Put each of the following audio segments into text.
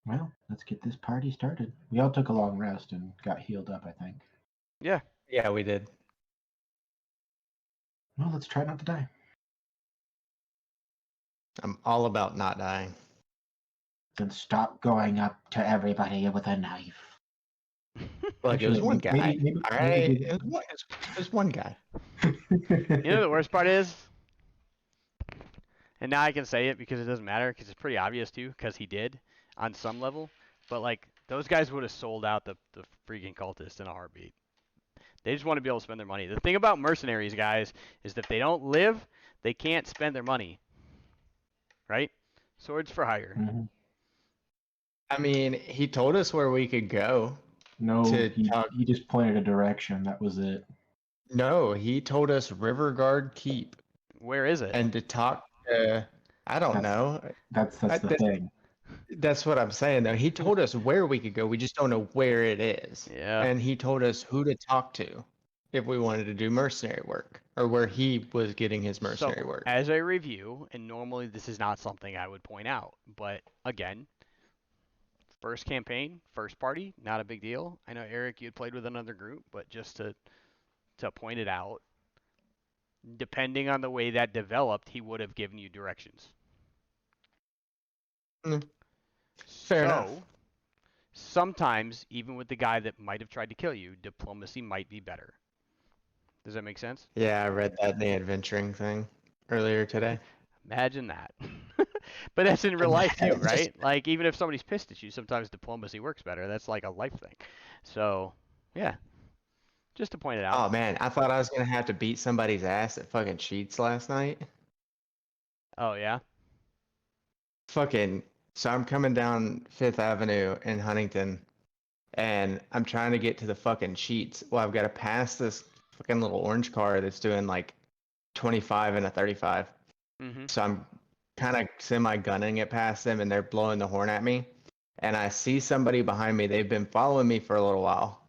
Well, let's get this party started. We all took a long rest and got healed up, I think. Yeah. Yeah, we did. Well, let's try not to die. I'm all about not dying. Then stop going up to everybody with a knife. Look, it was one guy. Maybe All right, it was one guy. You know the worst part is, and now I can say it because it doesn't matter because it's pretty obvious too because he did on some level. But like those guys would have sold out the freaking cultists in a heartbeat. They just want to be able to spend their money. The thing about mercenaries, guys, is that if they don't live, they can't spend their money. Right? Swords for hire. Mm-hmm. I mean, he told us where we could go. No, he just pointed a direction. That was it. No, he told us Riverguard Keep. Where is it? And to talk to, I don't know. That's the thing. That's what I'm saying, though. He told us where we could go. We just don't know where it is. Yeah. And he told us who to talk to if we wanted to do mercenary work, or where he was getting his mercenary work. As a review, and normally this is not something I would point out, but again, first campaign, first party, not a big deal. I know, Eric, you had played with another group, but just to point it out, depending on the way that developed, he would have given you directions. Fair enough. Sometimes, even with the guy that might have tried to kill you, diplomacy might be better. Does that make sense? Yeah, I read that in the adventuring thing earlier today. Imagine that. But that's in real life too, right? Like, even if somebody's pissed at you, sometimes diplomacy works better. That's like a life thing. So, yeah. Just to point it out. Oh, man. I thought I was going to have to beat somebody's ass at fucking Sheets last night. Oh, yeah? So I'm coming down 5th Avenue in Huntington, and I'm trying to get to the fucking Sheets. Well, I've got to pass this fucking little orange car that's doing like 25 and a 35. Mm-hmm. So I'm kind of semi-gunning it past them, and they're blowing the horn at me. And I see somebody behind me. They've been following me for a little while.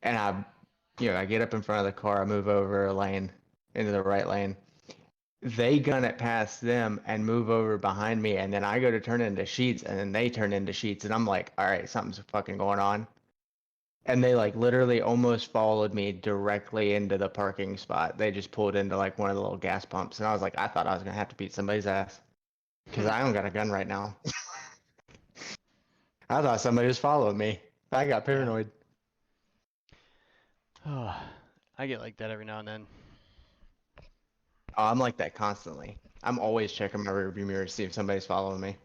And I get up in front of the car. I move over a lane into the right lane. They gun it past them and move over behind me, and then I go to turn into Sheets, and then they turn into Sheets, and I'm like, all right, something's fucking going on. And they like literally almost followed me directly into the parking spot. They just pulled into like one of the little gas pumps, and I was like, I thought I was gonna have to beat somebody's ass because I don't got a gun right now. I thought somebody was following me. I got paranoid. Oh, I get like that every now and then. Oh, I'm like that constantly. I'm always checking my rearview mirror to see if somebody's following me.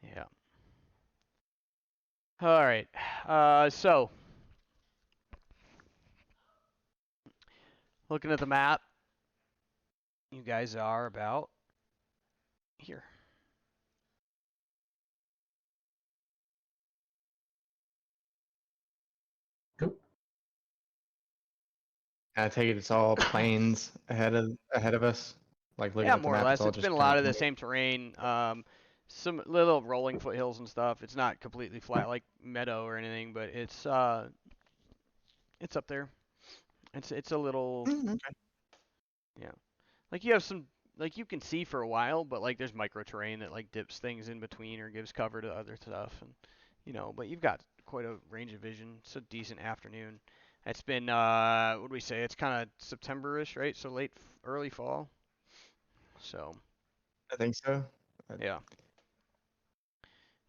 Yeah. All right. So, looking at the map, you guys are about here. Go. I take it it's all plains ahead of us. Like looking Yeah, at the more or map, less. all It's just been a lot of the same terrain. Some little rolling foothills and stuff. It's not completely flat like meadow or anything, but it's up there. It's a little, yeah. Like you have some, like you can see for a while, but like there's micro terrain that like dips things in between or gives cover to other stuff, and but you've got quite a range of vision. It's a decent afternoon. It's been what do we say? It's kind of September-ish, right? So early fall. So. I think so. Yeah.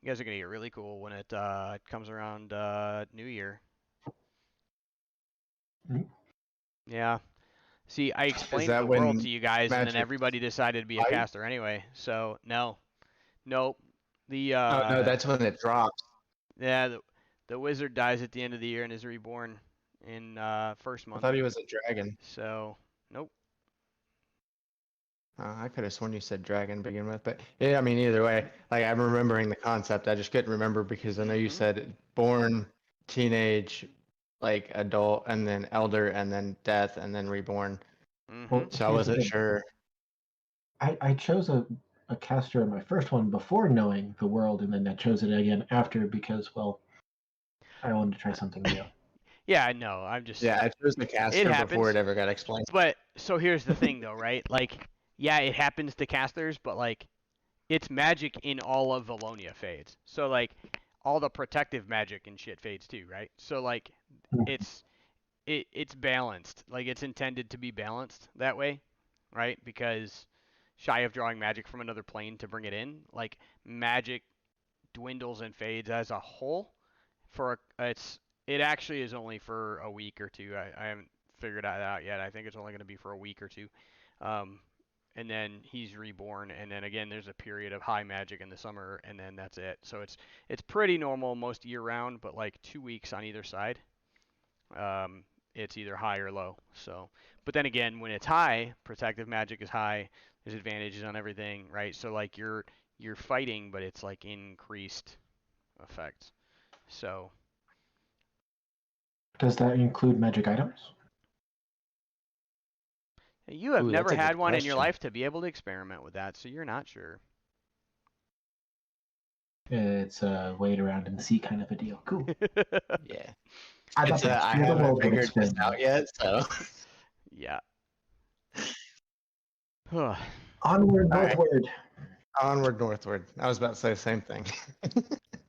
You guys are gonna get really cool when it comes around New Year. Mm-hmm. Yeah. See, I explained that the when world to you guys, and then magic everybody decided to be a fight? caster anyway. So nope. The Oh no, that's when it drops. yeah, the wizard dies at the end of the year and is reborn in first I month. thought he was a dragon. So nope. I could have sworn you said dragon to begin with, but yeah, I mean either way, like I'm remembering the concept. I just couldn't remember because I know you said born, teenage, like adult, and then elder, and then death, and then reborn. Mm-hmm. So I wasn't sure. I chose a caster in my first one before knowing the world, and then I chose it again after because, well, I wanted to try something new. Yeah, I know. I'm just. Yeah, I chose the caster before it ever got explained. But so here's the thing, though, right? Like, yeah, it happens to casters, but like, it's magic in all of Valonia fades. So like all the protective magic and shit fades too, right? So like it's it's balanced. Like it's intended to be balanced that way, right? Because shy of drawing magic from another plane to bring it in, like magic dwindles and fades as a whole. It actually is only for a week or two. I haven't figured that out yet. I think it's only going to be for a week or two. Um, and then he's reborn, and then again there's a period of high magic in the summer, and then that's it. So it's pretty normal most year round, but like 2 weeks on either side. It's either high or low. So, but then again, when it's high, protective magic is high. There's advantages on everything, right? So like you're fighting, but it's like increased effects. So Does that include magic items? you have Ooh, that's never a good had one in your question. life to be able to experiment with that, so you're not sure. It's a wait around and see kind of a deal. Cool. Yeah. I love that. I You're the haven't world of figured this out experimental. yet, so. Yeah. Onward, All right. northward. Onward, northward. I was about to say the same thing.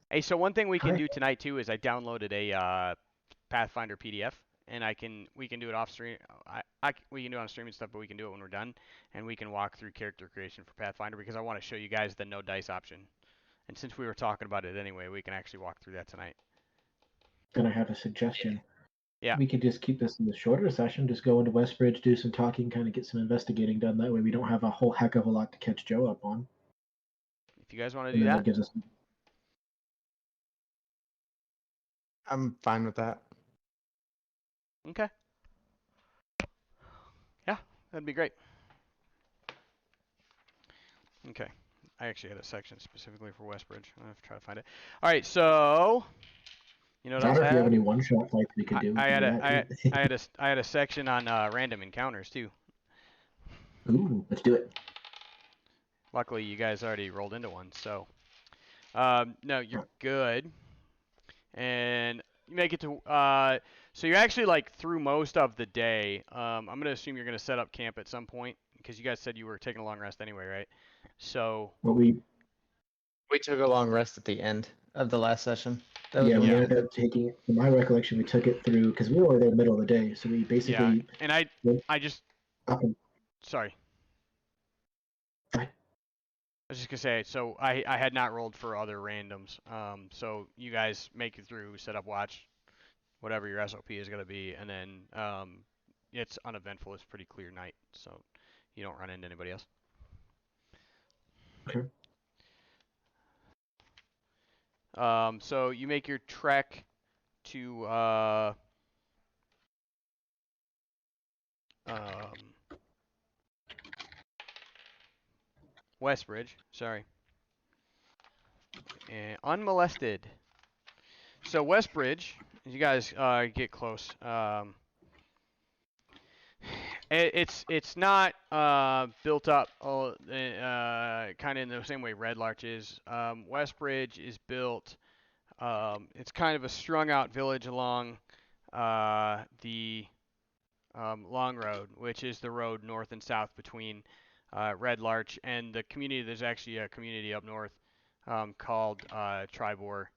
Hey, so one thing we can Alright. do tonight too is I downloaded a Pathfinder PDF, and we can do it off stream. We can do it on stream and stuff, but we can do it when we're done, and we can walk through character creation for Pathfinder because I want to show you guys the no dice option. And since we were talking about it anyway, we can actually walk through that tonight. Then I have a suggestion. Yeah. We could just keep this in the shorter session, just go into Westbridge, do some talking, kind of get some investigating done. That way we don't have a whole heck of a lot to catch Joe up on. If you guys want to And do then that, gives us. I'm fine with that. okay. Yeah, that'd be great. Okay. I actually had a section specifically for Westbridge. I'll have to try to find it. All right, so you know what else Or I if you have had? any one-shot fights we could do, we I can had do a that too. I had a section on random encounters too. Ooh, let's do it. Luckily, you guys already rolled into one, so no, you're good. And you make it to so you're actually like through most of the day. I'm gonna assume you're gonna set up camp at some point because you guys said you were taking a long rest anyway, right? So What we We took a long rest at the end of the last session. That was yeah, really we Yeah. ended up taking it. From my recollection, we took it through because we were there middle of the day, so we yeah, basically and went I just up and sorry. Fine. I was just gonna say, so I had not rolled for other randoms. So you guys make it through, set up watch, whatever your SOP is gonna be, and then it's uneventful. It's a pretty clear night, so you don't run into anybody else. Okay. So you make your trek to Westbridge, sorry, and unmolested. So Westbridge, as you guys get close, it's not built up kind of in the same way Red Larch is. Westbridge is built. It's kind of a strung out village along the Long Road, which is the road north and south between Red Larch and the community. There's actually a community up north called Tribor.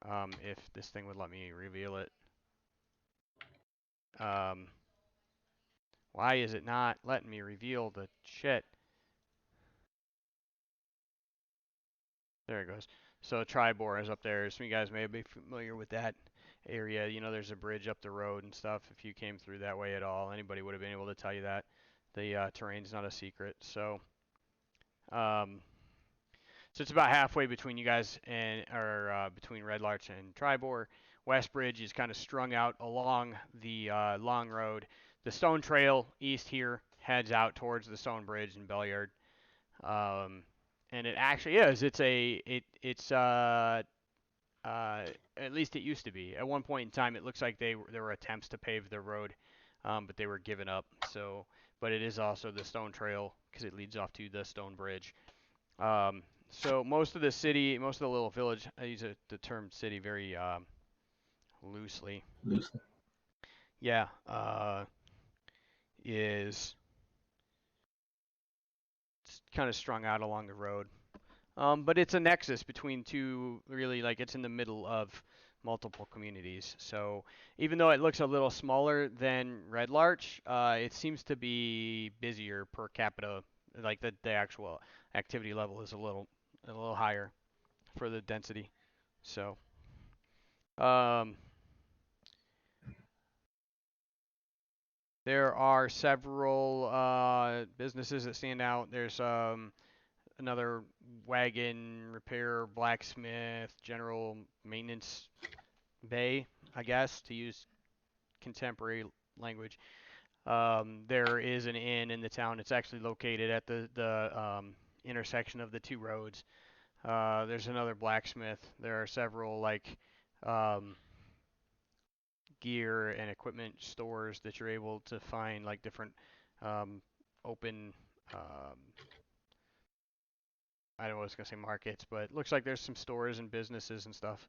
If this thing would let me reveal it. Why is it not letting me reveal the shit? There it goes. So Tribor is up there. Some of you guys may be familiar with that area. You know, there's a bridge up the road and stuff. If you came through that way at all, anybody would have been able to tell you that. The terrain's not a secret. So it's about halfway between you guys or between Red Larch and Tribor. Westbridge is kind of strung out along the long road. The stone trail east here heads out towards the stone bridge and Bellyard. And it actually is. It's at least it used to be. At one point in time, it looks like there were attempts to pave the road, but they were given up. So, but it is also the stone trail because it leads off to the stone bridge. So most of the city, most of the little village, I use the term city very loosely. Loosely. Yeah, is it's kind of strung out along the road. But it's a nexus between two, really, like it's in the middle of multiple communities. So even though it looks a little smaller than Red Larch, it seems to be busier per capita. Like the actual activity level is a little higher for the density. So um, there are several businesses that stand out. There's another wagon repair, blacksmith, general maintenance bay, I guess, to use contemporary language. There is an inn in the town. It's actually located at the intersection of the two roads. There's another blacksmith. There are several like um, gear and equipment stores that you're able to find, like different open. I don't know what I was gonna say markets, but it looks like there's some stores and businesses and stuff.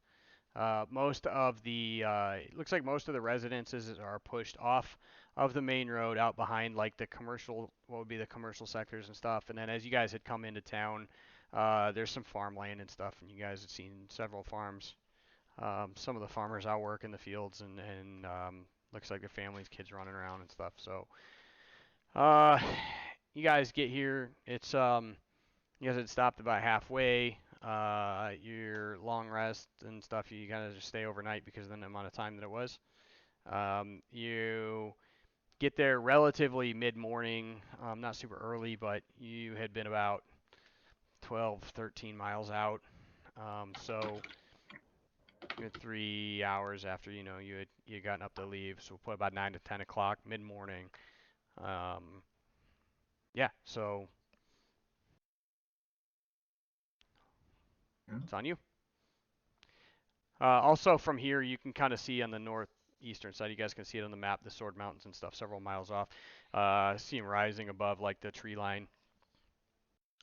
Most of the it looks like most of the residences are pushed off of the main road out behind like the commercial, what would be the commercial sectors and stuff. And then as you guys had come into town, there's some farmland and stuff, and you guys had seen several farms. Some of the farmers out work in the fields, and looks like their families, kids running around and stuff. So uh, you guys get here. It's you guys had stopped about halfway. Your long rest and stuff, you gotta just stay overnight because of the amount of time that it was. You get there relatively mid-morning, not super early, but you had been about 12, 13 miles out. So you're 3 hours after you had gotten up to leave. So we'll put about 9 to 10 o'clock mid-morning. Yeah, so it's on you. Also from here, you can kind of see on the northeastern side, you guys can see it on the map, the Sword Mountains and stuff, several miles off. See them rising above like the tree line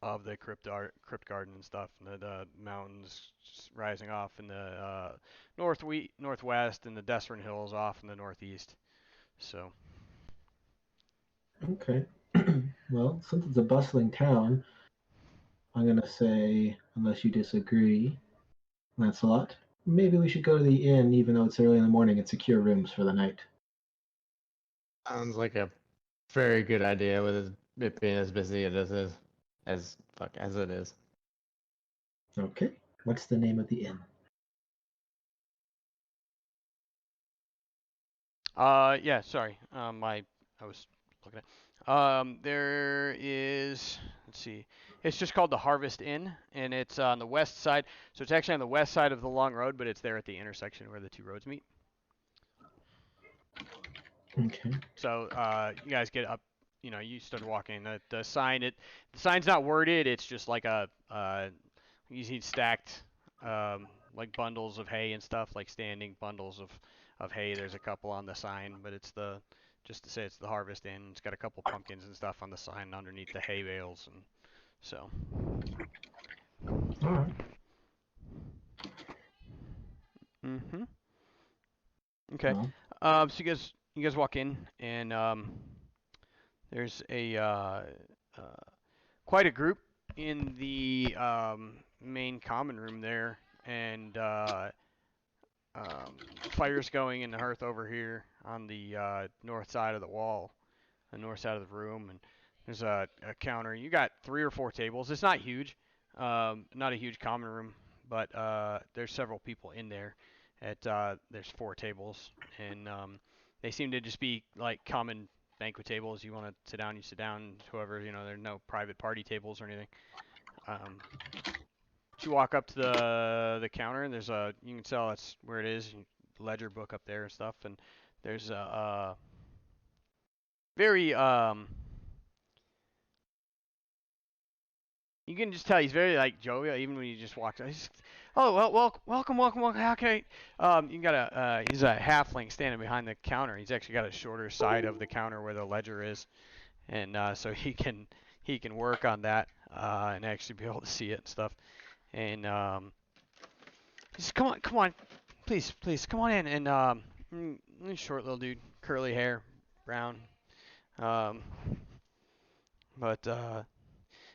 of the crypt garden and stuff, and the mountains rising off in the northwest, and the Desrin Hills off in the northeast. So. Okay. Well, since it's a bustling town, I'm gonna say, unless you disagree, Lancelot, maybe we should go to the inn, even though it's early in the morning, and secure rooms for the night. Sounds like a very good idea with it being as busy as it is. As it is. Okay. What's the name of the inn? Yeah, sorry. I was looking at. There is. Let's see. It's just called the Harvest Inn, and it's on the west side. So it's actually on the west side of the long road, but it's there at the intersection where the two roads meet. Okay. So you guys get up. You start walking. The sign's not worded. It's just like you see stacked like bundles of hay and stuff, like standing bundles of hay. There's a couple on the sign, but it's just to say it's the Harvest Inn. It's got a couple pumpkins and stuff on the sign underneath the hay bales, and so. All right. Mhm. Okay. Well, So you guys walk in, and there's quite a group in the main common room there, and fire's going in the hearth over here on the north side of the wall, the north side of the room, and there's a counter. You got 3 or 4 tables. It's not huge, not a huge common room, but there's several people in there. There's 4 tables, and they seem to just be like common banquet tables. You want to sit down, you sit down. Whoever, there's no private party tables or anything. You walk up to the counter, and you can tell that's where it is. Ledger book up there and stuff, and there's a very you can just tell he's very like jovial, even when he just walks out. Oh well, welcome. How can I? You got he's a halfling standing behind the counter. He's actually got a shorter side of the counter where the ledger is, and so he can work on that and actually be able to see it and stuff. And just come on, please, come on in. And short little dude, curly hair, brown. But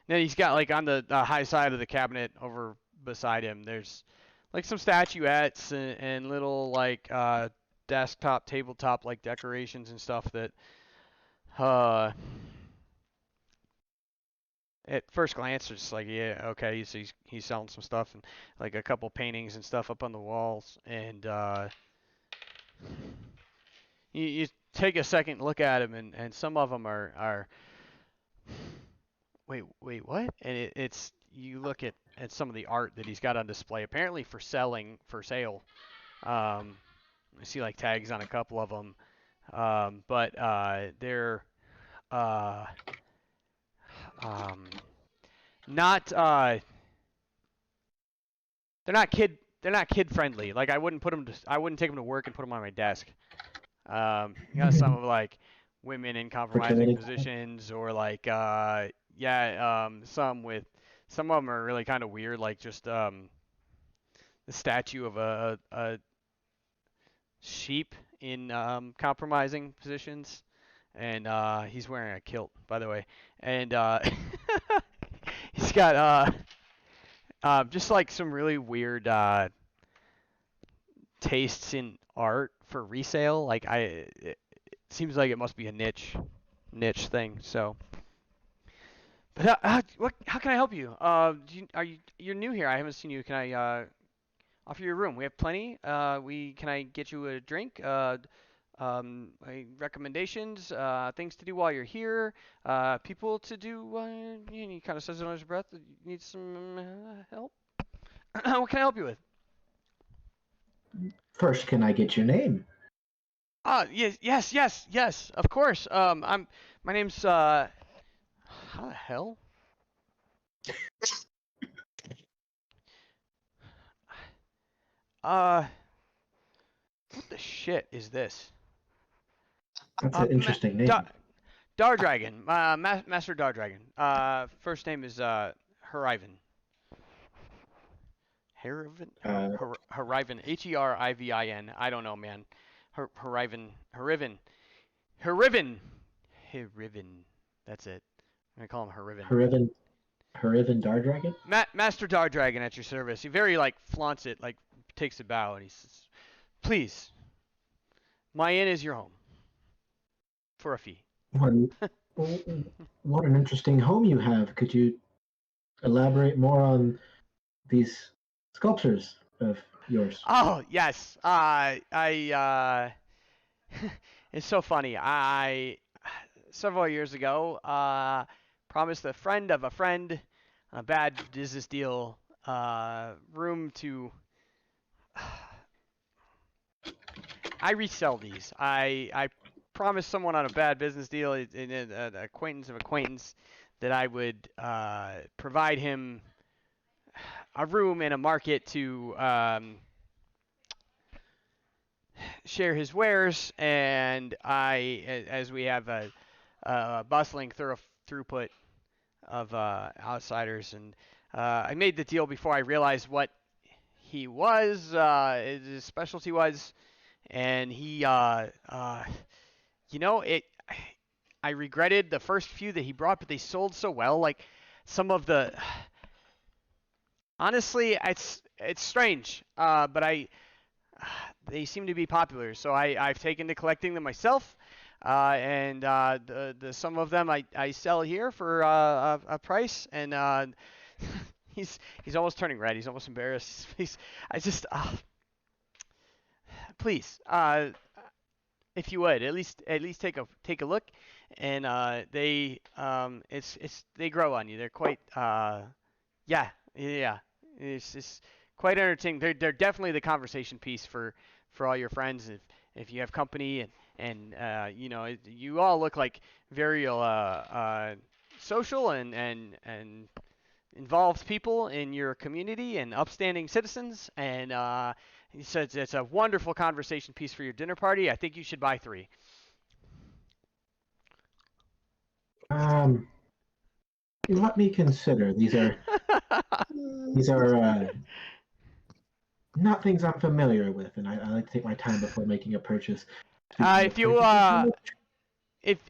Then he's got like on the high side of the cabinet over beside him. There's like some statuettes and little like desktop, tabletop like decorations and stuff that at first glance it's like, yeah, okay, he's selling some stuff, and like a couple paintings and stuff up on the walls, and you take a second look at them, and some of them are wait, what? And it's you look at some of the art that he's got on display, apparently for sale. I see like tags on a couple of them, but uh, um, not they're not kid friendly. Like I wouldn't take them to work and put them on my desk. You got some of like women in compromising positions, or like some of them are really kind of weird, like just the statue of a sheep in compromising positions, and he's wearing a kilt, by the way, and he's got just like some really weird tastes in art for resale. Like it seems like it must be a niche thing. So, but how can I help you? You're new here? I haven't seen you. Can I offer you a room? We have plenty. Can I get you a drink? Recommendations, things to do while you're here, people to do. He kind of says it under his breath. You need some help? What can I help you with? First, can I get your name? Yes, of course. My name's how the hell? What the shit is this? That's an interesting name. Dardragon, Master Dardragon. First name is Heriven. Herivin? Herivin. Herivin. I don't know, man. Herivin. That's it. I'm gonna call him Herivin. Heriven Dardragon? Master Dardragon at your service. He very like flaunts it, like takes a bow, and he says, "Please, my inn is your home. For a fee." What an interesting home you have. Could you elaborate more on these sculptures of yours? Oh, yes. It's so funny. Several years ago, promised a friend of a friend a bad business deal, room to. I resell these. I promised someone on a bad business deal, an acquaintance of acquaintance, that I would provide him a room in a market to share his wares, and as we have a bustling throughput of outsiders, and I made the deal before I realized what he was, his specialty was, and he, I regretted the first few that he brought, but they sold so well. Like some of the, honestly, it's strange, but they seem to be popular, so I've taken to collecting them myself, and some of them I sell here for a price, and he's almost turning red. He's almost embarrassed. Please, if you would at least take a look, and they grow on you. They're quite yeah. It's quite entertaining. They're definitely the conversation piece for all your friends if you have company, and you all look like very social and involved people in your community and upstanding citizens, and he says it's a wonderful conversation piece for your dinner party. I think you should buy 3. Let me consider. These are not things I'm familiar with, and I like to take my time before making a purchase. If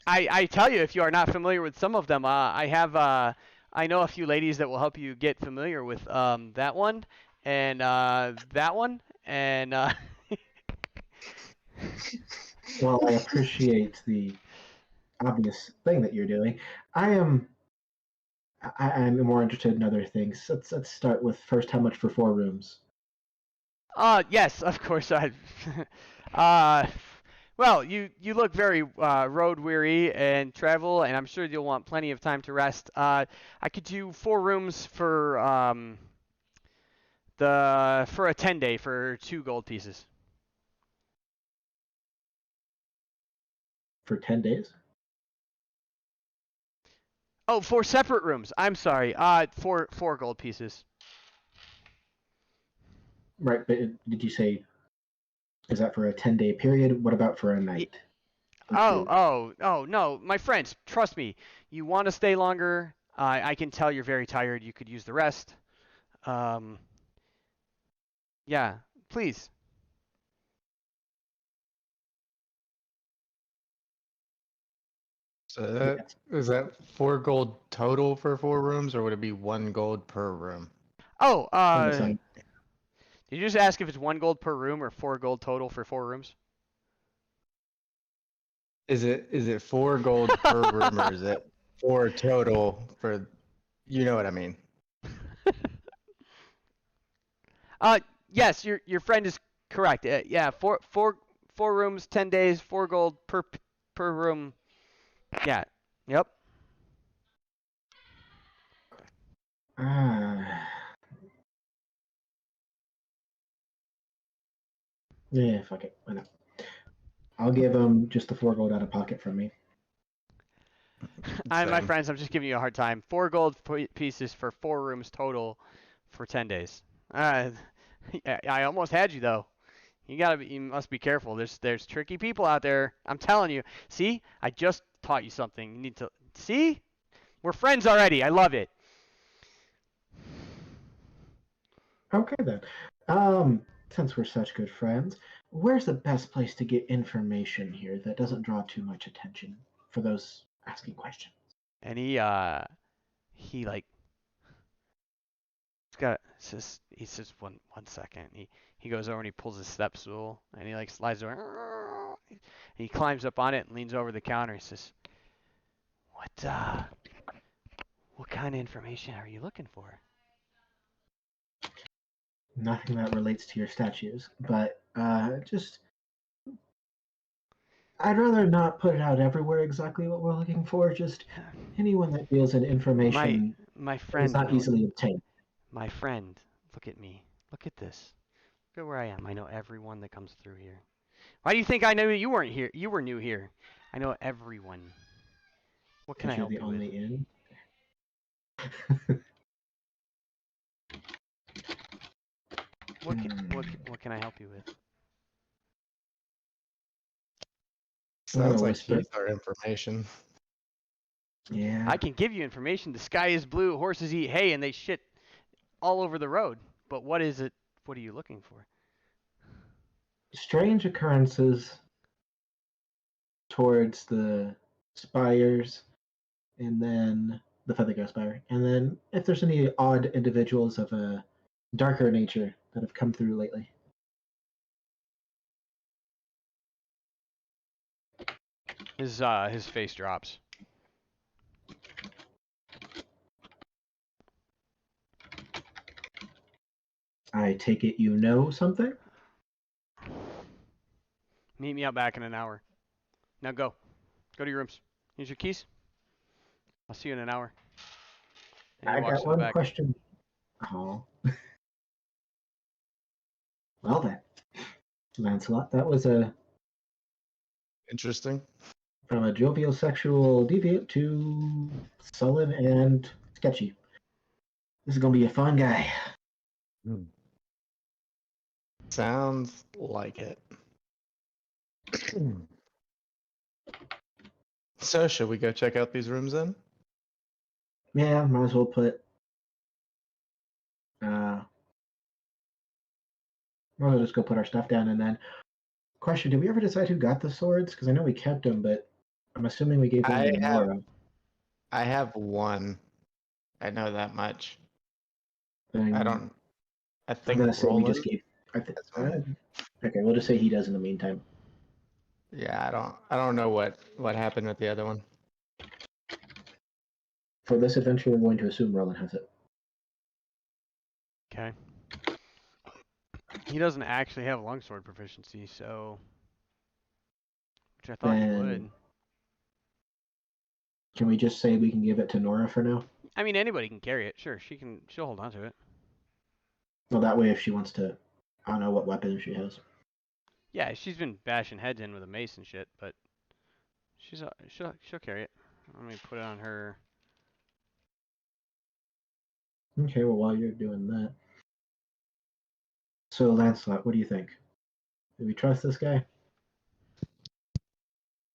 I tell you, if you are not familiar with some of them, I I know a few ladies that will help you get familiar with that one and that one and. Well, I appreciate the obvious thing that you're doing. I'm more interested in other things. Let's start with first. How much for 4 rooms? Yes, of course. Uh, well, you look very road weary and travel, and I'm sure you'll want plenty of time to rest. I could do 4 rooms for a 10-day for 2 gold pieces. For 10 days? Oh, 4 separate rooms. I'm sorry. 4 gold pieces. Right, but did you say, is that for a 10-day period? What about for a night? Oh, no, my friends, trust me. You want to stay longer. I can tell you're very tired. You could use the rest. Yeah, please. So that is that 4 gold total for 4 rooms, or would it be 1 gold per room? Oh, did you just ask if it's 1 gold per room or 4 gold total for 4 rooms? Is it 4 gold per room, or is it 4 total for? You know what I mean. Yes, your friend is correct. Yeah, four rooms, 10 days, 4 gold per room. Yeah. Yep. Yeah, fuck it. Why not? I'll give him just the 4 gold out of pocket from me. My friends, I'm just giving you a hard time. 4 gold pieces for 4 rooms total for 10 days. I almost had you though. You must be careful. There's tricky people out there. I'm telling you. See, I just taught you something. You need to see. We're friends already. I love it. Okay then. Since we're such good friends, where's the best place to get information here that doesn't draw too much attention for those asking questions? And he like he says one second. He goes over and he pulls his step stool and he like slides over. And he climbs up on it and leans over the counter. He says, what kind of information are you looking for? Nothing that relates to your statues, but just I'd rather not put it out everywhere exactly what we're looking for. Just anyone that deals in information my is friend, not easily obtained. My friend, look at me. Look at this. Look at where I am. I know everyone that comes through here. Why do you think I know you weren't here? You were new here. I know everyone. What can I help you with? You're the only What can I help you with? Sounds like he's our information. Yeah. I can give you information. The sky is blue, horses eat hay, and they shit all over the road. But what is it? What are you looking for? Strange occurrences towards the spires, and then the Featherghost Spire, and then if there's any odd individuals of a darker nature that have come through lately. His face drops. I take it you know something? Meet me out back in an hour. Now go. Go to your rooms. Here's your keys. I'll see you in an hour. And I got one question. Oh. Well then, Lancelot, that was Interesting. from a jovial sexual deviant to sullen and sketchy. This is gonna be a fun guy. Sounds like it. So, should we go check out these rooms then? Yeah, might as well put we'll just go put our stuff down and then. Question: did we ever decide who got the swords? Because I know we kept them, but I'm assuming we gave them to Nora. I have one. I know that much. Then I don't. I I'm think gonna say we just Roland. keep. That's one. Okay, we'll just say he does in the meantime. Yeah, I don't. I don't know what happened with the other one. For this adventure, we're going to assume Roland has it. Okay. He doesn't actually have longsword proficiency, so which I thought he Then would. can we just say we can give it to Nora for now? I mean, anybody can carry it. Sure, she'll hold on to it. Well, that way, if she wants to, I don't know what weapon she has. Yeah, she's been bashing heads in with a mace and shit, but she'll carry it. Let me put it on her. Okay, well, while you're doing that, so Lancelot, what do you think? Do we trust this guy?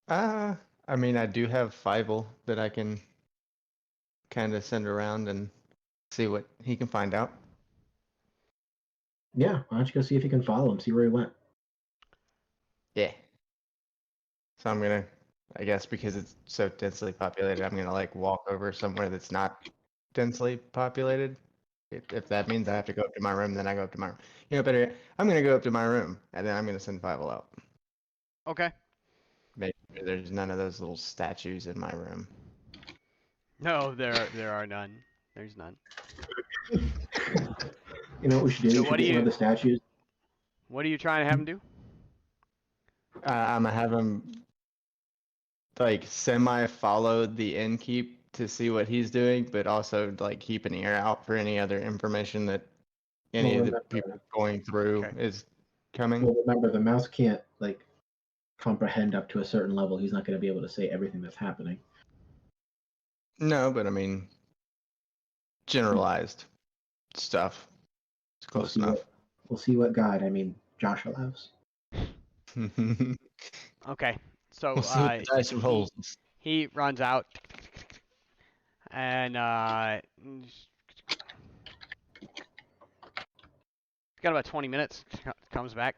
I mean, I do have Fievel that I can kind of send around and see what he can find out. Yeah, why don't you go see if you can follow him, see where he went. Yeah. So I'm gonna, I guess because it's so densely populated, I'm gonna like walk over somewhere that's not densely populated. If that means I have to go up to my room, then I go up to my room. You know, better yet, I'm gonna go up to my room and then I'm gonna send Fievel out. Okay. Make sure there's none of those little statues in my room. No, there are none. There's none. You know what we should do? So We should get one of the statues. what are you trying to have him do? I'm gonna have him like semi follow the innkeep to see what he's doing, but also like keep an ear out for any other information that any Well, of the people going through Okay. is coming. well, remember, the mouse can't like comprehend up to a certain level. He's not going to be able to say everything that's happening. No, but I mean generalized stuff. It's We'll close see enough. we'll see what God, I mean Josh, allows. We'll Okay. So see what the dice rolls. he runs out and got about 20 minutes. Comes back.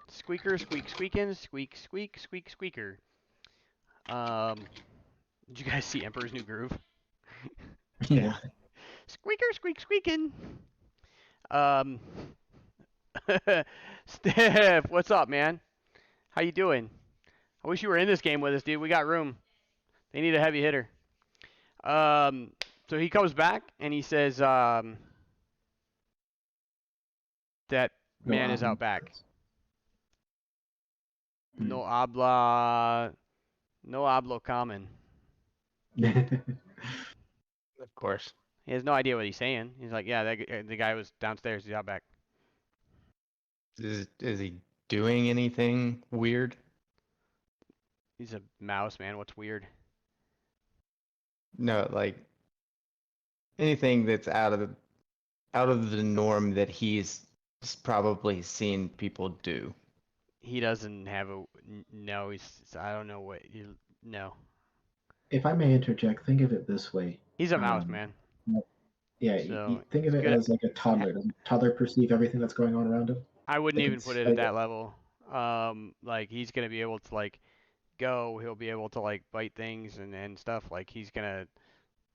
Squeaker, squeak, squeakin', squeak, squeak, squeak, squeaker. Did you guys see Emperor's New Groove? Yeah. Squeaker, squeak, squeakin'. Um, Steph, what's up, man? How you doing? I wish you were in this game with us, dude. We got room. They need a heavy hitter. So he comes back and he says that No, man is out back. Hmm. No hablo common. Of course. He has no idea what he's saying. He's like, yeah, the guy was downstairs. He's out back. Is he doing anything weird? He's a mouse, man. What's weird? No, like anything that's out of the norm that he's probably seen people do. He doesn't have a no. I don't know what you no. If I may interject, think of it this way. He's a mouse, man. Yeah, So think of he's it good. as like a toddler. Does a toddler perceive everything that's going on around him? I wouldn't They even can put it at that level. Like he's gonna be able to like go. He'll be able to like bite things and stuff. Like he's gonna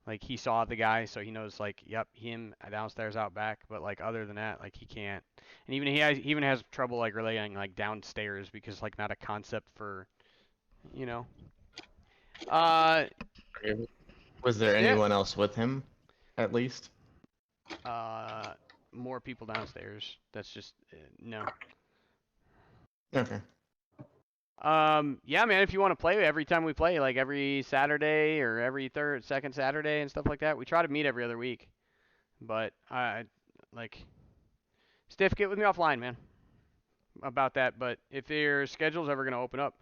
like he saw the guy, so he knows like yep, him downstairs out back. But like other than that, like he can't. And he even has trouble like relating like downstairs because like not a concept for you know. Uh, Was there Step. anyone else with him, at least? More people downstairs. That's just no. Okay. Yeah, man. If you want to play every time we play, like every Saturday or every second Saturday and stuff like that, we try to meet every other week. But I like, Stiff, get with me offline, man, about that. But if your schedule's ever gonna open up,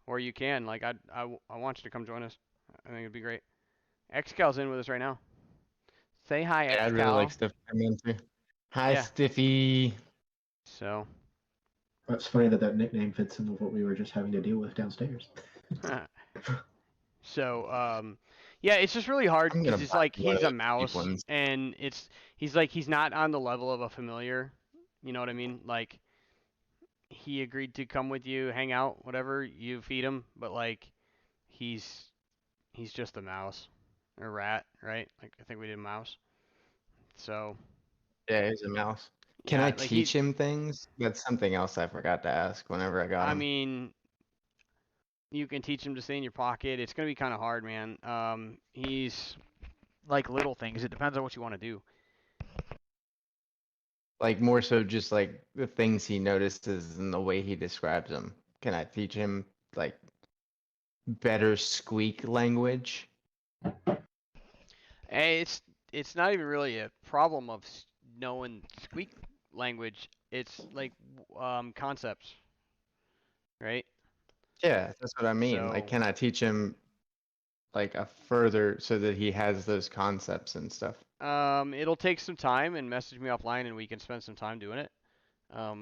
or you can, like, I want you to come join us. I think it'd be great. XCal's in with us right now. Say hi, Yeah, I'd really like XCal. Stiffy to come in too. Hi, Yeah. Stiffy. So. It's funny that nickname fits in with what we were just having to deal with downstairs. So, yeah, it's just really hard I'm gonna because it's buy like one of he's a those cheap mouse, ones. and he's like he's not on the level of a familiar. You know what I mean? Like he agreed to come with you, hang out, whatever. You feed him, but like he's just a mouse, or rat, right? Like I think we did mouse. So Yeah, he's a mouse. Can I yeah, like he. teach him things? That's something else I forgot to ask whenever I got I him. mean, you can teach him to stay in your pocket. It's gonna be kind of hard, man. He's like little things. It depends on what you want to do. Like more so just like the things he notices and the way he describes them. Can I teach him like better squeak language? Hey, it's not even really a problem of knowing squeak language. It's like concepts, right? Yeah, that's what I mean. Like, So can I teach him like a further so that he has those concepts and stuff? it'll take some time, and message me offline, and we can spend some time doing it.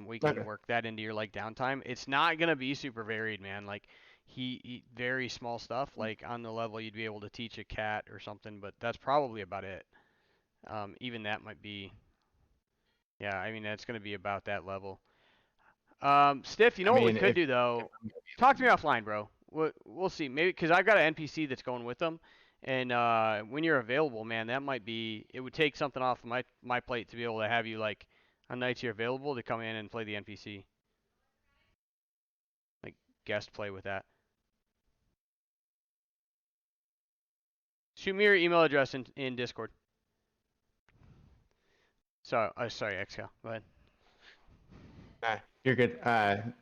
We can Okay. work that into your like downtime. It's not gonna be super varied, man. Like he very small stuff, like on the level you'd be able to teach a cat or something, but that's probably about it. Even that might be, yeah. I mean, that's gonna be about that level. Stiff, you I know what we mean, could do if though? I'm Talk to me offline, bro. We'll see. Maybe because I've got an NPC that's going with them, and when you're available, man, that might be. It would take something off my plate to be able to have you like on nights you're available to come in and play the NPC, like guest play with that. Shoot me your email address in Discord. Sorry, XCal. Go ahead. you're good.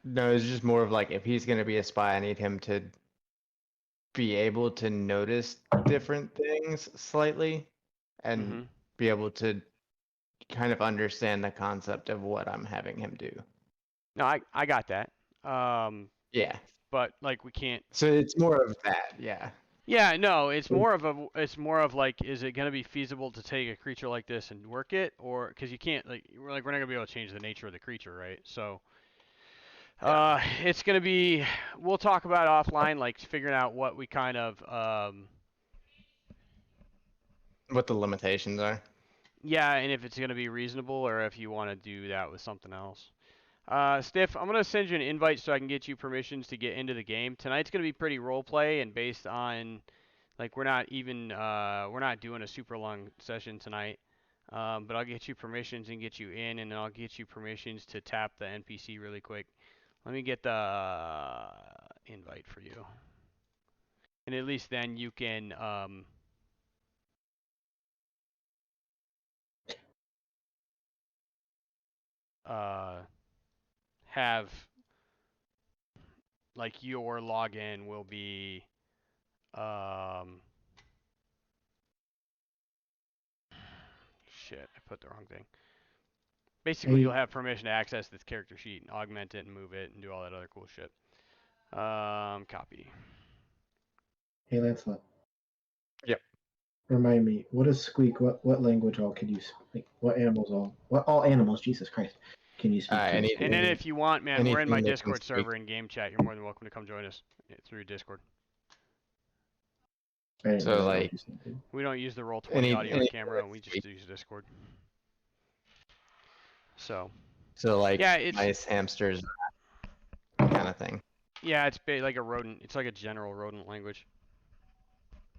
No, it's just more of like if he's gonna be a spy, I need him to be able to notice different things slightly and Mhm. be able to kind of understand the concept of what I'm having him do. No, I got that. Yeah. But like we can't. So it's more of that, yeah. Yeah, no, it's more of like, is it gonna be feasible to take a creature like this and work it, or because you can't we're not gonna be able to change the nature of the creature, right? So, Yeah. it's gonna be we'll talk about it offline, like figuring out what we kind of What the limitations are. yeah, and if it's gonna be reasonable or if you want to do that with something else. Stiff, I'm gonna send you an invite so I can get you permissions to get into the game. Tonight's gonna be pretty role play and based on like we're not doing a super long session tonight. But I'll get you permissions and get you in, and then I'll get you permissions to tap the NPC really quick. Let me get the invite for you, and at least then you can uh, have like your login will be um, shit. I put the wrong thing. Basically, you'll Hey, have permission to access this character sheet and augment it and move it and do all that other cool shit. Copy. hey, Lancelot. Yep. Remind me, what is squeak? What language all can you speak? What animals all? What all animals? Jesus Christ, can you speak to? Any And then if you want, man, we're in my anything that can Discord speak. server in game chat. You're more than welcome to come join us through Discord. I didn't know So that. What like you said. We don't use the Roll20 audio and anything camera, that and we just speak. use Discord. So, So like yeah, it's mice, hamsters, kind of thing. yeah, it's like a rodent. It's like a general rodent language.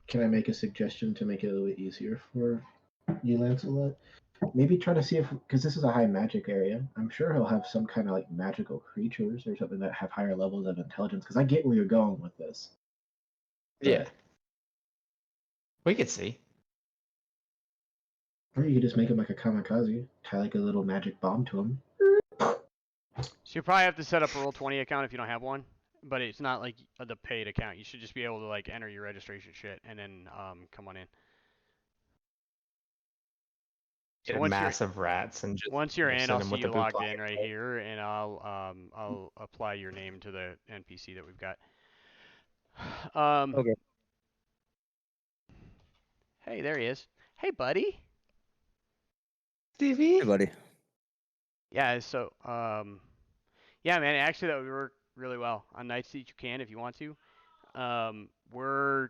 Can I make a suggestion to make it a little bit easier for you, Lancelot? Maybe try to see if, because this is a high magic area, I'm sure he'll have some kind of like magical creatures or something that have higher levels of intelligence. Because I get where you're going with this, Yeah. but We could see. or you could just make him like a kamikaze, tie like a little magic bomb to him. So you probably have to set up a Roll20 account if you don't have one, but it's not like the paid account. You should just be able to like enter your registration shit and then come on in. So Get massive rats and just once you're in, send I'll them see with the you logged in bouffant. right here, and I'll apply your name to the NPC that we've got. Okay. Hey, there he is. Hey, buddy. Stevie. Hey, buddy. Yeah. So yeah, man. Actually, that would work really well on nights that you can if you want to. We're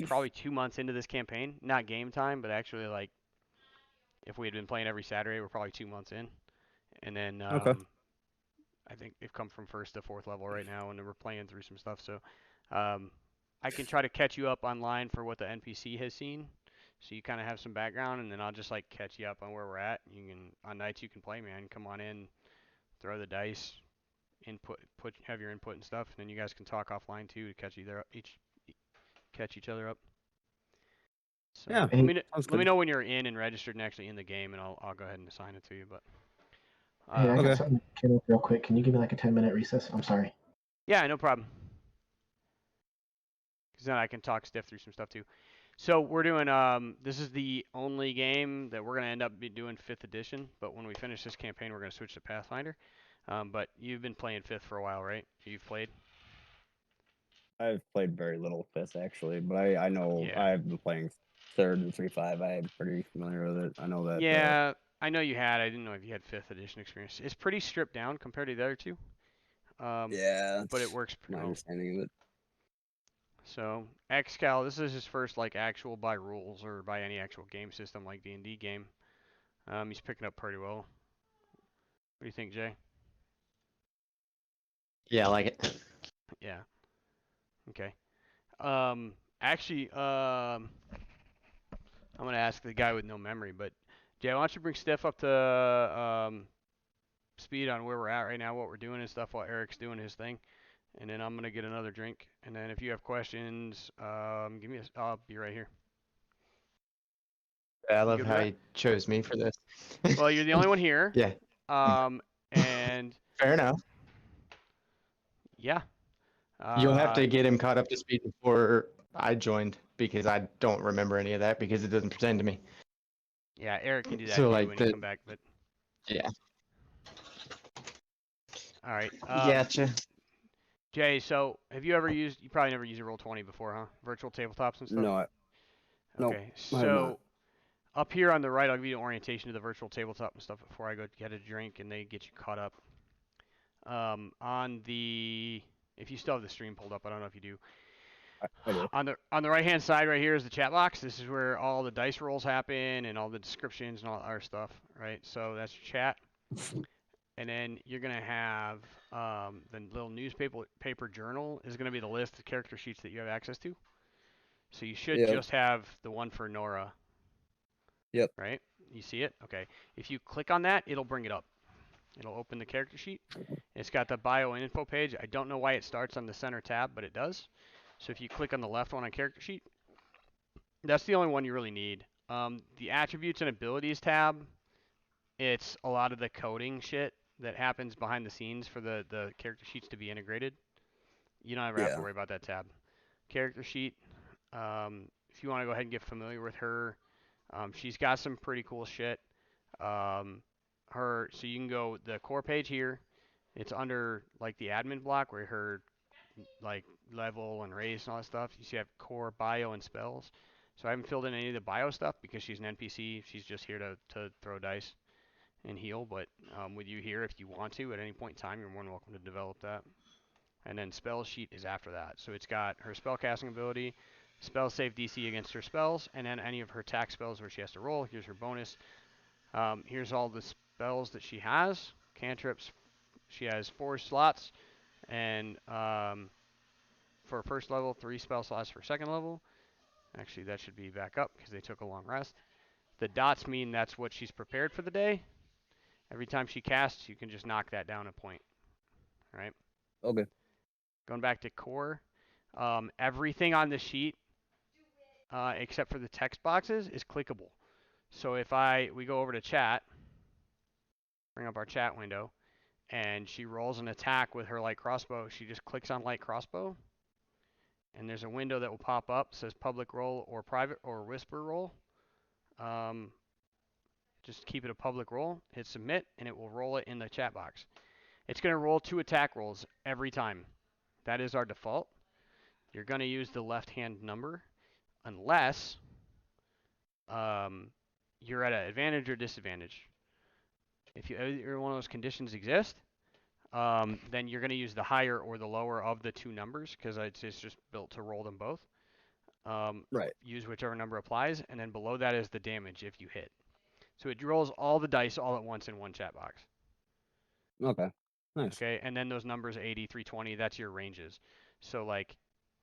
probably 2 months into this campaign, not game time, but actually like if we had been playing every Saturday, we're probably 2 months in, and then Okay. I think they've come from first to fourth level right now, and we're playing through some stuff. So, um, I can try to catch you up online for what the NPC has seen, so you kind of have some background, and then I'll just like catch you up on where we're at. You can on nights you can play, man. Come on in, throw the dice, have your input and stuff, and then you guys can talk offline too to catch each other up. So Yeah, let me sounds let me good. know when you're in and registered and actually in the game, and I'll go ahead and assign it to you. But Hey, I got Okay. something to came up real quick. Can you give me like a 10-minute recess? I'm sorry. yeah, no problem. Because then I can talk Stiff through some stuff too. So we're doing this is the only game that we're gonna end up doing 5th edition. But when we finish this campaign, we're gonna switch to Pathfinder. But you've been playing 5th for a while, right? You've played. I've played very little 5th actually, but I know Yeah. I've been playing 3rd and 3.5. I'm pretty familiar with it. I know that. Yeah, I know you had. I didn't know if you had 5th edition experience. It's pretty stripped down compared to the other two. Yeah, But it works pretty my well. understanding of it. So Xcal, this is his first like actual by rules or by any actual game system like D&D game. He's picking up pretty well. What do you think, Jay? Yeah, I like it. Yeah. Okay. Actually, I'm gonna ask the guy with no memory, but Jay, why don't you bring Steph up to speed on where we're at right now, what we're doing and stuff, while Eric's doing his thing, and then I'm gonna get another drink, and then if you have questions, give me a. I'll be right here. I You love good with how that? you chose me for this. Well, you're the only one here. Yeah, And fair enough. yeah. You'll have to get him caught up to speed before I joined because I don't remember any of that because it doesn't pertain to me. Yeah, Eric can do that So too like when you come back, but yeah, all right. gotcha. Jay, so have you ever used? You probably never used a Roll20 before, huh? Virtual tabletops and stuff. No, nope, Okay, I have not. so up here on the right, I'll give you an orientation to the virtual tabletop and stuff before I go get a drink and they get you caught up. On the, if you still have the stream pulled up, I don't know if you do. I do. On the right hand side right here is the chat box. This is where all the dice rolls happen and all the descriptions and all our stuff, right? So that's your chat. And then you're gonna have the little paper journal is gonna be the list of character sheets that you have access to. So you should Yep. just have the one for Nora. Yep. Right? You see it? Okay. If you click on that, it'll bring it up. It'll open the character sheet. It's got the bio and info page. I don't know why it starts on the center tab, but it does. So if you click on the left one on character sheet, that's the only one you really need. The attributes and abilities tab, it's a lot of the coding shit that happens behind the scenes for the character sheets to be integrated. You don't ever have to Yeah. worry about that tab. Character sheet, if you want to go ahead and get familiar with her, she's got some pretty cool shit. So you can go the core page here. It's under like the admin block where her like level and race and all that stuff. You see I have core bio and spells. So I haven't filled in any of the bio stuff because she's an NPC. She's just here to throw dice and heal. But with you here, if you want to at any point in time, you're more than welcome to develop that. And then spell sheet is after that. So it's got her spell casting ability, spell save DC against her spells, and then any of her attack spells where she has to roll. Here's her bonus. Here's all the spells that she has. Cantrips, she has 4 slots, and for first level, 3 spell slots for second level. Actually, that should be back up because they took a long rest. The dots mean that's what she's prepared for the day. Every time she casts, you can just knock that down a point. All right? Okay. Going back to core, everything on the sheet, except for the text boxes, is clickable. So if we go over to chat, bring up our chat window, and she rolls an attack with her light crossbow, she just clicks on light crossbow, and there's a window that will pop up, says public roll or private or whisper roll. Just keep it a public roll, hit submit, and it will roll it in the chat box. It's going to roll 2 attack rolls every time. That is our default. You're going to use the left-hand number unless you're at an advantage or disadvantage. If either one of those conditions exist, then you're going to use the higher or the lower of the 2 numbers because it's just built to roll them both. Right. Use whichever number applies, and then below that is the damage if you hit. So it rolls all the dice all at once in one chat box. Okay. Nice. Okay, and then those numbers 80, 320, that's your ranges. So like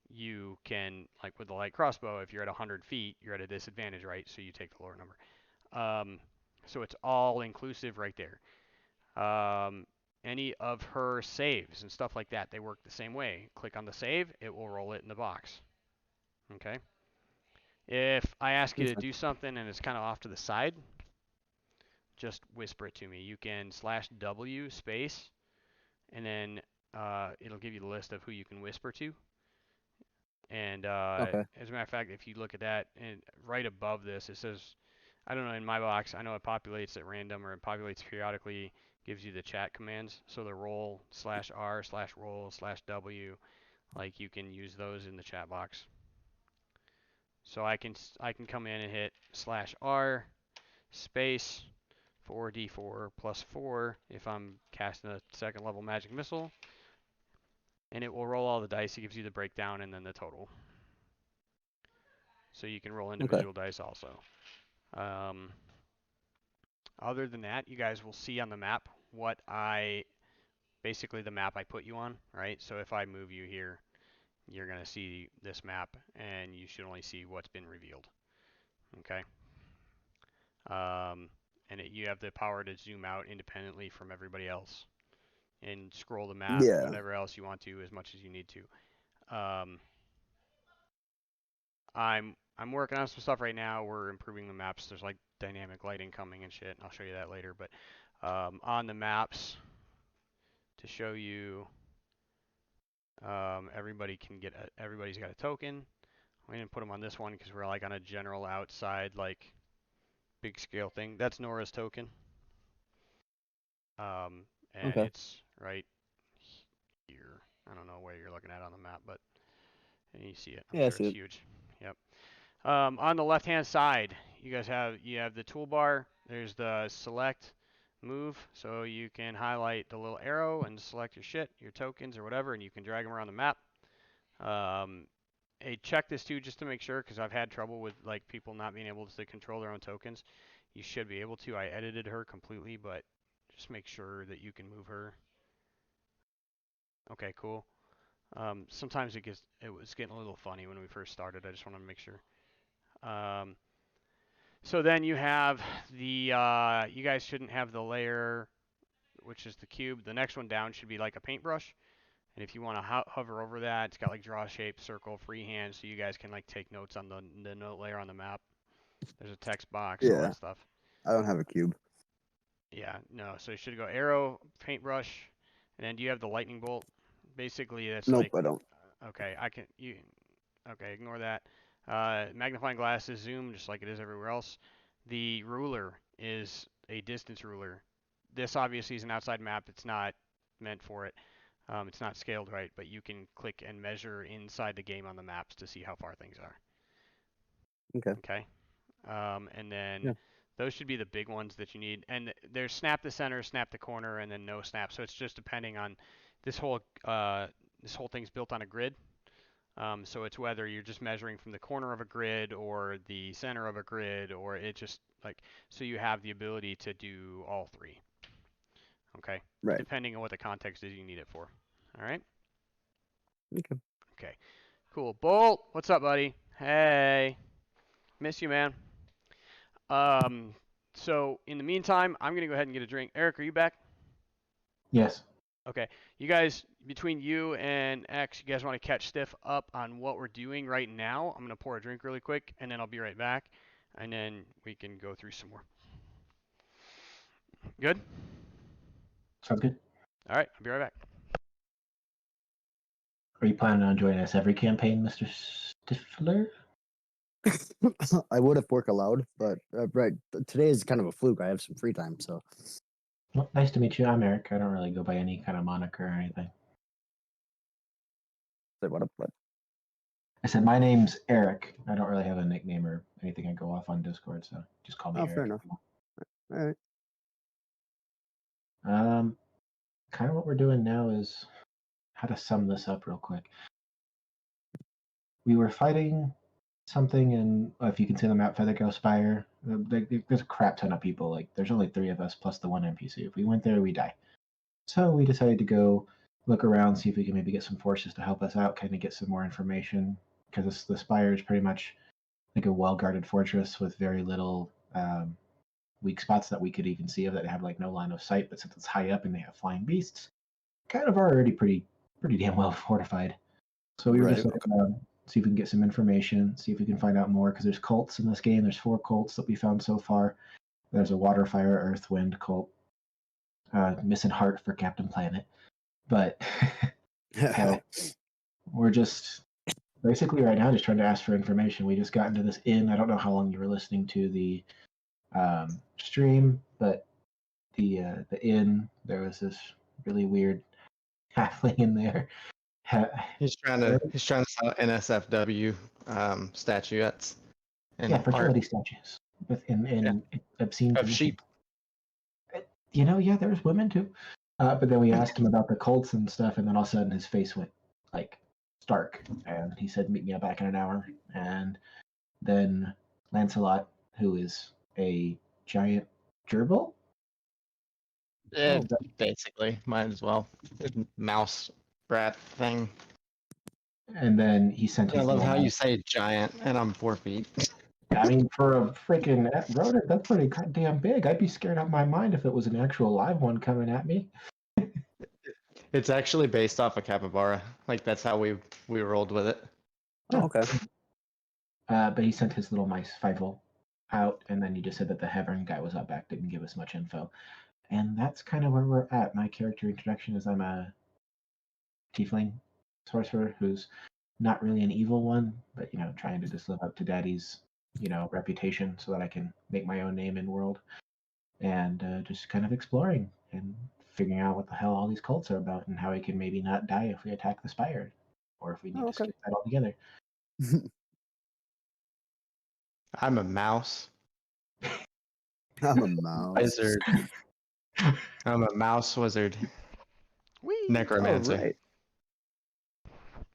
you can, like with the light crossbow, if you're at 100 feet, you're at a disadvantage, right? So you take the lower number. So it's all inclusive right there. Any of her saves and stuff like that, they work the same way. Click on the save, it will roll it in the box. Okay. If I ask you to do something and it's kind of off to the side, just whisper it to me. You can /W space, and then it'll give you the list of who you can whisper to. And Okay. as a matter of fact, if you look at that, and right above this, it says, I don't know, in my box, I know it populates at random or it populates periodically, gives you the chat commands. So the roll /R/roll/W, like you can use those in the chat box. So I can come in and hit /R space 4d4 plus 4 if I'm casting a second level magic missile, and it will roll all the dice. It gives you the breakdown and then the total. So you can roll individual dice also. Other than that, you guys will see on the map what basically the map I put you on, right? So if I move you here, you're going to see this map, and you should only see what's been revealed. Okay? And you have the power to zoom out independently from everybody else and scroll the map, whatever else you want to, as much as you need to. I'm working on some stuff right now. We're improving the maps. There's like dynamic lighting coming and shit, and I'll show you that later. But on the maps, to show you, everybody's got a token. We didn't put them on this one because we're like on a general outside, like big scale thing. That's Nora's token. And it's right here. I don't know where you're looking at on the map, but you see it. I'm sure it's huge. Yep. On the left-hand side, you have the toolbar. There's the select move, so you can highlight the little arrow and select your shit, your tokens or whatever, and you can drag them around the map. I check this too just to make sure, because I've had trouble with like people not being able to control their own tokens. You should be able to. I edited her completely, but just make sure that you can move her. Okay, cool. Sometimes it was getting a little funny when we first started. I just want to make sure. So then you have the, you guys shouldn't have the layer, which is the cube. The next one down should be like a paintbrush. And if you want to hover over that, it's got like draw shape, circle, freehand, so you guys can like take notes on the note layer on the map. There's a text box, all that stuff. I don't have a cube. Yeah, no. So you should go arrow, paintbrush, and then do you have the lightning bolt? Basically, that's nope, I don't. Okay, okay, ignore that. Magnifying glass is zoom, just like it is everywhere else. The ruler is a distance ruler. This obviously is an outside map. It's not meant for it. It's not scaled right, but you can click and measure inside the game on the maps to see how far things are. Okay. And then those should be the big ones that you need. And there's snap the center, snap the corner, and then no snap. So it's just depending on this whole thing's built on a grid. So it's whether you're just measuring from the corner of a grid or the center of a grid, or it just like, so you have the ability to do all three. Okay. Right. Depending on what the context is you need it for. All right. Okay. Okay. Cool. Bolt, what's up, buddy? Hey. Miss you, man. So in the meantime, I'm gonna go ahead and get a drink. Eric, are you back? Yes. Okay. You guys, between you and X, you guys want to catch Stiff up on what we're doing right now? I'm gonna pour a drink really quick, and then I'll be right back, and then we can go through some more. Good? Sounds good. All right. I'll be right back. Are you planning on joining us every campaign, Mr. Stifler? I would if work allowed, but right, today is kind of a fluke. I have some free time, so. Well, nice to meet you. I'm Eric. I don't really go by any kind of moniker or anything. Say what? I said my name's Eric. I don't really have a nickname or anything I go off on Discord, so just call me Eric. Fair enough. All right. Kind of what we're doing now is how to sum this up real quick. We were fighting something, and if you can see the map, Featherghost Spire. There's a crap ton of people. Like, there's only 3 of us plus the 1 NPC. If we went there, we die. So we decided to go look around, see if we can maybe get some forces to help us out, kind of get some more information. Because the spire is pretty much like a well-guarded fortress with very little weak spots that we could even see of that have like no line of sight. But since it's high up and they have flying beasts, kind of already pretty damn well fortified. So we were just looking around, see if we can get some information, see if we can find out more. Because there's cults in this game. There's 4 cults that we found so far. There's a water, fire, earth, wind cult. Missing heart for Captain Planet. But we're just basically right now just trying to ask for information. We just got into this inn. I don't know how long you were listening to the stream, but the inn, there was this really weird halfling in there. He's trying to sell NSFW statuettes and Yeah, fertility art statues in obscene of positions. sheep. Yeah, there's women too. But then we asked him about the cults and stuff, and then all of a sudden his face went like stark, and he said, "Meet me back in an hour." And then Lancelot, who is a giant gerbil, Basically, might as well. Mouse rat thing. and then he sent I his. love little how you mouse. say giant, and I'm 4 feet. I mean, for a freaking rodent, that's pretty goddamn big. I'd be scared out of my mind if it was an actual live one coming at me. It's actually based off a capybara. Like that's how we rolled with it. Oh, okay. But he sent his little mice Fievel out, and then you just said that the Heverin guy was up back, didn't give us much info. And that's kind of where we're at. My character introduction is I'm a tiefling sorcerer who's not really an evil one, but trying to just live up to daddy's reputation so that I can make my own name in world, and just kind of exploring and figuring out what the hell all these cults are about and how I can maybe not die if we attack the spire, or if we need to skip that altogether. I'm a mouse. I'm a mouse. Wizard. I'm a mouse wizard. Whee! Necromancer. Right.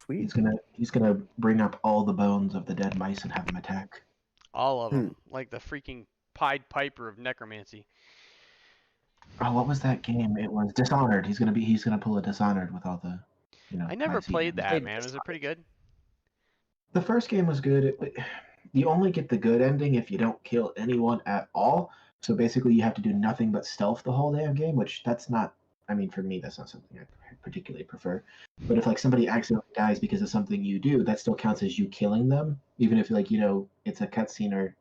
Sweet. He's gonna bring up all the bones of the dead mice and have them attack. All of them, like the freaking Pied Piper of necromancy. Oh, what was that game? It was Dishonored. He's gonna pull a Dishonored with all the I never mice played eating. that, man. Was it pretty good? The first game was good. You only get the good ending if you don't kill anyone at all. So basically, you have to do nothing but stealth the whole damn game, which that's not. I mean, for me, that's not something I particularly prefer. But if like somebody accidentally dies because of something you do, that still counts as you killing them, even if like it's a cutscene or.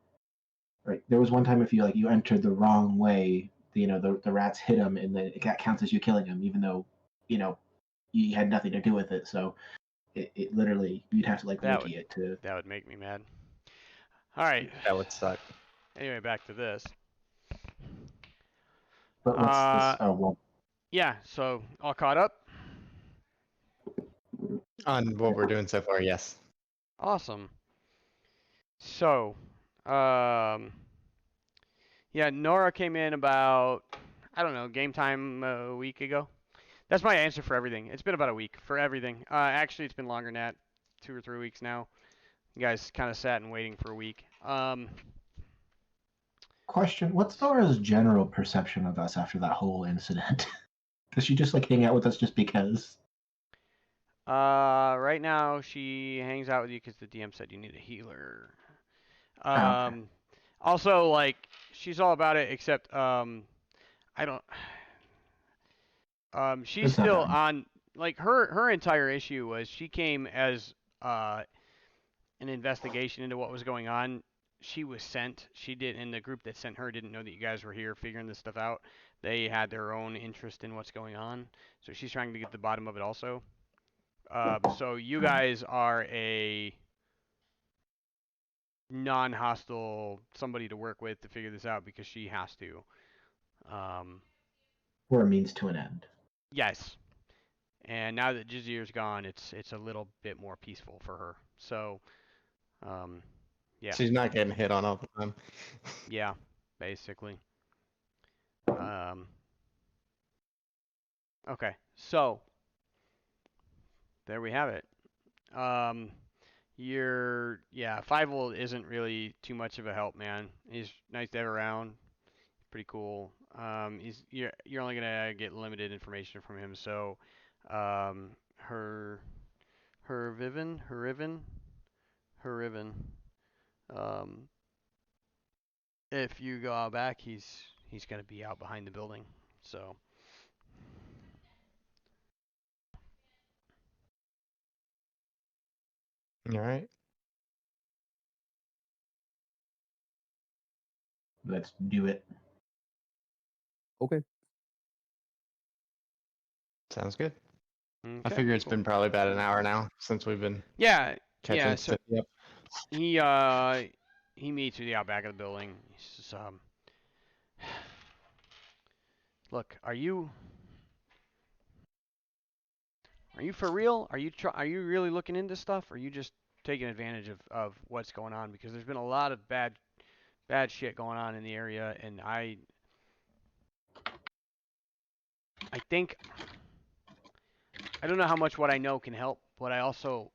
Right. There was one time if you entered the wrong way, the rats hit him, and then that counts as you killing him, even though you had nothing to do with it. So it literally you'd have to wiki it to. That would make me mad. All right. That would suck. Anyway, back to this. But what's this? Oh well. Yeah. So all caught up. On what we're doing so far, yes. Awesome. So, yeah, Nora came in about, I don't know, game time a week ago. That's my answer for everything. It's been about a week for everything. Actually, it's been longer than that, 2 or 3 weeks now. You guys kind of sat and waiting for a week. Question: what's Nora's general perception of us after that whole incident? Does she just hang out with us just because? Right now she hangs out with you because the DM said you need a healer. Okay. Also, she's all about it, except I don't. She's still on. Her entire issue was she came as an investigation into what was going on. She was sent. And the group that sent her didn't know that you guys were here figuring this stuff out. They had their own interest in what's going on, so she's trying to get to the bottom of it also. So you guys are a non-hostile somebody to work with to figure this out because she has to. Or a means to an end. Yes. And now that Jazir's gone, it's a little bit more peaceful for her. So, yeah. She's not getting hit on all the time. Yeah, basically. Okay, so there we have it. Fievel isn't really too much of a help, man. He's nice to have around. Pretty cool. You're only gonna get limited information from him, so Her Riven. If you go out back, he's gonna be out behind the building. So. All right. Let's do it. Okay. Sounds good. Okay, I figure it's cool. been probably about an hour now since we've been Yeah. catching So City up. he meets with the out back of the building. He says, look, are you for real? Are you really looking into stuff? Or are you just taking advantage of what's going on? Because there's been a lot of bad shit going on in the area, and I think I don't know how much what I know can help, but I also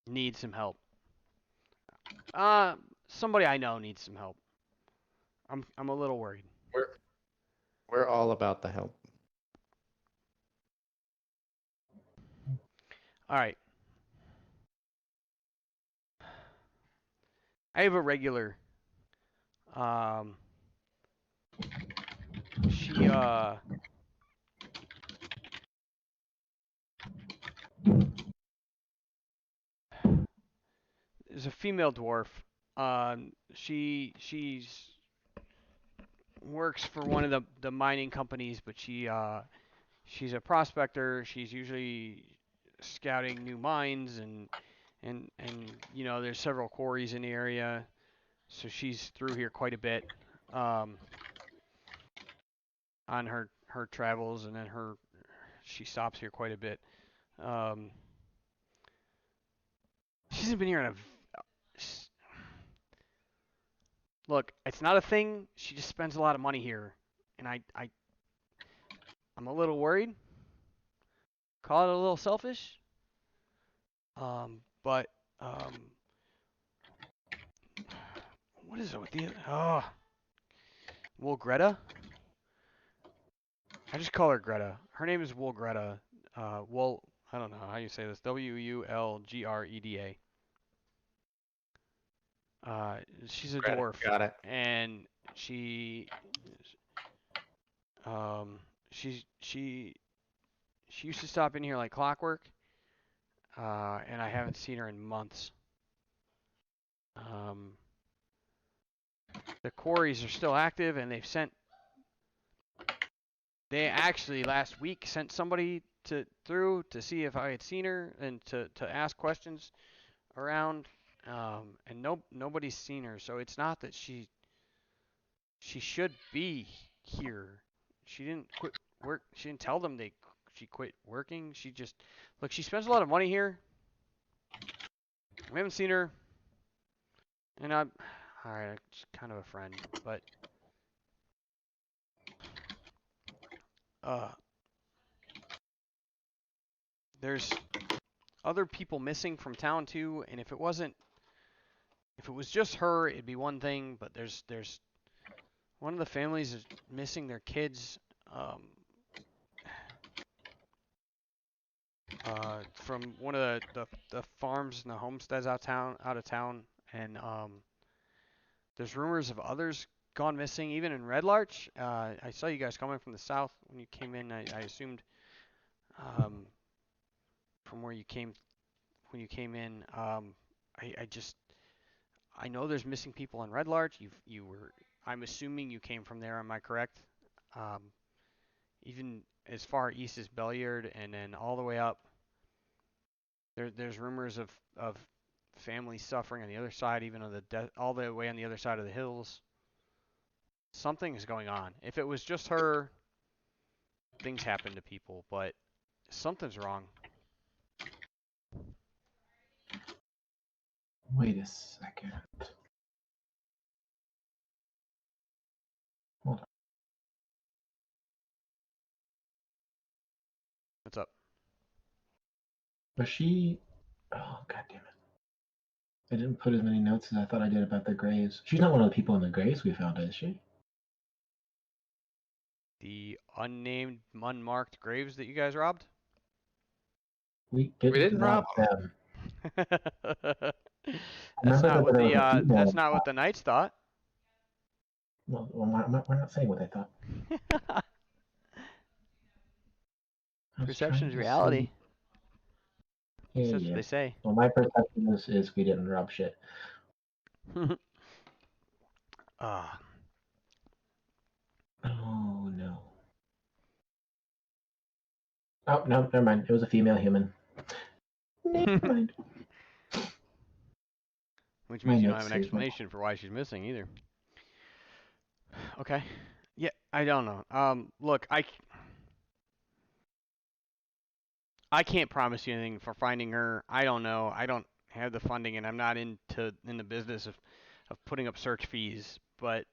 need some help. Somebody I know needs some help. I'm a little worried. We're all about the help. All right. I have a regular. She is a female dwarf. She's works for one of the mining companies, but she's a prospector. She's usually scouting new mines and you know there's several quarries in the area, so she's through here quite a bit on her travels, and then she stops here quite a bit. She hasn't been here in a look. It's not a thing. She just spends a lot of money here, and I'm a little worried. Call it a little selfish. But what is it with the Greta? I just call her Greta. Her name is Greta. I don't know how you say this. Wulgreda. She's a dwarf. Got it. And she used to stop in here like clockwork. And I haven't seen her in months. The quarries are still active, and they actually last week sent somebody through to see if I had seen her and to ask questions around, and nobody's seen her. So it's not that she should be here. She didn't quit work. She didn't tell them she quit working. She just look. She spends a lot of money here. We haven't seen her, and I'm all right. She's kind of a friend, but there's other people missing from town too, and if it was just her, it'd be one thing, but there's one of the families is missing their kids from one of the farms and the homesteads out of town, and there's rumors of others gone missing, even in Red Larch. I saw you guys coming from the south when you came in. I assumed from where you came when you came in. I know there's missing people in Red Larch. I'm assuming you came from there. Am I correct? Even as far east as Belliard, and then all the way up. There's rumors of families suffering on the other side, even on all the way on the other side of the hills. Something is going on. If it was just her, things happen to people, but something's wrong. Wait a second. Hold on. What's up? Was she? Oh, god damn it! I didn't put as many notes as I thought I did about the graves. She's not one of the people in the graves we found, is she? the unnamed, unmarked graves that you guys robbed? We didn't rob them. That's Remember not that what there was a the female that's not what the knights thought. No, we're not saying what they thought. I was Perception is trying to reality. see- Yeah, That's yeah. what they say. Well, my perception is we didn't rob shit. Ah, Oh no. Oh no, never mind. It was a female human. Never mind. which My means you don't notes have an say what- explanation for why she's missing either. Okay. Yeah, I don't know. Look, I can't promise you anything for finding her. I don't know. I don't have the funding, and I'm not in the business of putting up search fees. But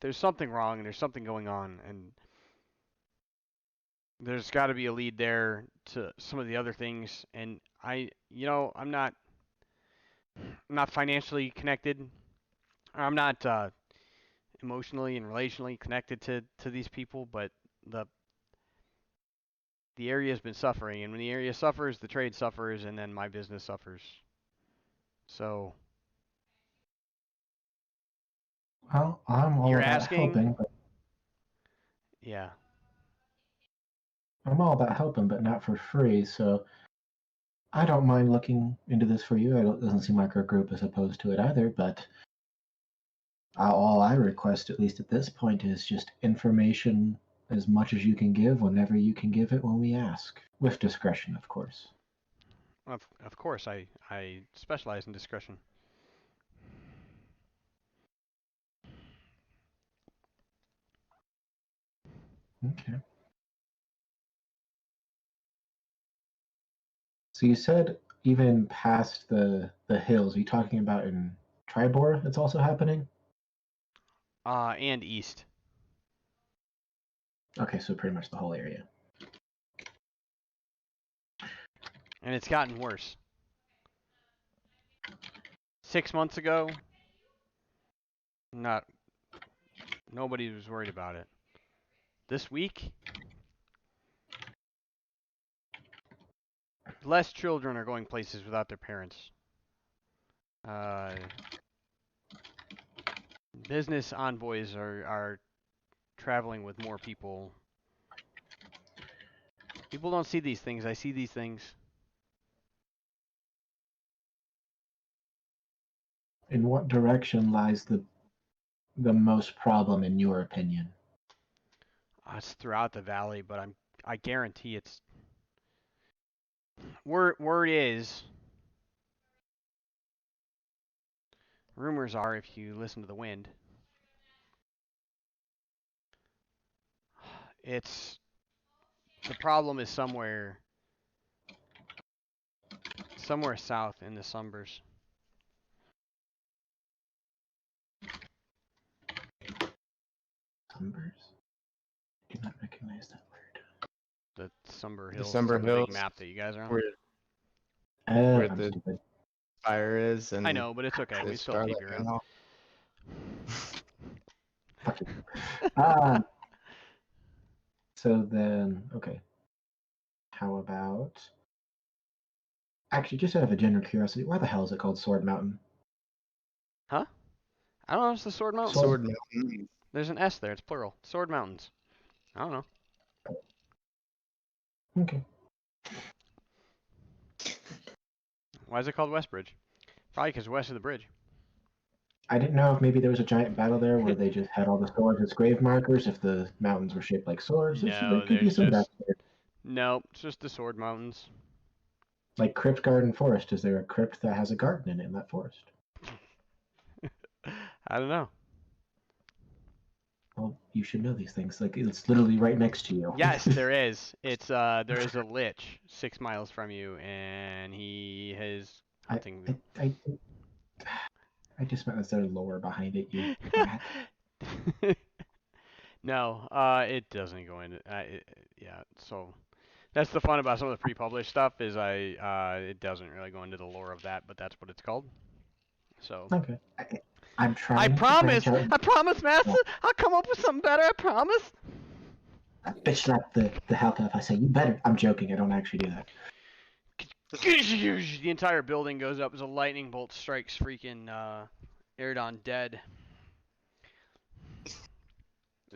there's something wrong, and there's something going on, and there's got to be a lead there to some of the other things. And I'm not financially connected. I'm not emotionally and relationally connected to these people, but the area has been suffering, and when the area suffers, the trade suffers, and then my business suffers. So Well, I'm all you're about asking? helping, but Yeah. I'm all about helping, but not for free. So I don't mind looking into this for you. It doesn't seem like our group is opposed to it either. But all I request, at least at this point, is just information as much as you can give, whenever you can give it, when we ask, with discretion, of course. Of course, I specialize in discretion. Okay. So you said even past the hills. Are you talking about in Tribor? It's also happening. And east. Okay, so pretty much the whole area. And it's gotten worse. 6 months ago, nobody was worried about it. This week, less children are going places without their parents. Business envoys are traveling with more people. People don't see these things. I see these things. In what direction lies the most problem, in your opinion? It's throughout the valley, but I guarantee it's. Word is. Rumors are, if you listen to the wind, it's the problem is somewhere south in the Sumbers. Sumbers? I do not recognize that word. The Sumber The Hills. Sumber it's on the big Hills, map that you guys are on. where I'm the stupid. fire is, and I know, but it's okay. We it's still keep Scarlet you around. Hall. Fuck you. Ah. So then, okay. How about? Actually, just out of a general curiosity, why the hell is it called Sword Mountain? Huh? I don't know. It's the Sword Mountains. Sword Mountain. There's an S there. It's plural. Sword Mountains. I don't know. Okay. Why is it called Westbridge? Probably because west of the bridge. I didn't know if maybe there was a giant battle there where they just had all the swords as grave markers. If the mountains were shaped like swords, No, there could be there's some just- backstory. Nope, it's just the Sword Mountains. Like Crypt Garden Forest. Is there a crypt that has a garden in it in that forest? I don't know. Well, you should know these things. Like it's literally right next to you. Yes, there is. It's there is a lich 6 miles from you, and he has hunting. I just meant is there lore behind it, you rat. No, it doesn't go into. Yeah, so that's the fun about some of the pre-published stuff is it doesn't really go into the lore of that, but that's what it's called. So. Okay. I'm trying. I to promise. branch out. I promise, Master. I'll come up with something better. I promise. I bitch slap the half elf. I say, you better. I'm joking. I don't actually do that. The entire building goes up as a lightning bolt strikes freaking Erdon dead.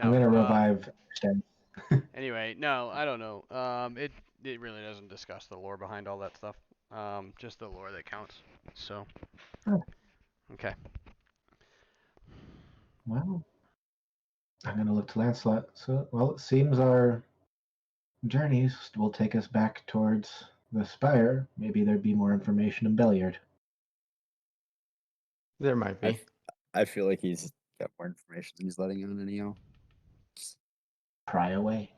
I'm No, gonna revive Sten. anyway, no, I don't know. It really doesn't discuss the lore behind all that stuff. Just the lore that counts. So, Oh. okay. Well, I'm gonna look to Lancelot. So, well, it seems our journeys will take us back towards the spire. Maybe there'd be more information in Belliard. There might be. I feel like he's got more information than he's letting on anyhow. Pry away.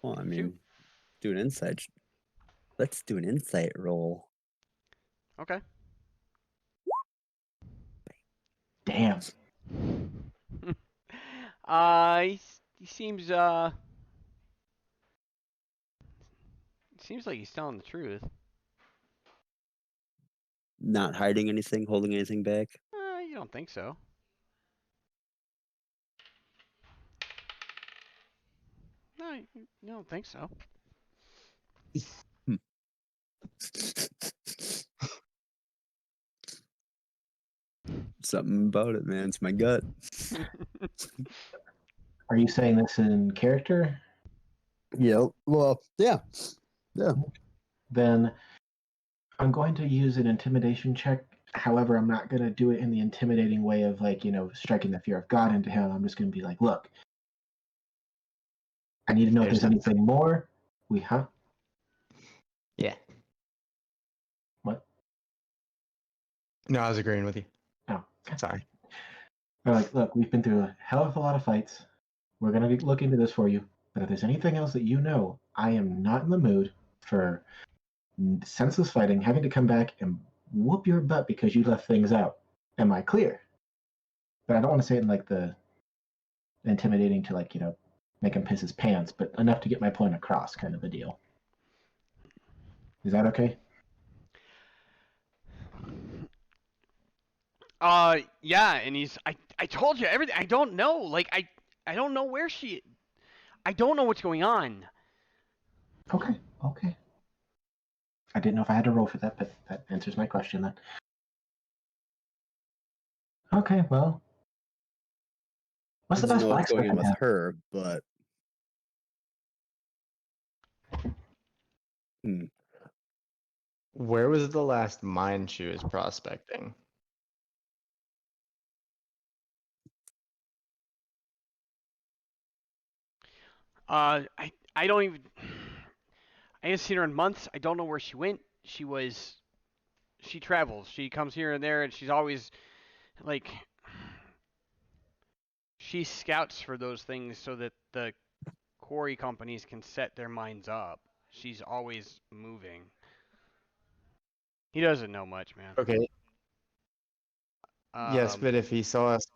Well, I Shoot. mean, do an insight. Let's do an insight roll. Okay. Damn. He seems seems like he's telling the truth. Not hiding anything, holding anything back. You don't think so? No, you don't think so. Something about it, man. It's my gut. Are you saying this in character? Yeah. Well, yeah. Then I'm going to use an intimidation check. However, I'm not going to do it in the intimidating way of striking the fear of God into him. I'm just going to be like, look, I need to know if there's anything more. Yeah. What? No, I was agreeing with you. Oh, Sorry. I'm like, look, we've been through a hell of a lot of fights. We're going to look into this for you. But if there's anything else that you know, I am not in the mood for senseless fighting, having to come back and whoop your butt because you left things out. Am I clear? But I don't want to say it in like the intimidating to make him piss his pants, but enough to get my point across, kind of a deal. Is that okay? Yeah, and I told you everything. I don't know. Like I don't know where I don't know what's going on. Okay. I didn't know if I had to roll for that, but that answers my question then. Okay, well. What's I the don't best know what's blacksmith going on I with have? her, but Where was the last mine she was prospecting? I don't even. I haven't seen her in months. I don't know where she went. She travels. She comes here and there, and she's always like she scouts for those things so that the quarry companies can set their mines up. She's always moving. He doesn't know much, man. Okay. Yes, but if he saw us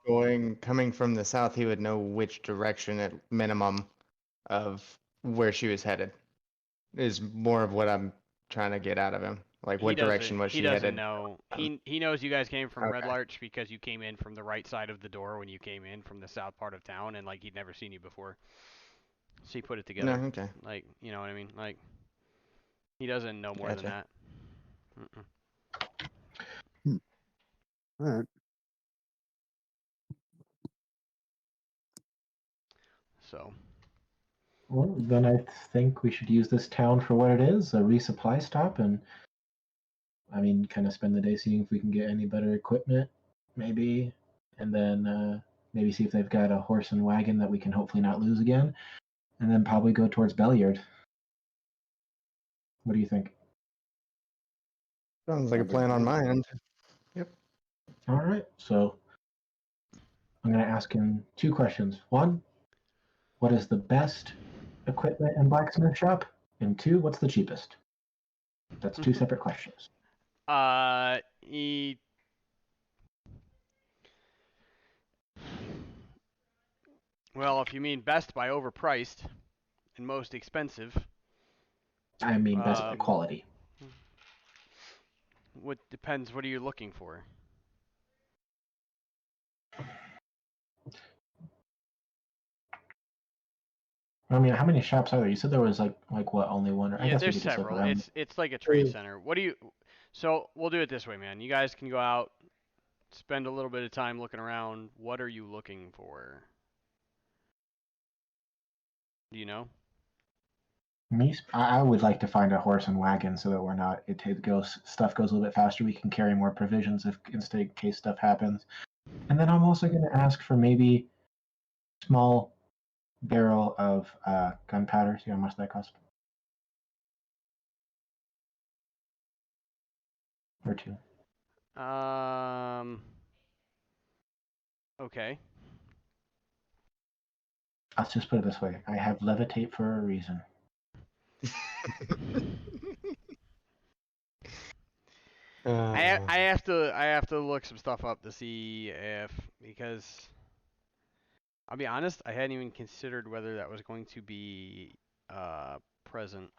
coming from the south, he would know which direction at minimum of where she was headed. Is more of what I'm trying to get out of him. Like, what direction was she headed? He doesn't know. He knows you guys came from Red Okay. Larch because you came in from the right side of the door when you came in from the south part of town, and like he'd never seen you before. So he put it together. No, okay. Like, you know what I mean? Like, he doesn't know more than Gotcha. that. all right. So, Well, then I think we should use this town for what it is, a resupply stop, and kind of spend the day seeing if we can get any better equipment, maybe, and then maybe see if they've got a horse and wagon that we can hopefully not lose again, and then probably go towards Belliard. What do you think? Sounds like a Sounds like a plan on plan. my end. Yep. All right, so I'm going to ask him two questions. One, what is the best equipment and blacksmith shop? And two, what's the cheapest? That's two separate questions. he. Well, if you mean best by overpriced and most expensive, I mean, best by quality. what depends. What are you looking for? I mean, how many shops are there? You said there was like what, only one? Or I Yeah, guess we there's could just look several. around. It's like a trade center. What do you? So we'll do it this way, man. You guys can go out, spend a little bit of time looking around. What are you looking for? Do you know? I would like to find a horse and wagon so that we're not. It goes stuff goes a little bit faster. We can carry more provisions if in case stuff happens. And then I'm also going to ask for maybe small barrel of gunpowder. See how much that costs? Or two. Okay. Let's just put it this way. I have levitate for a reason. I have to look some stuff up to see if, because I'll be honest, I hadn't even considered whether that was going to be present.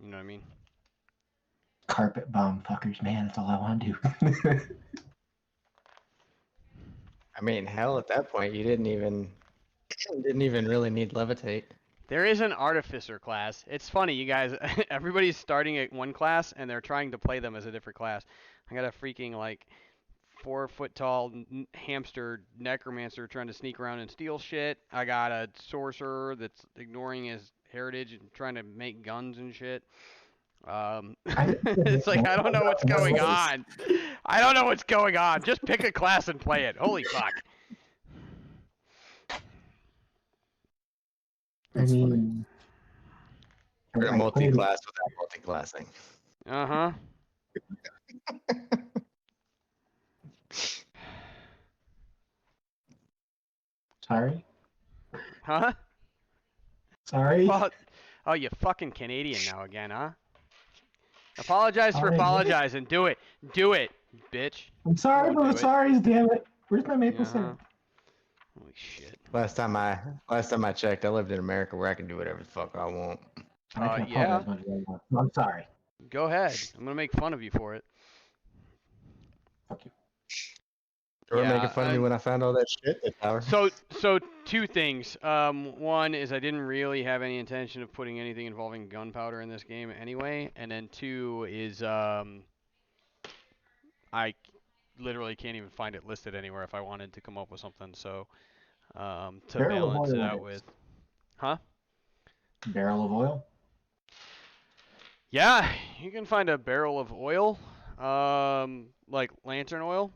You know what I mean? Carpet bomb fuckers, man. That's all I want to do. I mean, hell, at that point, you didn't even really need levitate. There is an artificer class. It's funny, you guys. Everybody's starting at one class and they're trying to play them as a different class. I got a freaking like 4 foot tall hamster necromancer trying to sneak around and steal shit. I got a sorcerer that's ignoring his heritage and trying to make guns and shit. It's like I don't know what's going on. I don't know what's going on. Just pick a class and play it. Holy fuck. I mean, We're a multi-class without multi-classing. Uh-huh. Sorry. Huh? Sorry. Oh, you fucking Canadian now again, huh? Apologize for Alright, apologizing. Do it. Do it, bitch. I'm sorry for the sorries, damn it. Where's my maple syrup? Holy shit. Last time I checked, I lived in America where I can do whatever the fuck I want. I can Yeah. apologize much as I want. I'm sorry. Go ahead. I'm gonna make fun of you for it. Fuck you. You were Yeah, making fun of me when I found all that shit at Tower. So two things. One is I didn't really have any intention of putting anything involving gunpowder in this game anyway, and then two is I literally can't even find it listed anywhere if I wanted to come up with something. So to Barrel of balance it oil out it with, is. huh? Barrel of oil? Yeah, you can find a barrel of oil, like lantern oil.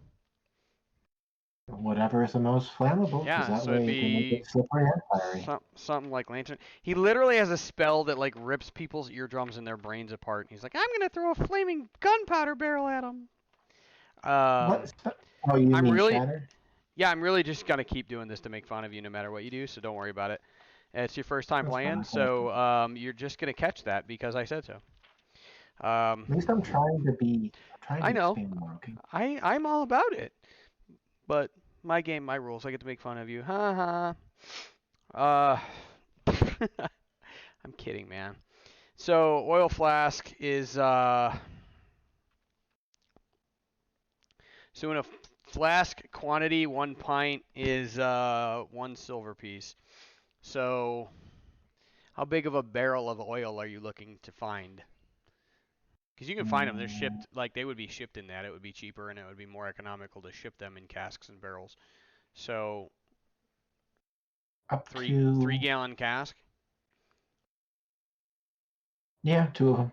Whatever is the most flammable, because Yeah, that so way it'd you can make be it slippery and fiery. something like lantern. He literally has a spell that like rips people's eardrums and their brains apart. He's like, I'm gonna throw a flaming gunpowder barrel at him. What? Oh, you I'm mean really, shatter? yeah, I'm really just gonna keep doing this to make fun of you no matter what you do. So don't worry about it. It's your first time That's playing, fine. so you're just gonna catch that because I said so. At least I'm trying to I know. expand more, okay? I'm all about it. But my game, my rules. I get to make fun of you. Ha ha. I'm kidding, man. So oil flask is so in a flask quantity, 1 pint is 1 silver piece. So how big of a barrel of oil are you looking to find? Because you can find them. They're shipped, like they would be shipped in that. It would be cheaper and it would be more economical to ship them in casks and barrels. So Up three to 3 gallon cask. Yeah, 2 of them.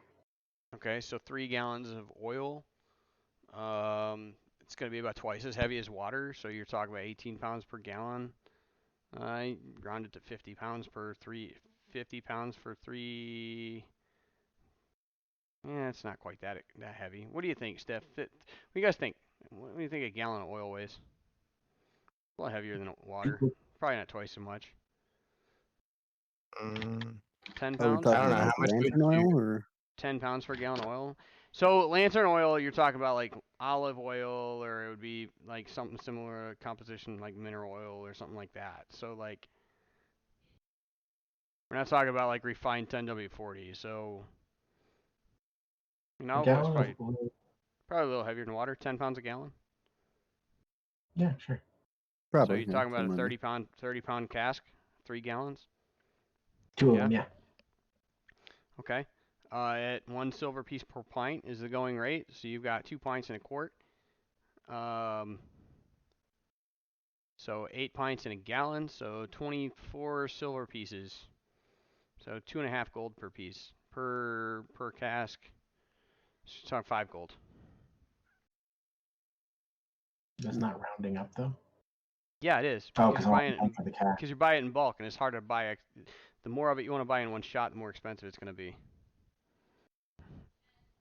Okay, so 3 gallons of oil. It's going to be about twice as heavy as water, so you're talking about 18 pounds per gallon. I round it to 50 pounds per 50 pounds for 3. Yeah, it's not quite that heavy. What do you think, Steph? What do you guys think? What do you think a gallon of oil weighs? A lot heavier than water. Probably not twice as much. 10 Are we pounds? talking I don't know, about how much lantern would you- oil or 10 pounds per gallon of oil. So lantern oil, you're talking about like olive oil, or it would be like something similar composition like mineral oil or something like that. So like, we're not talking about like refined 10W40. So, A it's gallon probably of oil. a little heavier than water. 10 pounds a gallon. Yeah, sure. So probably? you're Yeah, talking about a somewhere in there. 30 pound cask, 3 gallons. Two of them, yeah. Okay. At 1 silver piece per pint is the going rate. So you've got 2 pints in a quart. So 8 pints in a gallon. So 24 silver pieces. So 2.5 gold per piece per cask. So 5 gold. That's not rounding up though. Yeah, it is. Oh, Because because you're I buying want for the cash. because you buy it in bulk, and it's hard to buy. The more of it you want to buy in one shot, the more expensive it's going to be.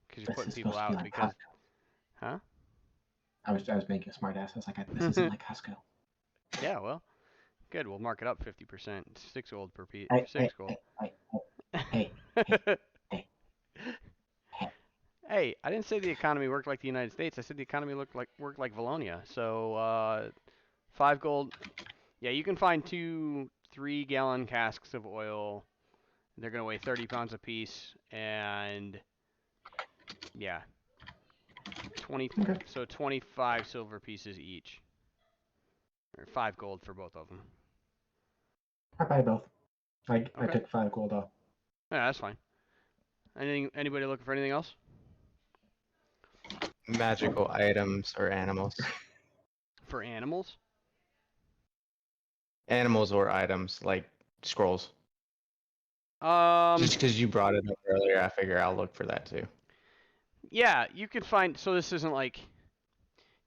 Because you're This putting is people supposed to be out like because, Costco. huh? I was making a smart ass. I was like, this isn't like Costco. Yeah, well, good. We'll mark it up 50%. 6 gold per piece. Hey, 6 gold. hey. Hey, I didn't say the economy worked like the United States. I said the economy worked like Valonia. So 5 gold. Yeah, you can find 2 3-gallon casks of oil. They're gonna weigh 30 pounds apiece, and yeah, 20. Okay. So 25 silver pieces each, or 5 gold for both of them. I buy both. I Okay. took 5 gold off. Yeah, that's fine. Anybody looking for anything else? Magical items or animals. For animals? Animals or items like scrolls. Um, Just because you brought it up earlier, I figure I'll look for that too. yeah, you can find. So this isn't like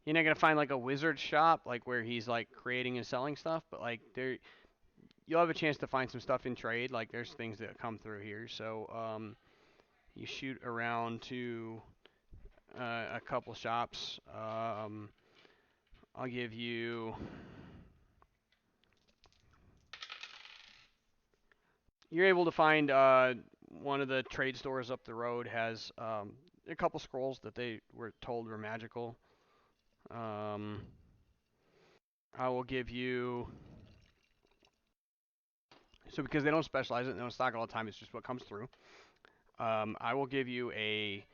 you're not gonna find like a wizard shop like where he's like creating and selling stuff, but like there, you'll have a chance to find some stuff in trade. Like there's things that come through here. So you shoot around to a couple shops. I'll give you. You're able to find one of the trade stores up the road has a couple scrolls that they were told were magical. I will give you. So because they don't specialize it, they don't stock it all the time. It's just what comes through. I will give you a.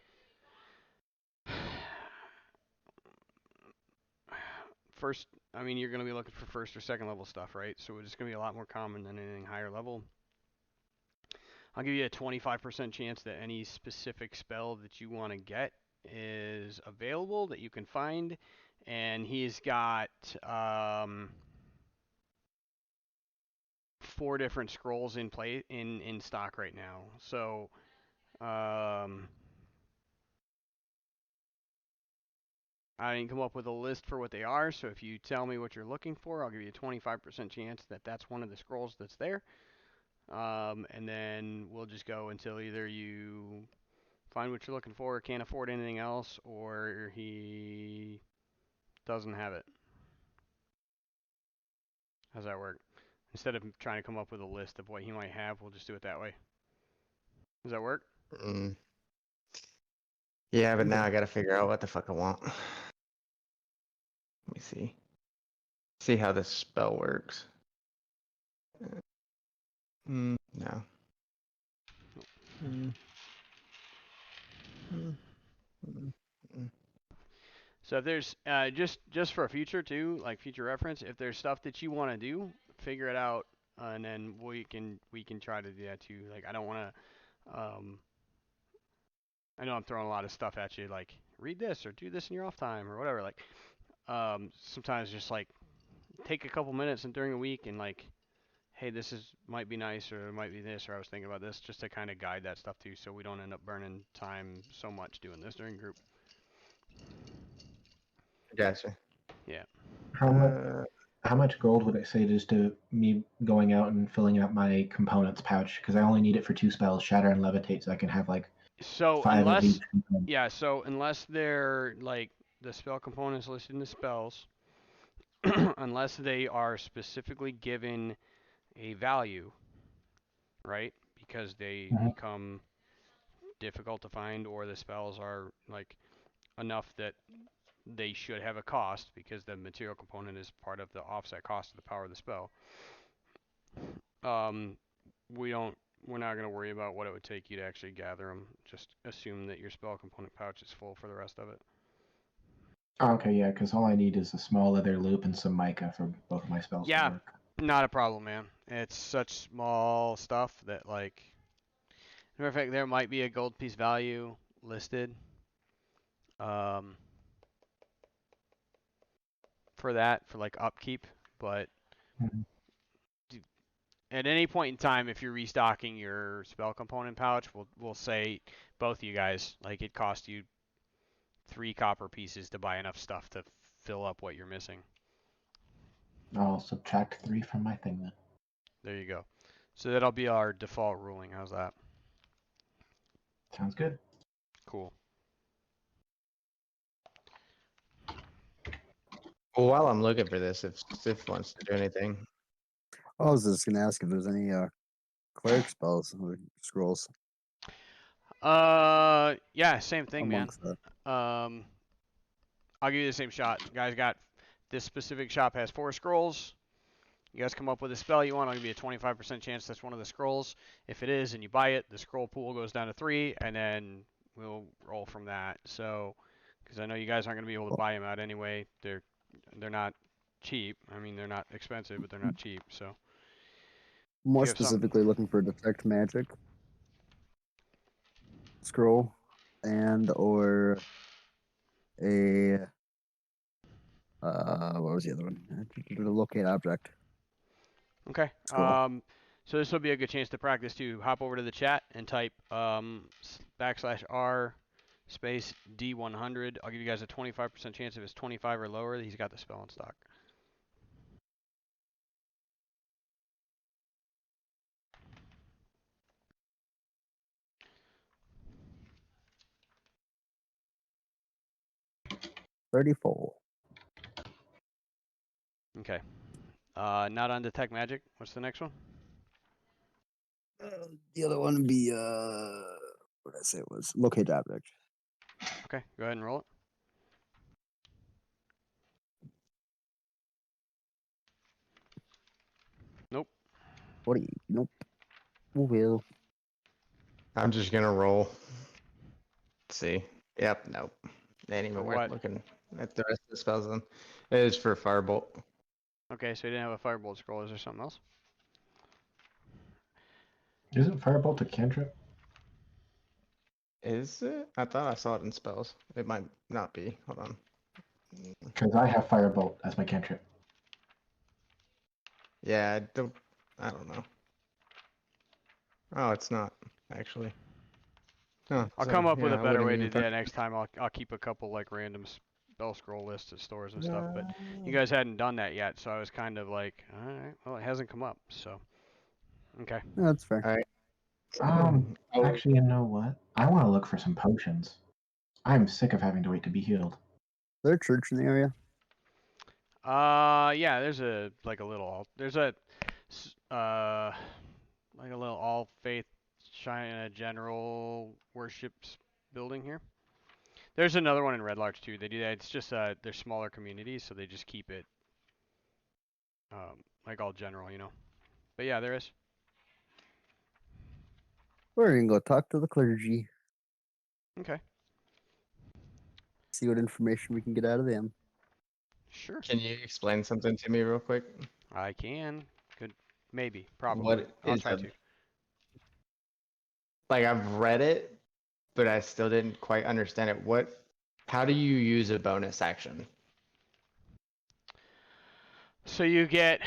First, I mean, you're going to be looking for first or second level stuff, right? So it's going to be a lot more common than anything higher level. I'll give you a 25% chance that any specific spell that you want to get is available that you can find, and he's got 4 different scrolls in stock right now. So I didn't come up with a list for what they are, so if you tell me what you're looking for, I'll give you a 25% chance that that's one of the scrolls that's there. And then we'll just go until either you find what you're looking for, can't afford anything else, or he doesn't have it. How's that work? Instead of trying to come up with a list of what he might have, we'll just do it that way. Does that work? Yeah, but now I gotta figure out what the fuck I want. Let me see. See how this spell works. No. So if there's just for a future too, like future reference, if there's stuff that you want to do, figure it out, and then we can try to do that too. Like I don't want to. I know I'm throwing a lot of stuff at you, like read this or do this in your off time or whatever. Like sometimes just like take a couple minutes and during the week and like, hey, might be nice or it might be this or I was thinking about this, just to kind of guide that stuff too, so we don't end up burning time so much doing this during group. Gotcha. Yeah. How much gold would I say just to me going out and filling out my components pouch? Because I only need it for 2 spells, Shatter and Levitate, so I can have like So 5 of each. unless they're like the spell components listed in the spells, unless they are specifically given a value, right? Because they become difficult to find, or the spells are like enough that they should have a cost because the material component is part of the offset cost of the power of the spell. We're not going to worry about what it would take you to actually gather them. Just assume that your spell component pouch is full for the rest of it. Oh, okay, yeah, because all I need is a small leather loop and some mica for both of my spells to work. Not a problem, man. It's such small stuff that like, matter of fact, there might be a gold piece value listed um, for that for like upkeep, but Mhm. at any point in time, if you're restocking your spell component pouch, we'll say both of you guys like it cost you 3 copper pieces to buy enough stuff to fill up what you're missing. I'll subtract 3 from my thing then. There you go. So that'll be our default ruling. How's that? Sounds good. Cool. Well, while I'm looking for this, if Sif wants to do anything, I was just gonna ask if there's any cleric spells or scrolls Yeah, same thing, man. amongst that. I'll give you the same shot. Guys got this specific shop has 4 scrolls. You guys come up with a spell you want, I'll give you a 25% chance that's one of the scrolls. If it is and you buy it, the scroll pool goes down to 3, and then we'll roll from that. So, because I know you guys aren't going to be able to buy them out anyway. They're not cheap. I mean, they're not expensive, but they're not cheap. So, if More you have something, specifically, looking for detect magic scroll and or a what was the other one? Locate object okay. scroll. So this will be a good chance to practice too. Hop over to the chat and type /R space D100. I'll give you guys a 25% chance if it's 25 or lower. He's got the spell in stock. $34. Okay. Not on detect magic. What's the next one? The other one would be what did I say it was? Locate object. Okay, go ahead and roll it. Nope. 40. Nope. Will. I'm just gonna roll. Let's see. Yep, nope. They ain't For even worth what? looking at the rest of the spells then. It is for Firebolt. Okay, so you didn't have a firebolt scroll. Is there something else? Isn't Firebolt a cantrip? Is it? I thought I saw it in spells. It might not be. Hold on. Because I have Firebolt as my cantrip. Yeah, I don't know. Oh, it's not actually. Oh, I'll so, come up with yeah, a I better wouldn't way to even do that next time. I'll keep a couple like random spell scroll lists at stores and stuff. But you No. guys hadn't done that yet, so I was kind of like, all right, well, it hasn't come up, so okay. No, that's fair. All right. Oh, Actually, you know what? I want to look for some potions. I'm sick of having to wait to be healed. Is there a church in the area? Yeah, there's a like a little there's a like a little all faith China general worships building here. There's another one in Red Larch too. They do that. It's just they're smaller communities, so they just keep it like all general, you know. But yeah, there is. We're gonna go talk to the clergy. Okay, See what information we can get out of them. sure. can you explain something to me real quick? I can. Could maybe, probably. What I'll is try a to. like I've read it, but I still didn't quite understand it. How do you use a bonus action? So you get,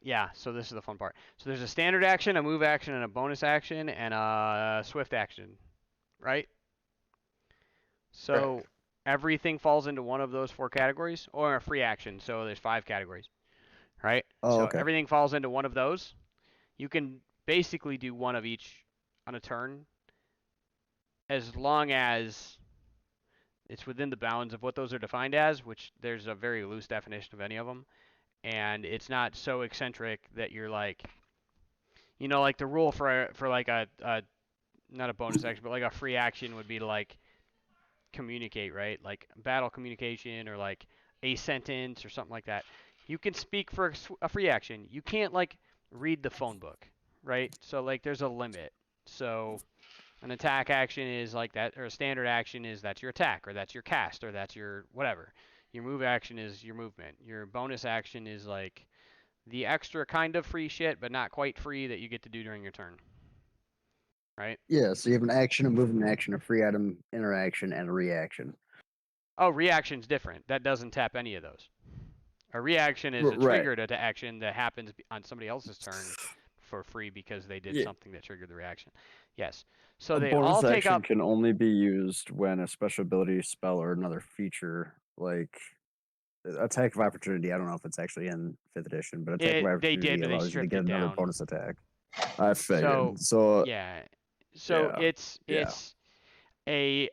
yeah. So this is the fun part. So there's a standard action, a move action, and a bonus action, and a swift action, right? So Correct. everything falls into one of those 4 categories, or a free action. So there's 5 categories, right? Oh, So okay. everything falls into one of those. You can basically do one of each on a turn, as long as it's within the bounds of what those are defined as, which there's a very loose definition of any of them, and it's not so eccentric that you're like, you know, like the rule for like a not a bonus action, but like a free action would be to like communicate, right? Like battle communication or like a sentence or something like that. You can speak for a free action. You can't like read the phone book, right? So like there's a limit. So an attack action is like that, or a standard action is that's your attack, or that's your cast, or that's your whatever. Your move action is your movement. Your bonus action is like the extra kind of free shit, but not quite free that you get to do during your turn. Right? Yeah, so you have an action, a movement action, a free item interaction, and a reaction. Oh, reaction's different. That doesn't tap any of those. A reaction is a Right. trigger to action that happens on somebody else's turn for free because they did Yeah. something that triggered the reaction. Yes. So A they bonus all take action up. can only be used when a special ability, spell, or another feature, like attack of opportunity. I don't know if it's actually in 5th edition, but attack of They did, opportunity but they allows you to stripped get it another down. bonus attack. I So figured. So yeah. So yeah. it's a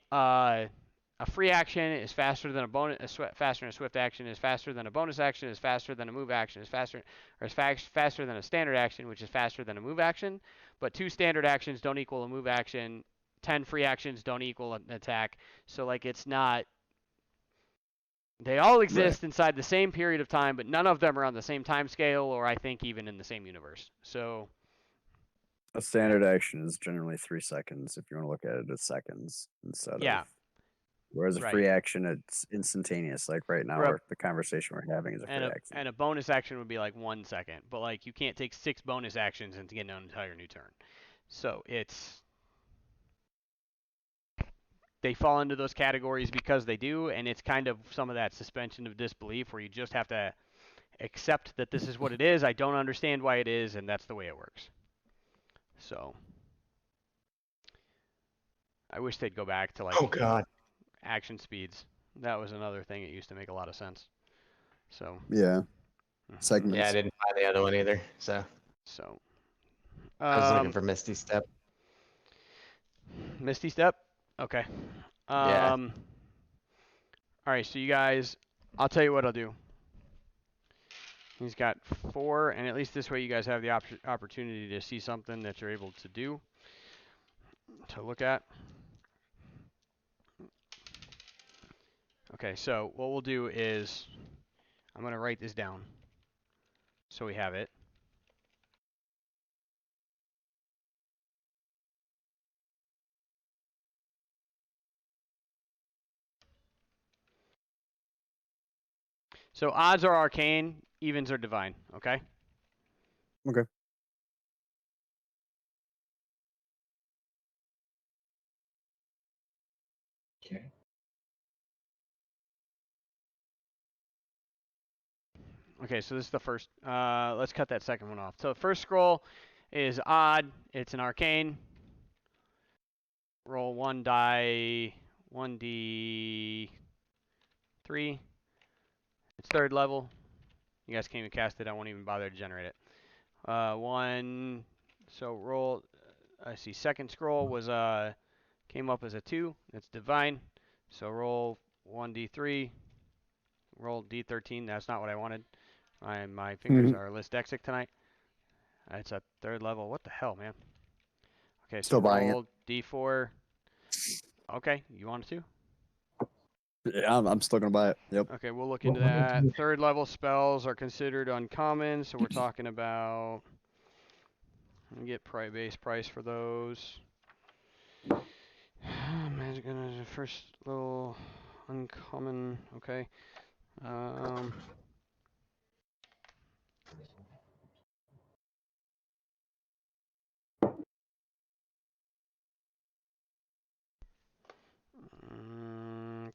free action is faster than a bonus. Faster than a swift action is faster than a bonus action is faster than a move action is faster or is faster than a standard action, which is faster than a move action. But 2 standard actions don't equal a move action. 10 free actions don't equal an attack. So like it's not. They all exist inside the same period of time, but none of them are on the same time scale, or I think even in the same universe. So a standard action is generally 3 seconds if you want to look at it as seconds instead yeah, of. Whereas a right. free action, it's instantaneous. Like right now, Or the conversation we're having is a free action. And a bonus action would be like 1 second, but like you can't take 6 bonus actions and to get an entire new turn. So they fall into those categories because they do, and it's kind of some of that suspension of disbelief where you just have to accept that this is what it is. I don't understand why it is, and that's the way it works. So I wish they'd go back to like Oh God. action speeds. That was another thing that used to make a lot of sense. So Yeah. mhm. Segments. Yeah, I didn't find the other one either. So So I was looking for Misty Step. Misty Step. Okay. Yeah. All right, so you guys, I'll tell you what I'll do. He's got 4, and at least this way you guys have the opportunity to see something that you're able to do, to look at. Okay, so what we'll do is I'm going to write this down so we have it. So odds are arcane, evens are divine, okay? Okay. Okay. Okay, so this is the first. Let's cut that second one off. So the first scroll is odd. It's an arcane. Roll 1 die, 1d3. It's 3rd level. You guys can't even cast it. I won't even bother to generate it. 1. So roll. I see. Second scroll was came up as a 2. That's divine. So roll 1d3. Roll d13. That's not what I wanted. My fingers are dyslexic tonight. It's a 3rd level. What the hell, man? Okay, so Still buying roll d4. Okay, you wanted to? Yeah, I'm still gonna buy it. Yep. Okay, we'll look into that. 3rd level spells are considered uncommon, so we're talking about. Let me get base price for those. Magic first level uncommon. Okay.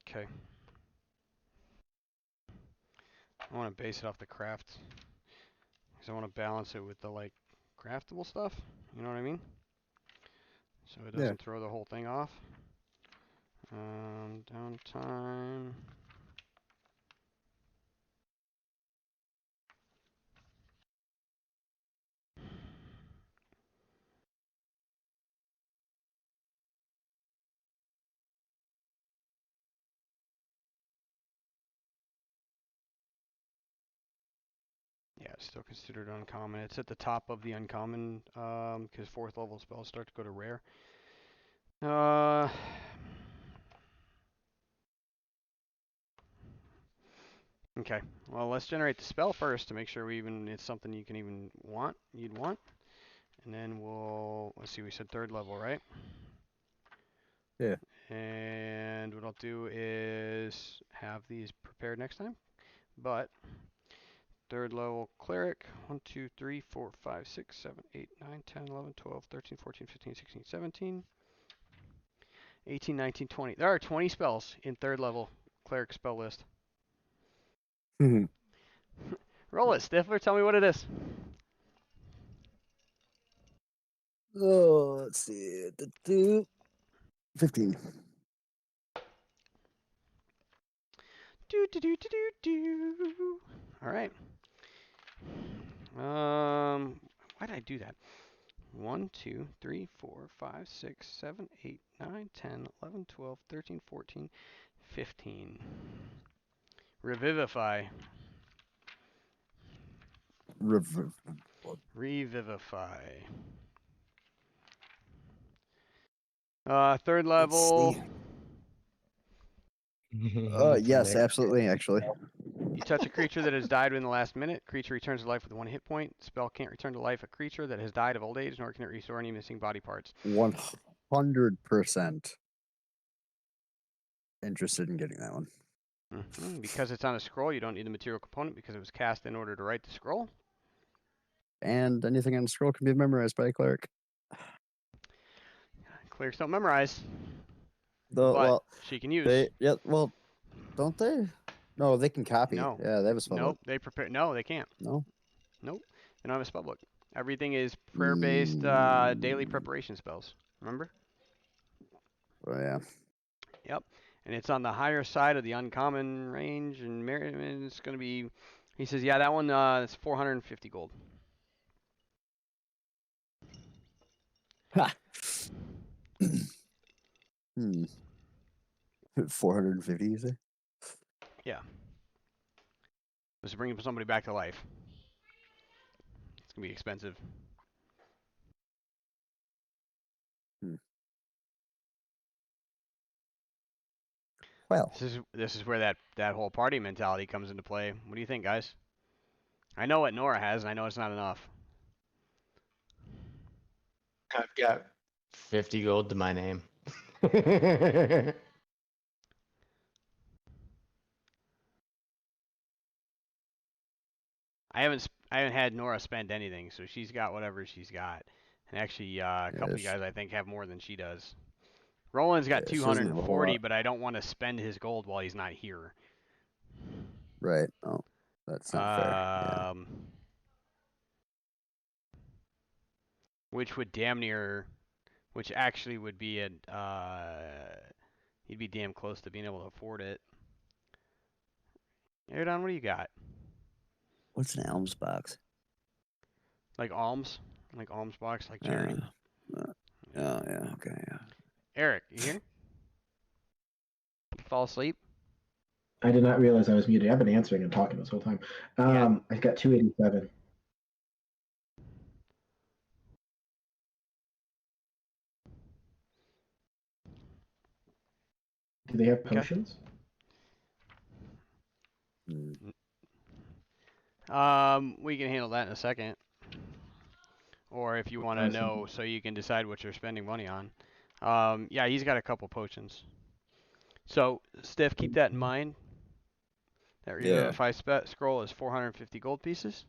Okay. I want to base it off the craft because I want to balance it with the like craftable stuff. You know what I mean? So it doesn't throw the whole thing off. Downtime. Yeah, it's still considered uncommon. It's at the top of the uncommon because 4th level spells start to go to rare. Okay. Well, let's generate the spell first to make sure it's something you can even you'd want. And then let's see, we said 3rd level, right? Yeah. And what I'll do is have these prepared next time. But Third level cleric. 1, 2, 3, 4, 5, 6, 7, 8, 9, 10, 11, 12, 13, 14, 15, 16, 17, 18, 19, 20. There are 20 spells in third level cleric spell list. Roll it, Stifler. Tell me what it is. Oh, let's see. 15. Do. All right. Why did I do that? 1, 2, 3, 4, 5, 6, 7, 8, 9, 10, 11, 12, 13, 14, 15. Revivify. Revivify. Third Let's level. see. It's a Yes, mix. absolutely, actually. You touch a creature that has died within the last minute. Creature returns to life with 1 hit point. Spell can't return to life a creature that has died of old age, nor can it restore any missing body parts. 100% interested in getting that one. Because it's on a scroll, you don't need the material component because it was cast in order to write the scroll. And anything on the scroll can be memorized by a cleric. Clerics don't memorize, Though, but well, she can use. don't they? No, they can copy. No. Yeah, they have a spell Nope, book. they prepare. No, they can't. No? Nope, they don't have a spell book. Everything is prayer-based daily preparation spells. Remember? Oh, yeah. Yep. And it's on the higher side of the uncommon range, and it's going to be. He says, yeah, that one is 450 gold. Ha! 450, you say? Yeah. This is bringing somebody back to life. It's going to be expensive. Well, This is where that whole party mentality comes into play. What do you think, guys? I know what Nora has, and I know it's not enough. I've got 50 gold to my name. I haven't had Nora spend anything, so she's got whatever she's got. And actually, a couple of you guys I think have more than she does. Roland's got she doesn't have a whole 240, lot. but I don't want to spend his gold while he's not here. Right. Oh, that's not fair. Yeah. Which would damn near, which actually would be he'd be damn close to being able to afford it. Aridon, what do you got? What's an alms box? Like alms box, like charity. Oh, yeah. Okay, yeah. Eric, you here? Fall asleep? I did not realize I was muted. I've been answering and talking this whole time. Yeah. I've got 287. Do they have potions? We can handle that in a second. Or if you want to know, so you can decide what you're spending money on. Yeah, he's got a couple potions. So, Steph, keep that in mind. That Revivify scroll is 450 gold pieces.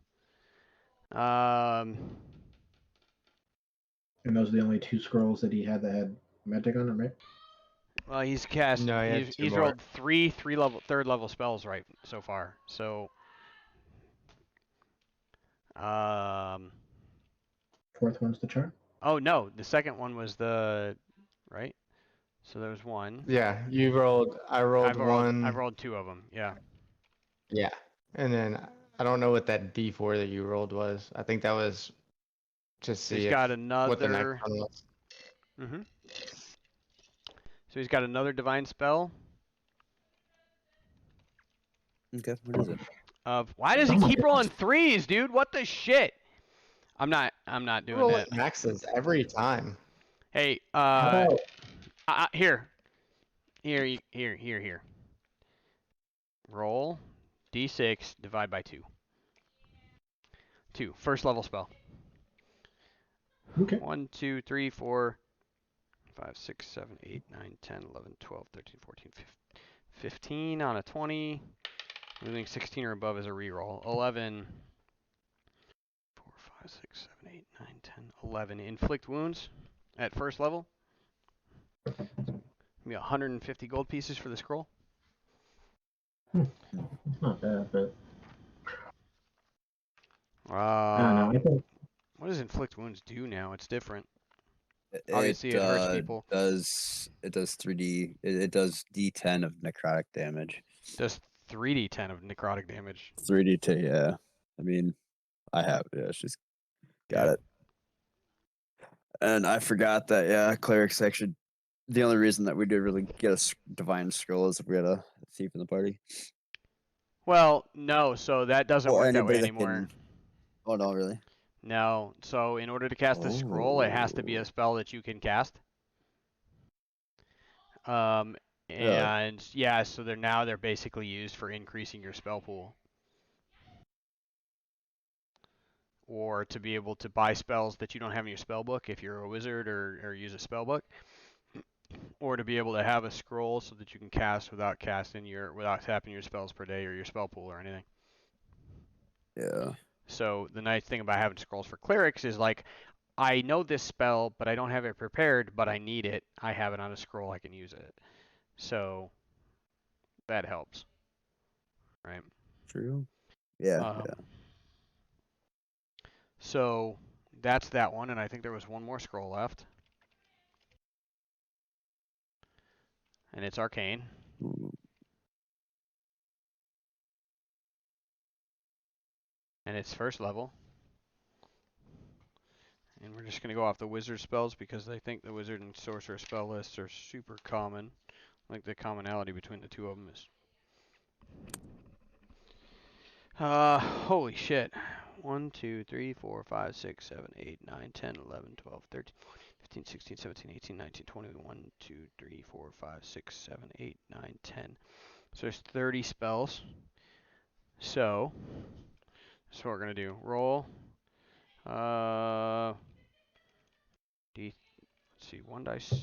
And those are the only 2 scrolls that he had that had magic on them, right? Well, he's cast. No, he had 2 he's more. rolled third level spells right so far. So, Fourth one's the charm. oh no, the second one was the right. So there was one. Yeah, you rolled. I rolled one. I've rolled 2 of them. Yeah. Yeah, and then I don't know what that D4 that you rolled was. I think that was to see He's if, got what the next another. one was. So he's got another divine spell. Okay, what is it? Why does he keep rolling 3s, dude? What the shit? I'm not doing Rolling that. maxes every time. Hey, How about here. Roll d6, divide by 2. 2, first level spell. okay? 1, 2, 3, 4, 5, 6, 7, 8, 9, 10, 11, 12, 13, 14, 15 on a 20. Losing 16 or above is a reroll. 11. 4, 5, 6, 7, 8, 9, 10, 11. Inflict wounds at first level. Be 150 gold pieces for the scroll. It's not bad, but Uh, I don't know. I think what does inflict wounds do now? It's different. It, Obviously, it hurts people. Does 3D? It does D10 of necrotic damage. Does 3d10 of necrotic damage. 3D10, yeah. I mean, I have she's got Yeah. it. And I forgot that clerics actually. The only reason that we did really get a divine scroll is if we had a thief in the party. Well, no, so that doesn't work that way anymore. Oh no, really? No, so in order to cast a scroll, it has to be a spell that you can cast. And yeah, so they're basically used for increasing your spell pool. Or to be able to buy spells that you don't have in your spell book if you're a wizard or use a spell book. Or to be able to have a scroll so that you can cast without tapping your spells per day or your spell pool or anything. Yeah. So the nice thing about having scrolls for clerics is like, I know this spell, but I don't have it prepared, but I need it. I have it on a scroll, I can use it. So that helps. Right? True. Yeah. So that's that one, and I think there was one more scroll left. And it's arcane. Ooh. And it's first level. And we're just going to go off the wizard spells because I think the wizard and sorcerer spell lists are super common. Like the commonality between the two of them is... holy shit. 1, 2, 3, 4, 5, 6, 7, 8, 9, 10, 11, 12, 13, 15, 16, 17, 18, 19, 20, 1, 2, 3, 4, 5, 6, 7, 8, 9, 10. So there's 30 spells. So, that's what we're going to do. Roll. Let's see, 1 dice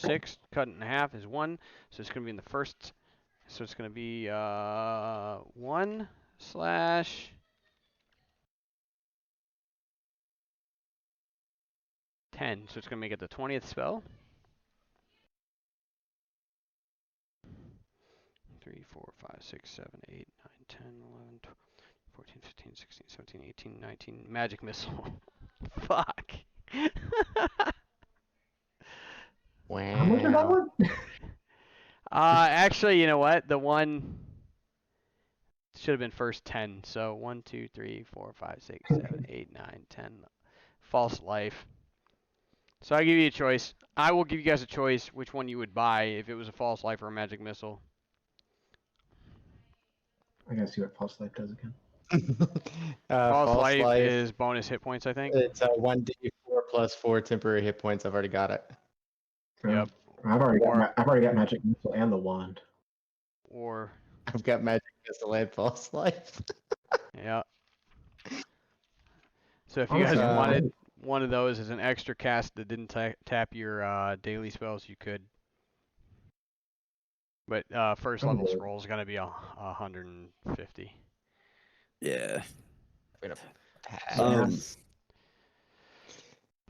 6, cut in half is 1. So it's going to be in the first. So it's going to be 1 slash 10. So it's going to make it the 20th spell. 3, 4, 5, 6, 7, 8, 9, 10, 11, 12, 14, 15, 16, 17, 18, 19. Magic missile. Fuck. Wow. how much is that one? Actually, you know what? The one should have been first 10. So 1, 2, 3, 4, 5, 6, 7, 8, 9, 10. False life. So I give you a choice. I will give you guys a choice which one you would buy if it was a false life or a magic missile. I gotta see what false life does again. False life is bonus hit points, I think. It's a 1d4 plus 4 temporary hit points. I've already got it. Yep. I've already got magic missile and the wand. Or I've got magic missile and false life. yeah. So if you guys Honestly, wanted one of those as an extra cast that didn't tap your daily spells, you could. But first level scroll is gonna be 150. Yeah. I'm gonna pass.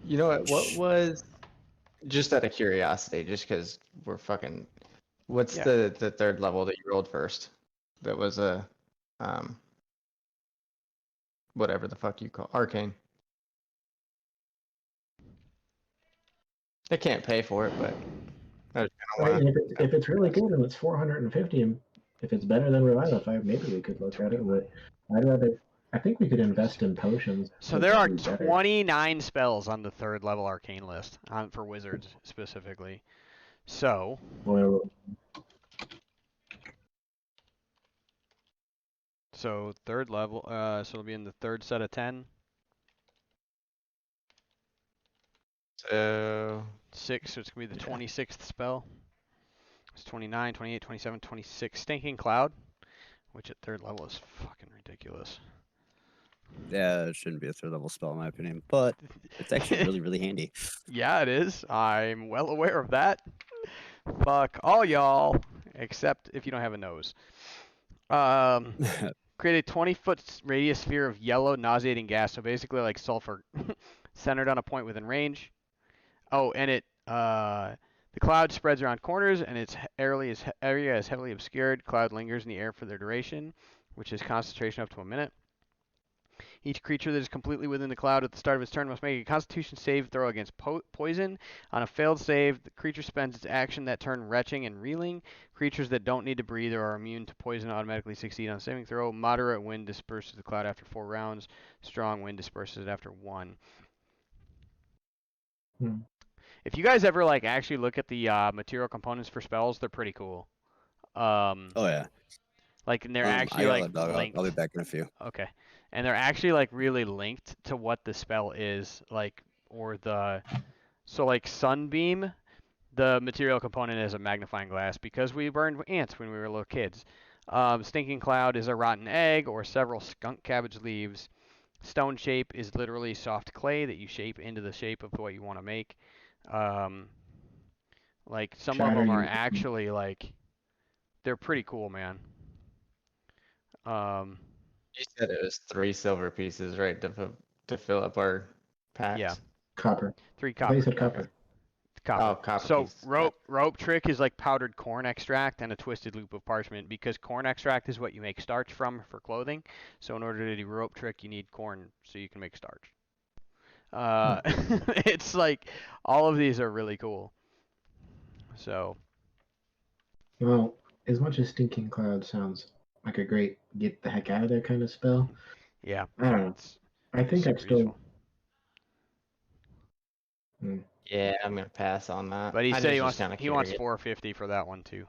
You know what was, just out of curiosity, just because we're fucking, what's the third level that you rolled first? That was a whatever the fuck you call arcane. I can't pay for it, but I was right, if it's really good and it's 450, and if it's better than Revivify, maybe we could look at it. But I think we could invest in potions. So there are 29 spells on the third level arcane list for wizards specifically. So third level, so it'll be in the third set of 10. So 6, so it's going to be the 26th spell. It's 29, 28, 27, 26. Stinking Cloud, which at third level is fucking ridiculous. Yeah, it shouldn't be a third level spell in my opinion, but it's actually really, really handy. Yeah, it is. I'm well aware of that. Fuck all y'all, except if you don't have a nose. Create a 20-foot radius sphere of yellow nauseating gas, so basically like sulfur, centered on a point within range. Oh, and the cloud spreads around corners, and its area is heavily obscured. Cloud lingers in the air for their duration, which is concentration up to a minute. Each creature that is completely within the cloud at the start of its turn must make a Constitution save throw against poison. On a failed save, the creature spends its action that turn retching and reeling. Creatures that don't need to breathe or are immune to poison automatically succeed on saving throw. Moderate wind disperses the cloud after 4 rounds. Strong wind disperses it after 1. If you guys ever like actually look at the material components for spells, they're pretty cool. Oh yeah. Like, and they're I actually gotta like let Doug. linked. I'll be back in a few. Okay. And they're actually like really linked to what the spell is, like, or the, so like Sunbeam, the material component is a magnifying glass because we burned ants when we were little kids. Stinking Cloud is a rotten egg or several skunk cabbage leaves. Stone Shape is literally soft clay that you shape into the shape of what you want to make. Like, some of them are actually like, they're pretty cool, man. You said it was 3 silver pieces, right, to fill up our packs? Yeah. Copper. 3 I copper. thought you said copper. Copper. Oh, copper So pieces. rope trick is like powdered corn extract and a twisted loop of parchment, because corn extract is what you make starch from for clothing. So in order to do rope trick, you need corn so you can make starch. It's like all of these are really cool. So. Well, as much as Stinking Cloud sounds like a great get the heck out of there kind of spell, Yeah. I don't know. I think I'd still. Yeah, I'm gonna pass on that. But he said he wants curious. 450 for that one too.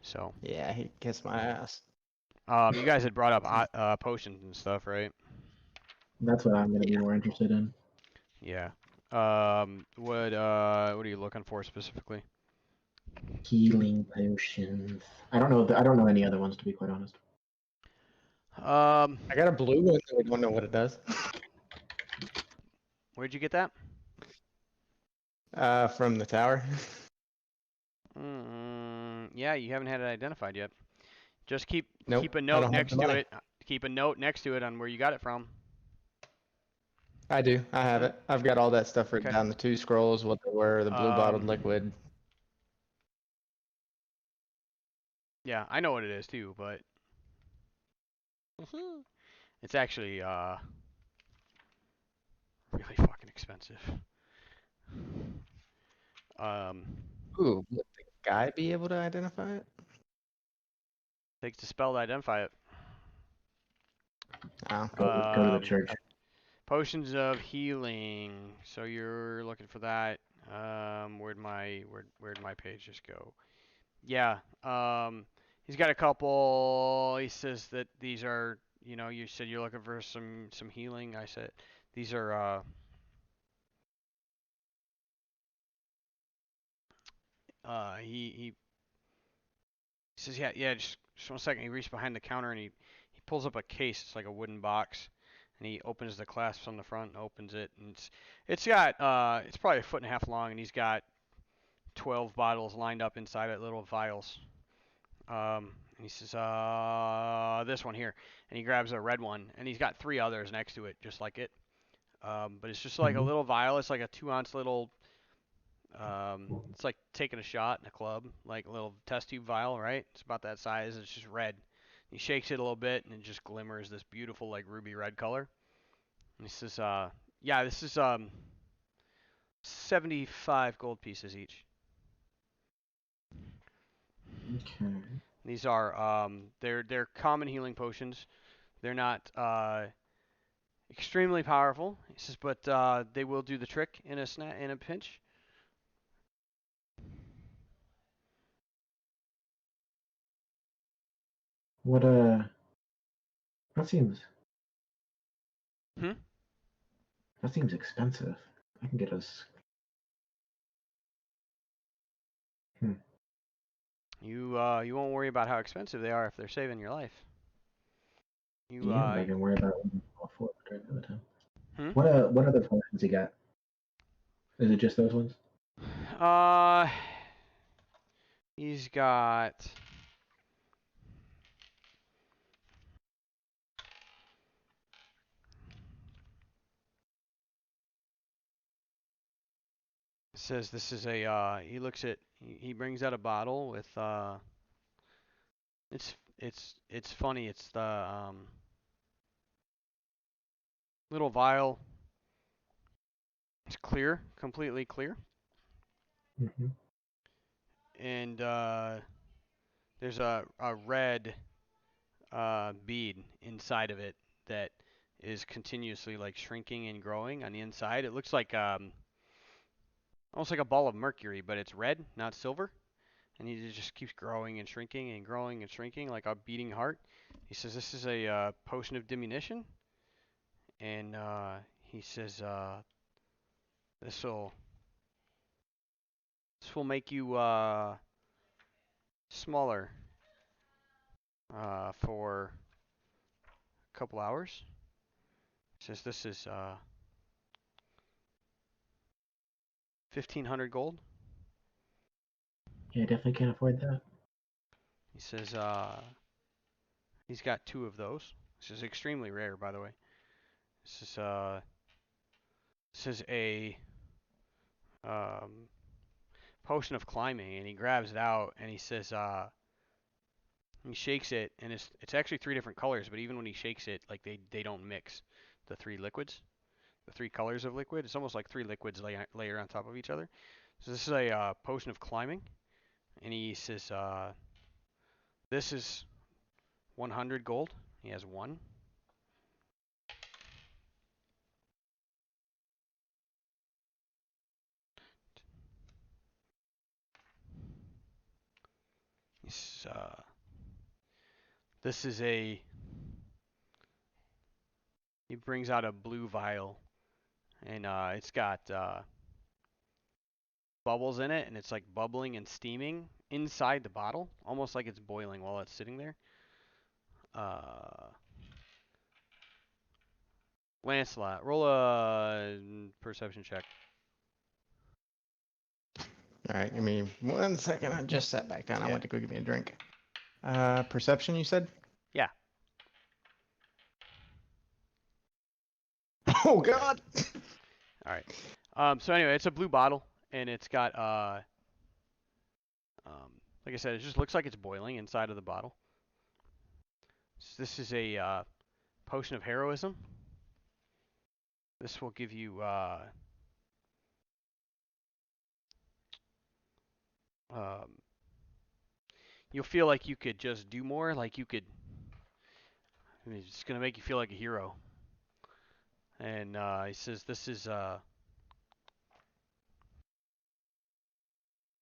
So. Yeah, he kissed my ass. You guys had brought up potions and stuff, right? That's what I'm gonna be more interested in. Yeah. What are you looking for specifically? Healing potions. I don't know any other ones, to be quite honest. I got a blue one, so we don't know what it does. Where'd you get that? From the tower. Yeah, you haven't had it identified yet. Just keep a I note don't have next the to money. it. Keep a note next to it on where you got it from. I do. I have it. I've got all that stuff written Okay. down. The 2 scrolls, what they were, the blue bottled liquid. Yeah, I know what it is too, but it's actually really fucking expensive. Ooh, would the guy be able to identify it? Takes a spell to identify it. Oh. Go to the church. Potions of healing. So you're looking for that. Where'd my page just go? Yeah. He's got a couple. He says that these are, you said you're looking for some healing. I said these are he says, yeah, just 1 second. He reaches behind the counter and he pulls up a case. It's like a wooden box, and he opens the clasps on the front and opens it, and it's got it's probably 1.5 feet long, and he's got 12 bottles lined up inside it, little vials. And he says, this one here, and he grabs a red one, and he's got 3 others next to it, just like it. But it's just like a little vial. It's like a 2-ounce little. It's like taking a shot in a club, like a little test tube vial, right? It's about that size. It's just red. He shakes it a little bit, and it just glimmers this beautiful, like, ruby red color. And he says, yeah, this is 75 gold pieces each. Okay. These are they're common healing potions. They're not extremely powerful. He says, but they will do the trick in a pinch. What that seems that seems expensive. I can get us. You won't worry about how expensive they are if they're saving your life. I can worry about all 4 during the time. Hmm? What other potions you got? Is it just those ones? He's got says this is a he looks at he brings out a bottle with it's funny. It's the little vial. It's clear, completely clear, Mm-hmm. and there's a red bead inside of it that is continuously like shrinking and growing on the inside. It looks like almost like a ball of mercury, but it's red, not silver. And he just keeps growing and shrinking and growing and shrinking like a beating heart. He says this is a potion of diminution, and he says this will make you smaller for a couple hours. He says this is 1,500 gold. Yeah, definitely can't afford that. He says he's got 2 of those. This is extremely rare, by the way. This is a potion of climbing, and he grabs it out and he says he shakes it, and it's actually 3 different colors, but even when he shakes it, like they don't mix the 3 liquids, the 3 colors of liquid. It's almost like 3 liquids layer on top of each other. So this is a potion of climbing, and he says this is 100 gold. He has 1. He's, this is a. He brings out a blue vial, and it's got bubbles in it, and it's like bubbling and steaming inside the bottle, almost like it's boiling while it's sitting there. Lancelot, roll a perception check. All right, give me 1 second. I just sat back down. I Yeah. went to go get me a drink. Perception, you said? Yeah. Oh God. All right. So anyway, it's a blue bottle, and it's got like I said, it just looks like it's boiling inside of the bottle. So this is a potion of heroism. This will give you you'll feel like you could just do more, like you could. I mean, it's gonna make you feel like a hero. And he says this is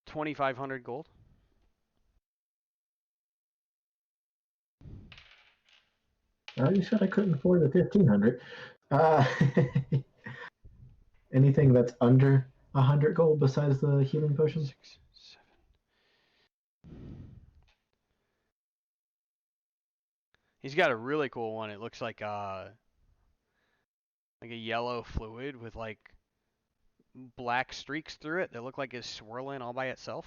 2,500 gold. You said I couldn't afford the 1,500. Anything that's under 100 gold besides the healing potions? 6, 7. He's got a really cool one. It looks like a yellow fluid with like black streaks through it that look like it's swirling all by itself.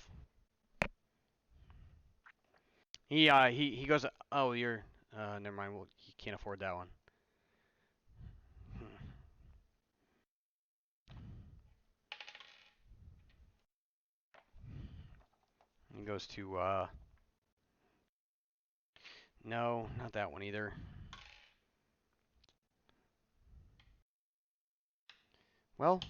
He goes, oh, you're never mind. Well, you can't afford that one. He goes to no, not that one either. Well,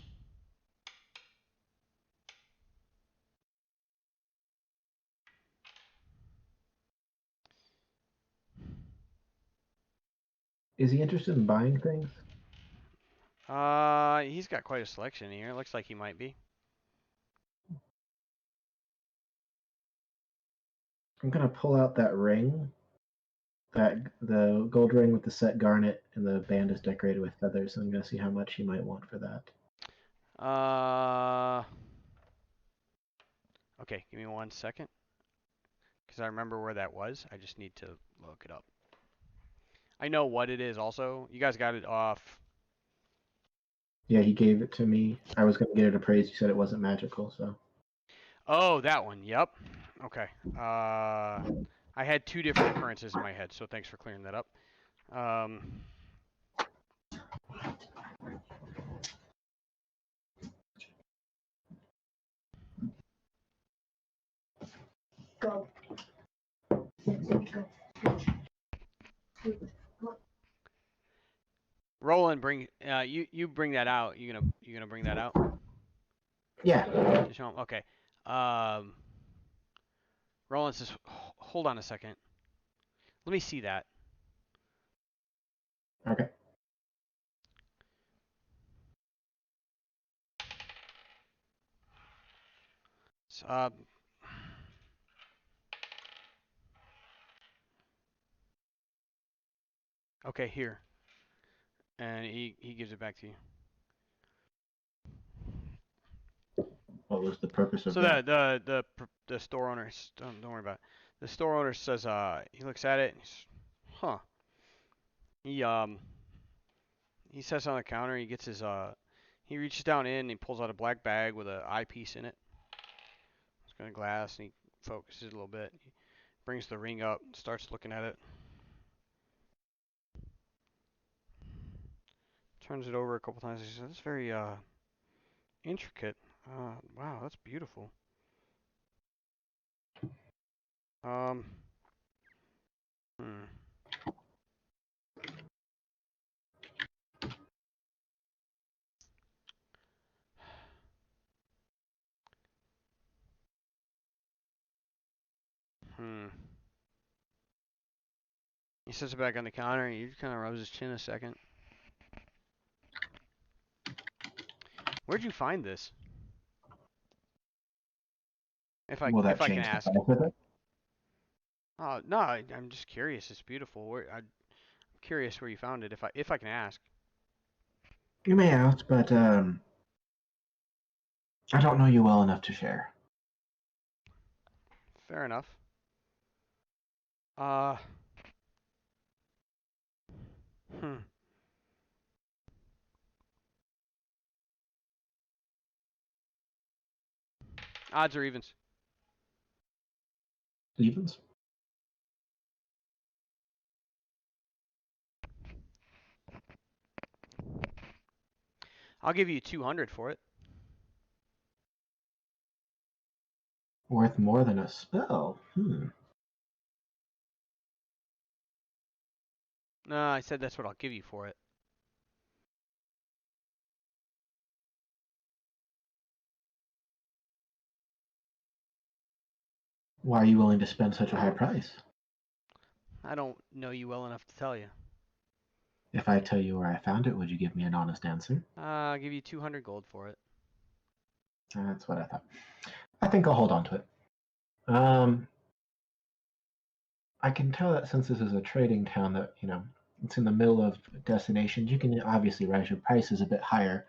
Is he interested in buying things? he's got quite a selection here. It looks like he might be. I'm gonna pull out that ring, the gold ring with the set garnet, and the band is decorated with feathers. I'm gonna see how much he might want for that. Okay, give me 1 second, because I remember where that was. I just need to look it up. I know what it is also. You guys got it off. Yeah, he gave it to me. I was gonna get it appraised. You said it wasn't magical, so. Oh, that one. Yep. Okay. I had 2 different occurrences in my head, so thanks for clearing that up. Go. Roland, bring you bring that out. You gonna bring that out? Yeah. To show him? Okay. Roland says, hold on a second. Let me see that. Okay. So, okay, here. And he gives it back to you. What was the purpose of So that? the store owner, don't worry about it. The store owner says, he looks at it and he's, huh. He sets on the counter. He gets his he reaches down in and he pulls out a black bag with an eyepiece in it. It's got a glass and he focuses a little bit. He brings the ring up, and starts looking at it. Turns it over a couple times. He says, "That's very intricate. Wow, that's beautiful." Hmm. Hmm. He sits it back on the counter and he kind of rubs his chin a second. Where'd you find this? Will that If I can change the ask. price of it? Oh no, I'm just curious. It's beautiful. I'm curious where you found it. If I can ask. You may ask, but I don't know you well enough to share. Fair enough. Hmm. Odds or evens? Evens? I'll give you 200 for it. Worth more than a spell. No, I said that's what I'll give you for it. Why are you willing to spend such a high price? I don't know you well enough to tell you. If I tell you where I found it, would you give me an honest answer? I'll give you 200 gold for it. That's what I thought. I think I'll hold on to it. I can tell that since this is a trading town that, it's in the middle of destinations, you can obviously raise your prices a bit higher.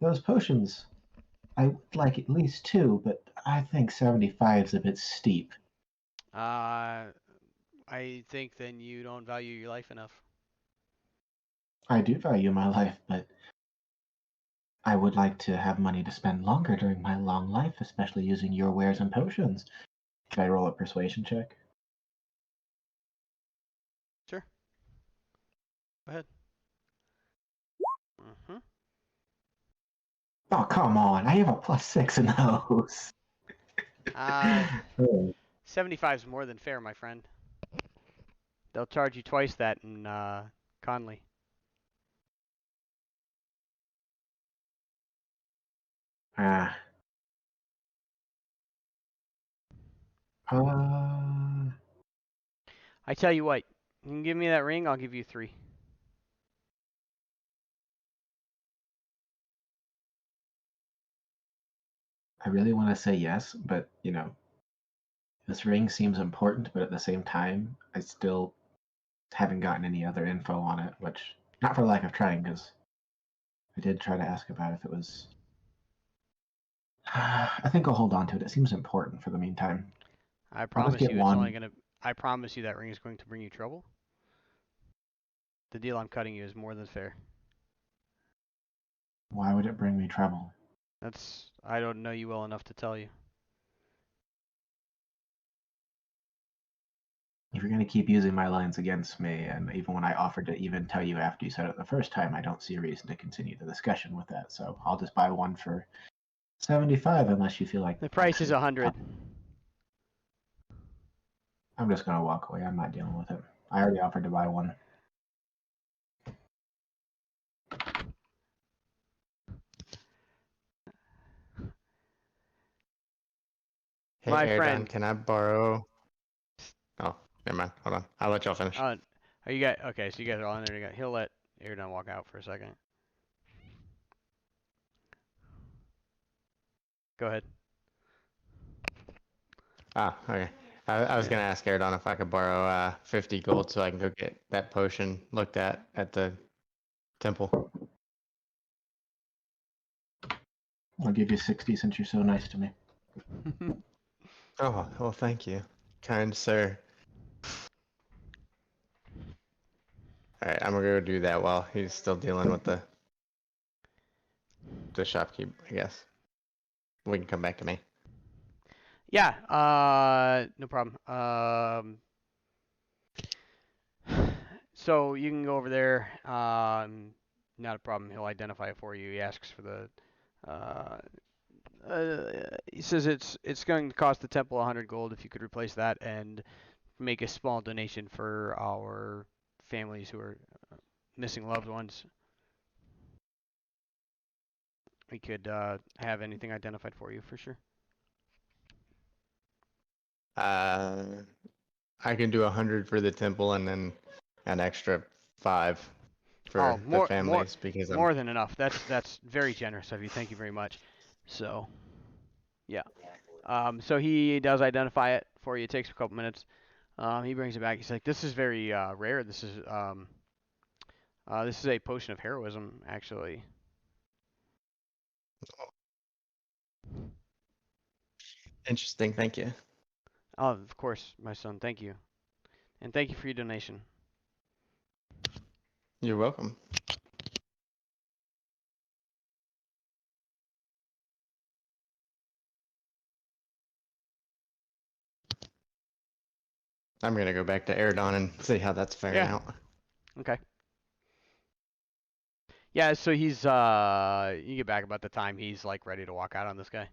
Those potions, I would like at least 2, but I think 75 is a bit steep. I think then you don't value your life enough. I do value my life, but I would like to have money to spend longer during my long life, especially using your wares and potions. Should I roll a persuasion check? Sure. Go ahead. Mm-hmm. Oh, come on. I have a +6 in those. 75 is more than fair, my friend. They'll charge you twice that in Conley. I tell you what, you can give me that ring, I'll give you 3. really want to say yes, but, this ring seems important, but at the same time, I still haven't gotten any other info on it, which, not for lack of trying, because I did try to ask about if it was... I think I'll hold on to it. It seems important for the meantime. I I'll promise just get you it's one. only gonna. I promise you that ring is going to bring you trouble. The deal I'm cutting you is more than fair. Why would it bring me trouble? I don't know you well enough to tell you. If you're going to keep using my lines against me, and even when I offered to even tell you after you said it the first time, I don't see a reason to continue the discussion with that. So I'll just buy one for 75 unless you feel like... The price is 100. I'm just gonna walk away. I'm not dealing with it. I already offered to buy one. Hey, My Aaron, friend. can I borrow? Oh, never mind. Hold on. I'll let y'all finish. Are you guys okay? So you guys are all in there together. He'll let Airdan walk out for a second. Go ahead. Ah, okay. I was gonna ask Aaron if I could borrow 50 gold so I can go get that potion looked at the temple. I'll give you 60 since you're so nice to me. Oh, well, thank you, kind sir. All right, I'm gonna go do that while he's still dealing with the shopkeep, I guess. We can come back to me. Yeah. No problem. So you can go over there. Not a problem. He'll identify it for you. He asks for the. He says it's going to cost the temple 100 gold if you could replace that and make a small donation for our families who are missing loved ones. We could have anything identified for you for sure. I can do 100 for the temple and then an extra 5 for the families because I'm more than enough. That's very generous of you. Thank you very much. So, yeah. So he does identify it for you. It takes a couple minutes. He brings it back. He's like, "This is very rare. This is a potion of heroism, actually." interesting. Thank you. Oh, of course, my son. Thank you, and thank you for your donation. You're welcome. I'm gonna go back to Aradon and see how that's faring out. Okay. Yeah, so he's you get back about the time he's like ready to walk out on this guy.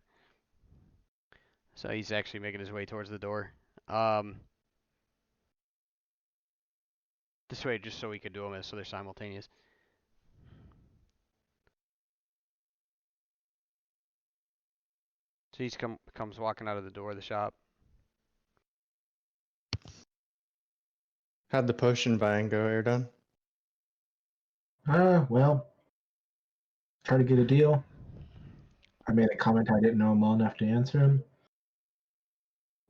So he's actually making his way towards the door. This way just so we could do them so they're simultaneous. So he's comes walking out of the door of the shop. How'd the potion buying go, Aradon? Well, try to get a deal. I made a comment I didn't know him well enough to answer him.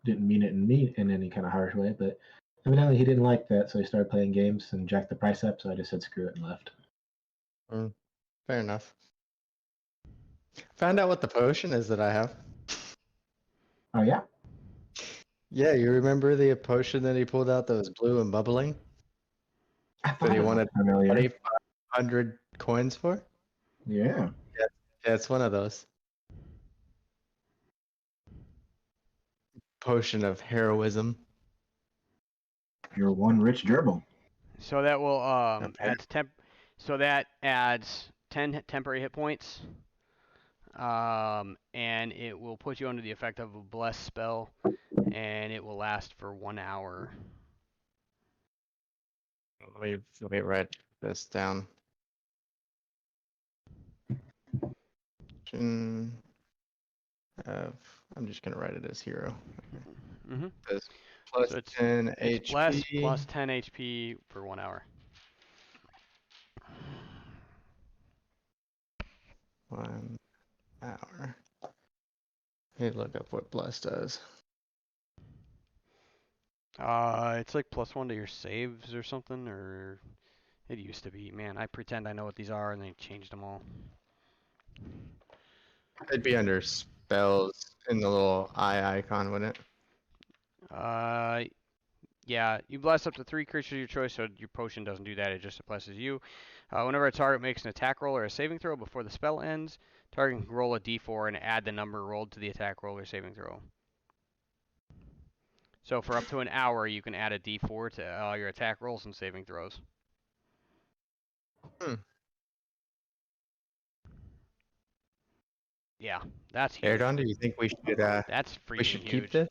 Didn't mean it in any kind of harsh way, but evidently he didn't like that, so he started playing games and jacked the price up, so I just said screw it and left. Fair enough. Found out what the potion is that I have. Oh, yeah? Yeah, you remember the potion that he pulled out that was blue and bubbling? I That thought he it wanted looked familiar. 2,500 coins for? Yeah. Yeah, it's one of those. Potion of heroism. You're one rich gerbil. So that will Okay. that adds 10 temporary hit points. And it will put you under the effect of a bless spell, and it will last for 1 hour. Let me write this down. I'm just gonna write it as hero. Mm-hmm. This plus So it's 10 it's HP. bless plus 10 HP for 1 hour. 1 hour. Hey, look up what bless does. It's like +1 to your saves or something, or it used to be. Man, I pretend I know what these are, and they changed them all. It'd be under spells in the little eye icon, wouldn't it? Yeah, you bless up to 3 creatures of your choice, so your potion doesn't do that, it just blesses you. Whenever a target makes an attack roll or a saving throw before the spell ends, target can roll a d4 and add the number rolled to the attack roll or saving throw. So for up to an hour, you can add a d4 to all your attack rolls and saving throws. Yeah, that's huge. Aradon, do you think we should That's freaking keep huge. this?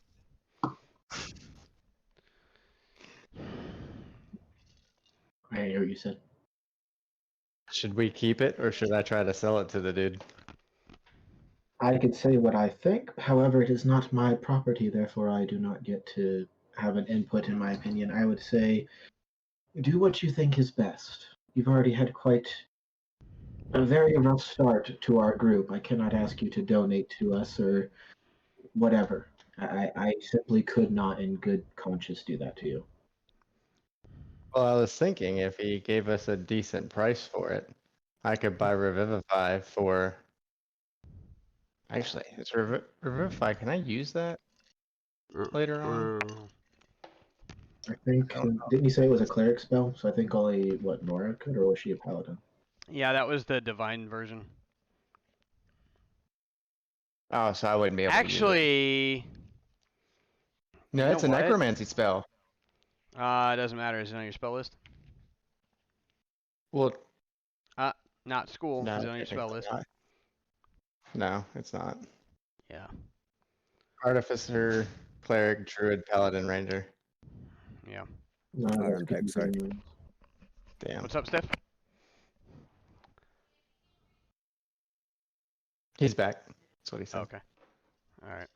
I hear what you said. Should we keep it or should I try to sell it to the dude? I could say what I think. However, it is not my property, therefore I do not get to have an input in my opinion. I would say do what you think is best. You've already had quite a very rough start to our group. I cannot ask you to donate to us or whatever. I simply could not in good conscience do that to you. Well, I was thinking if he gave us a decent price for it, I could buy Revivify for. Actually, it's Revivify. Can I use that later on? I think, didn't you say it was a cleric spell? So I think only, what, Nora could, or was she a paladin? Yeah, that was the divine version. Oh, so I wouldn't be able to use it. Actually, No, you it's know a what? necromancy spell. It doesn't matter. Is it on your spell list? Well, Not school. no, Is it on your spell technically list? not. No, it's not. Yeah. Artificer, cleric, druid, paladin, ranger. Yeah. None of us Iron could pick, use sorry. anyone. Damn. What's up, Steph? He's back. That's what he said. Okay. All right.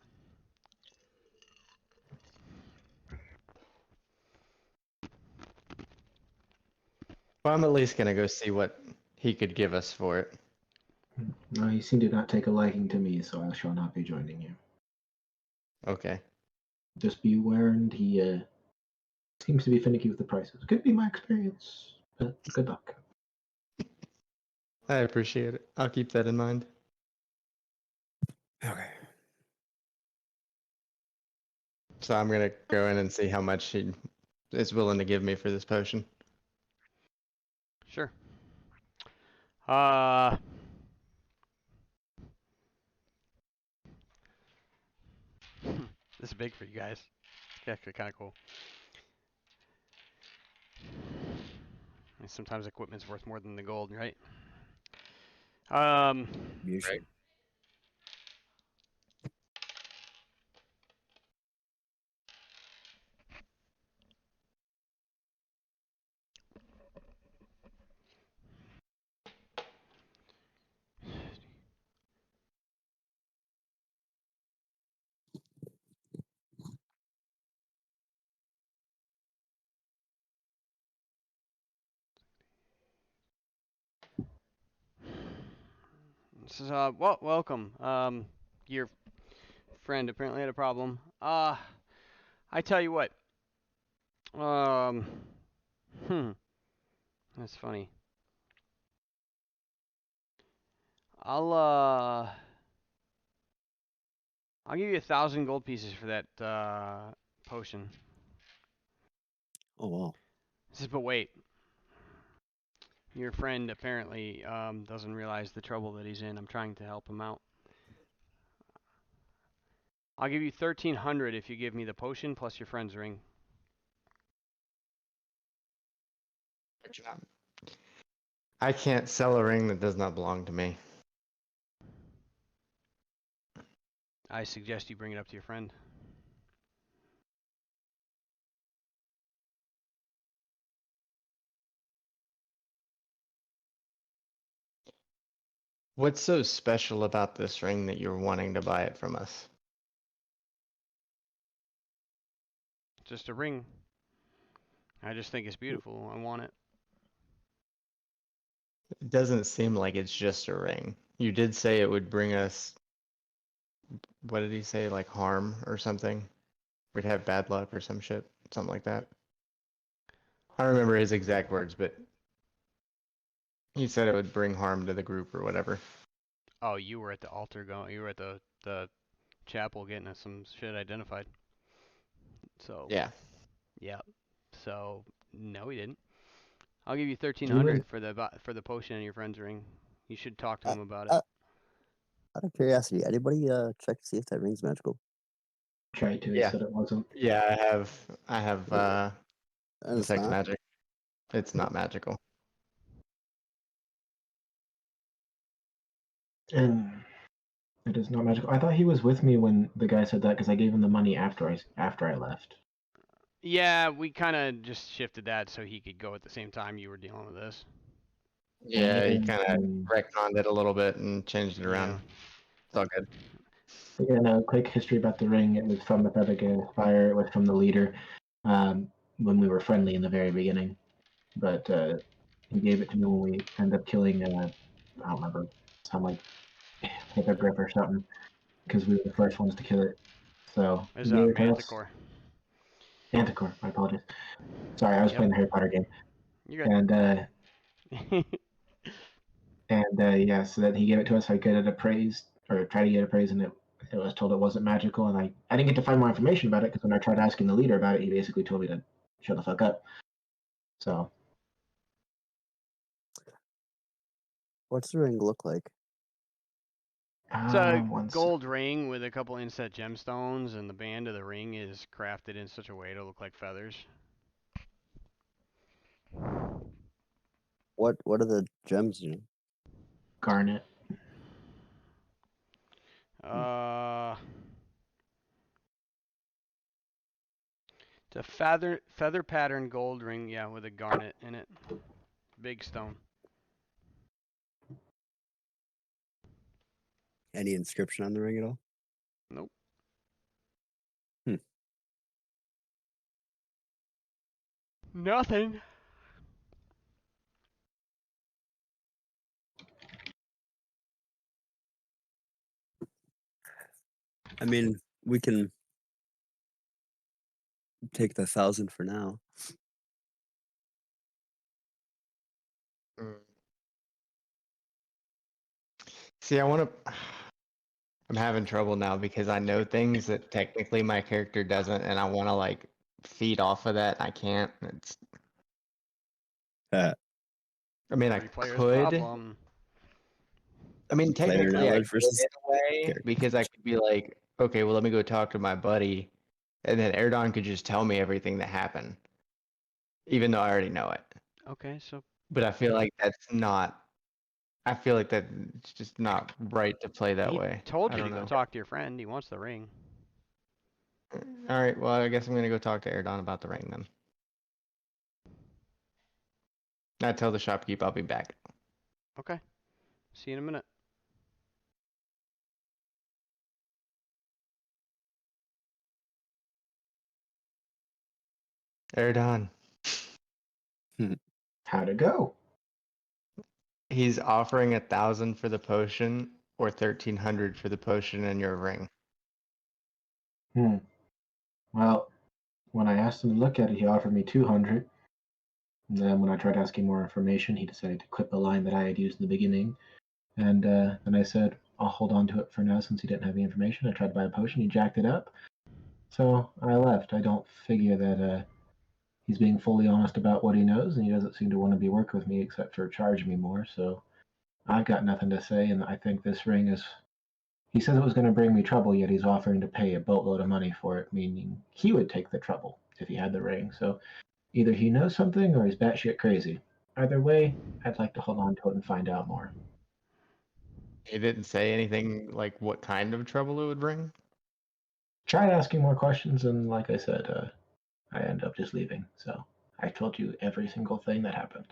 Well, I'm at least gonna go see what he could give us for it. No, you seem to not take a liking to me, so I shall not be joining you. Okay. Just be warned, he seems to be finicky with the prices. Could be my experience, but good luck. I appreciate it. I'll keep that in mind. Okay. So I'm gonna go in and see how much he is willing to give me for this potion. Sure. This is big for you guys. It's actually kind of cool. And sometimes equipment's worth more than the gold, right? Usually. Right. This is welcome. Your friend apparently had a problem. I tell you what. Um, that's funny. I'll give you 1,000 gold pieces for that potion. Oh wow. But wait. Your friend apparently doesn't realize the trouble that he's in. I'm trying to help him out. I'll give you 1,300 if you give me the potion plus your friend's ring. I can't sell a ring that does not belong to me. I suggest you bring it up to your friend. What's so special about this ring that you're wanting to buy it from us? Just a ring. I just think it's beautiful. I want it. It doesn't seem like it's just a ring. You did say it would bring us, what did he say, like harm or something? We'd have bad luck or some shit, something like that. I don't remember his exact words, but he said it would bring harm to the group or whatever. Oh, you were at the altar going. You were at the chapel getting some shit identified. So Yeah. yeah. So no, we didn't. I'll give you 1,300 for the potion and your friend's ring. You should talk to him about it. Out of curiosity, anybody check to see if that ring's magical? Tried to, he Yeah. said it wasn't. Yeah, I have And it's detect not? magic. It's not magical. And it is not magical. I thought he was with me when the guy said that because I gave him the money after I left. Yeah, we kind of just shifted that so he could go at the same time you were dealing with this. Yeah, he kind of Um, retconned it a little bit and changed it around. Yeah. It's all good. Again, a quick history about the ring. It was from the Feathergate Fire. It was from the leader when we were friendly in the very beginning. But he gave it to me when we ended up killing, I don't remember, some like hippogriff or something, because we were the first ones to kill it. So It was he gave it to us. Manticore. Manticore, my apologies. Sorry, I was playing the Harry Potter game. You're good. Yeah, so then he gave it to us. I get it appraised, or try to get appraised, and it was told it wasn't magical. And I didn't get to find more information about it because when I tried asking the leader about it, he basically told me to shut the fuck up. So. What's the ring look like? It's a Once gold ring with a couple inset gemstones, and the band of the ring is crafted in such a way to look like feathers. What are the gems do? garnet. It's a feather pattern gold ring, yeah, with a garnet in it. Big stone. Any inscription on the ring at all? Nope. Nothing. I mean, we can take the 1,000 for now. See, I'm having trouble now because I know things that technically my character doesn't, and I want to like feed off of that. I can't. I mean, I Three players could. problem. I mean, Player technically, I knowledge could versus in a way character. because I could be like, okay, well, let me go talk to my buddy, and then Erdon could just tell me everything that happened, even though I already know it. Okay, so But I feel like that's not. I feel like that's just not right to play that he way. told I you to don't go know. talk to your friend. He wants the ring. All right, well, I guess I'm gonna go talk to Erdon about the ring then. I tell the shopkeep I'll be back. Okay. See you in a minute. Erdon, How'd it go? he's offering 1,000 for the potion or 1,300 for the potion and your ring. Well, when I asked him to look at it, he offered me 200. And then when I tried asking more information, he decided to clip a line that I had used in the beginning. And then I said, I'll hold on to it for now since he didn't have the information. I tried to buy a potion, he jacked it up. So I left. I don't figure that he's being fully honest about what he knows, and he doesn't seem to want to be working with me except for charge me more. So I've got nothing to say, and I think this ring is. He says it was going to bring me trouble, yet he's offering to pay a boatload of money for it, meaning he would take the trouble if he had the ring. So either he knows something or he's batshit crazy. Either way, I'd like to hold on to it and find out more. He didn't say anything like what kind of trouble it would bring. Tried asking more questions, and like I said, I ended up just leaving. So I told you every single thing that happened.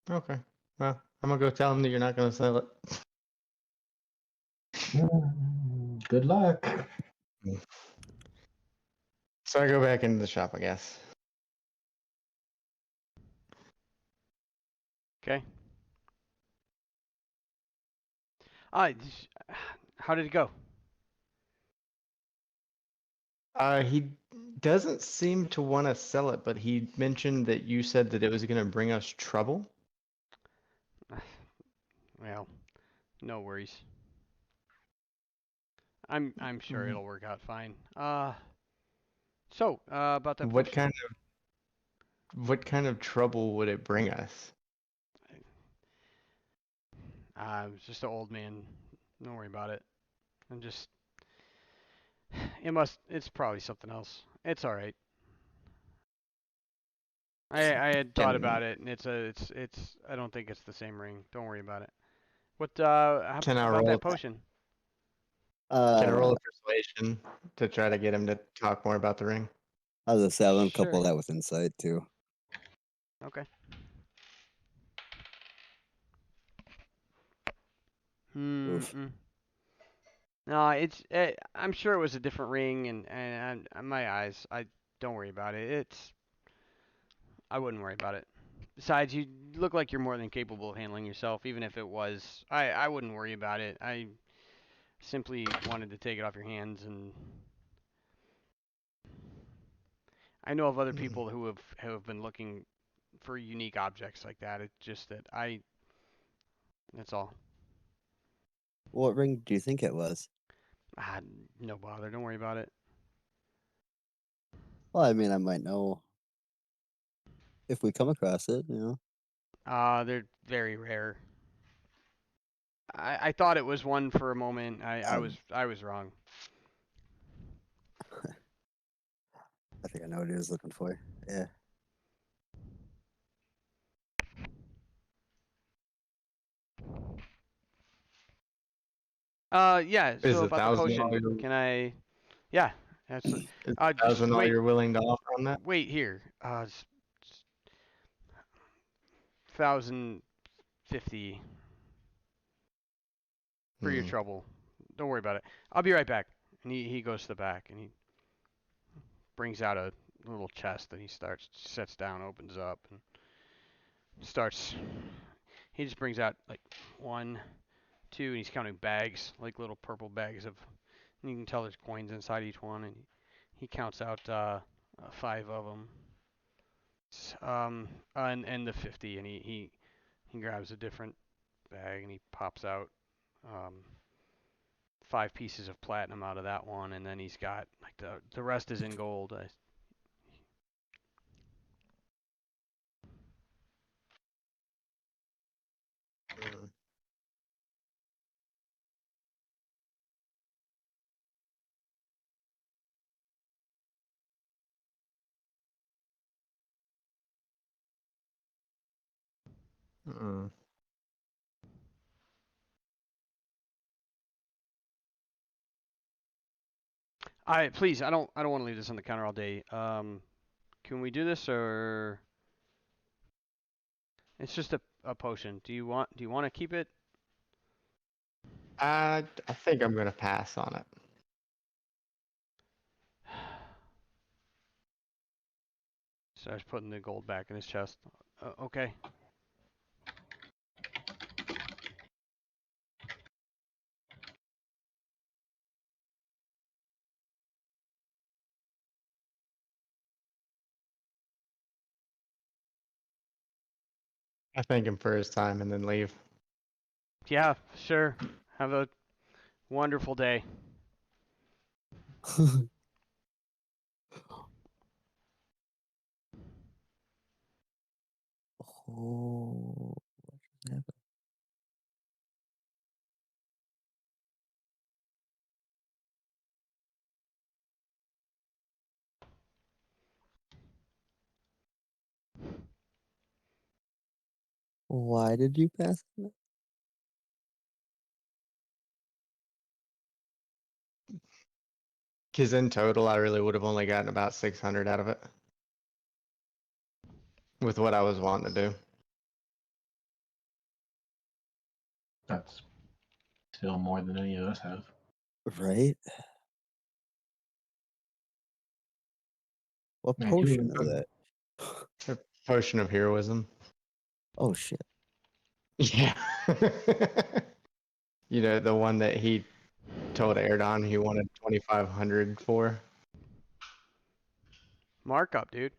Okay. Well, I'm gonna go tell him that you're not gonna sell it. Good luck. So I go back into the shop, I guess. Okay. How did it go? He doesn't seem to want to sell it, but he mentioned that you said that it was gonna bring us trouble. Well, no worries. I'm sure it'll work out fine. So about that What potion. kind of trouble would it bring us? It's just an old man. Don't worry about it. I'm just. It's probably something else. It's all right. I had thought Can about it, and it's. I don't think it's the same ring. Don't worry about it. What? can I About roll that a potion? Can I roll Uh, a persuasion to try to get him to talk more about the ring? I was gonna say, I'll couple Sure. that with insight too. Okay. Oof. Hmm. No, I'm sure it was a different ring, and my eyes. I don't worry about it. I wouldn't worry about it. Besides, you look like you're more than capable of handling yourself, even if it was. I wouldn't worry about it. I simply wanted to take it off your hands, and I know of other people who have been looking for unique objects like that. It's just that that's all. What ring do you think it was? Ah, no bother. Don't worry about it. Well, I mean, I might know if we come across it, you know. They're very rare. I thought it was one for a moment. I was wrong. I think I know what he was looking for. Yeah. Yeah. Is So a about the thousand all potion, you're, can I? Yeah. That's. is Just 1,000 all wait. you're willing to offer on that? Wait here. 1,050 for your Hmm. trouble. Don't worry about it. I'll be right back. And he goes to the back and he brings out a little chest that he sets down, opens up, and starts. He just brings out like 1, 2, and he's counting bags, like little purple bags of. And you can tell there's coins inside each one, and he counts out 5 of them. And the 50, and he grabs a different bag and he pops out 5 pieces of platinum out of that one, and then he's got like the rest is in gold. Hmm. Hmm. Please, I don't want to leave this on the counter all day. Can we do this, or it's just a potion? Do you want to keep it? I think I'm gonna pass on it. Starts putting the gold back in his chest. Okay. I thank him for his time and then leave. Yeah, sure. Have a wonderful day. Oh, what just happened? Why did you pass on it? Because in total, I really would have only gotten about 600 out of it with what I was wanting to do. That's still more than any of us have. Right? What I do potion is remember. that? A potion of heroism. Oh shit. Yeah. You know, the one that he told Erdon he wanted 2,500 for. Markup, dude.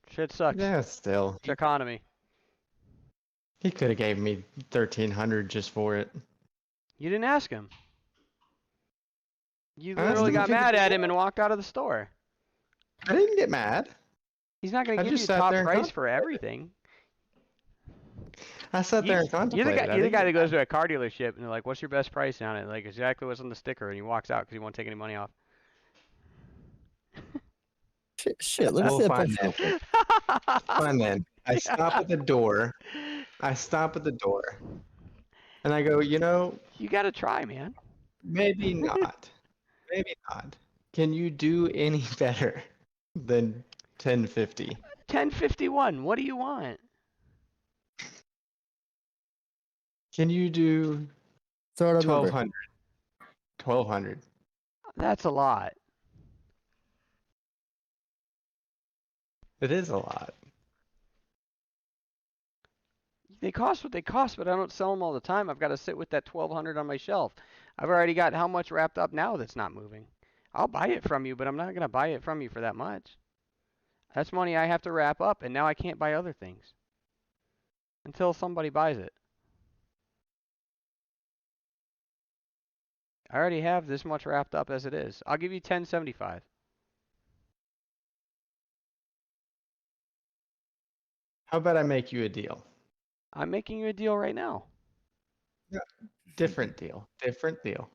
Shit sucks. Yeah, still. It's economy. He could have gave me 1,300 just for it. You didn't ask him. You I asked literally him got if he could mad do at it. him and walked out of the store. I didn't get mad. He's not going I to give just you sat top there and price for contemplated. everything. I sat there and You're the contemplated. guy. I You're the didn't guy get that goes mad. to a car dealership and they're like, "What's your best price on it?" Like exactly what's on the sticker, and he walks out because he won't take any money off. Shit, let me Well, see that fine potion then. real quick. Fine then. I stop at the door. I stop at the door. And I go, you know, You got to try, man. Maybe not. Maybe not. Can you do any better than 1050? 1051. What do you want? Can you do Throw out a number. 1200? 1200. That's a lot. It is a lot. They cost what they cost, but I don't sell them all the time. I've got to sit with that 1200 on my shelf. I've already got how much wrapped up now that's not moving. I'll buy it from you, but I'm not going to buy it from you for that much. That's money I have to wrap up, and now I can't buy other things until somebody buys it. I already have this much wrapped up as it is. I'll give you 1075. How about I make you a deal? I'm making you a deal right now. Different deal. Different deal.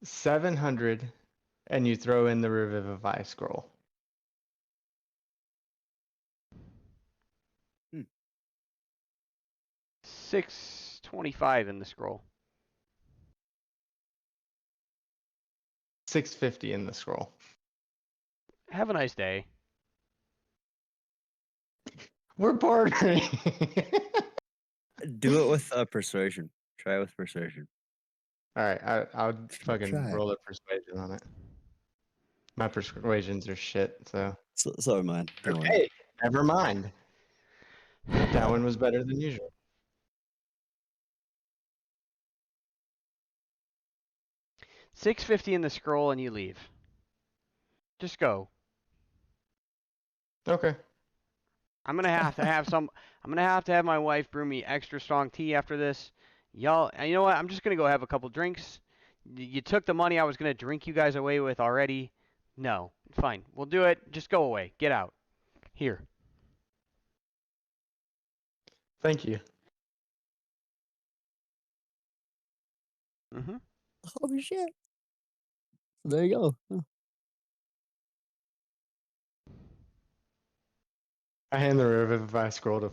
700, and you throw in the Revivify scroll. Hmm. 625 in the scroll. 650 in the scroll. Have a nice day. We're bartering. Do it with persuasion. Try it with persuasion. All right, I'll fucking Try it. roll a persuasion on it. My persuasions are shit, so. So are mine. Don't worry. Hey, never mind. That one was better than usual. $650 in the scroll, and you leave. Just go. Okay. I'm gonna have to have some. I'm gonna have to have my wife brew me extra strong tea after this. Y'all, and you know what? I'm just gonna go have a couple drinks. You took the money I was gonna drink you guys away with already. No, fine. We'll do it. Just go away. Get out. Here. Thank you. Mm-hmm. Oh shit. There you go. Huh. I hand the Revivify scroll to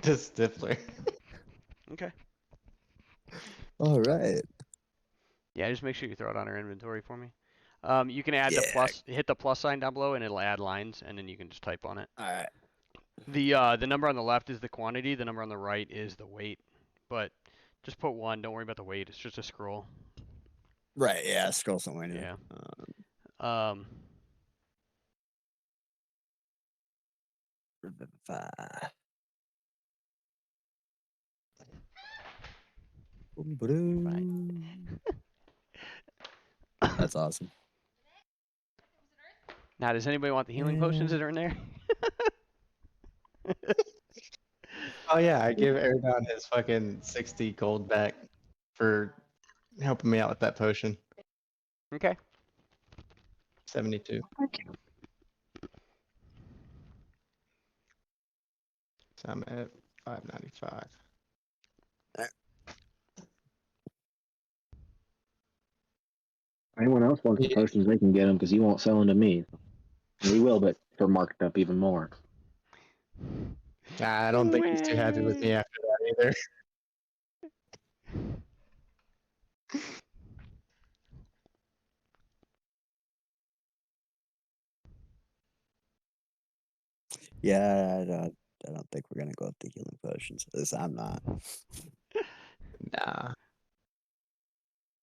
to Stifler. Okay. All right. Yeah, just make sure you throw it on our inventory for me. You can add the Yeah. plus, hit the plus sign down below, and it'll add lines, and then you can just type on it. All right. The number on the left is the quantity. The number on the right is the weight. But just put 1. Don't worry about the weight. It's just a scroll. Right. Yeah. Scroll somewhere. Yeah. Um, Revivify. Boom, ba-doom. That's awesome. Now, does anybody want the healing potions that are in there? Oh yeah, I give Airdown his fucking 60 gold back for helping me out with that potion. Okay. 72. So I'm at 595. Anyone else wants the Yeah. potions, they can get them because he won't sell them to me. We will, but for marked up even more. I don't think he's too happy with me after that either. Yeah. I don't think we're gonna go with the healing potions. At least I'm not. Nah.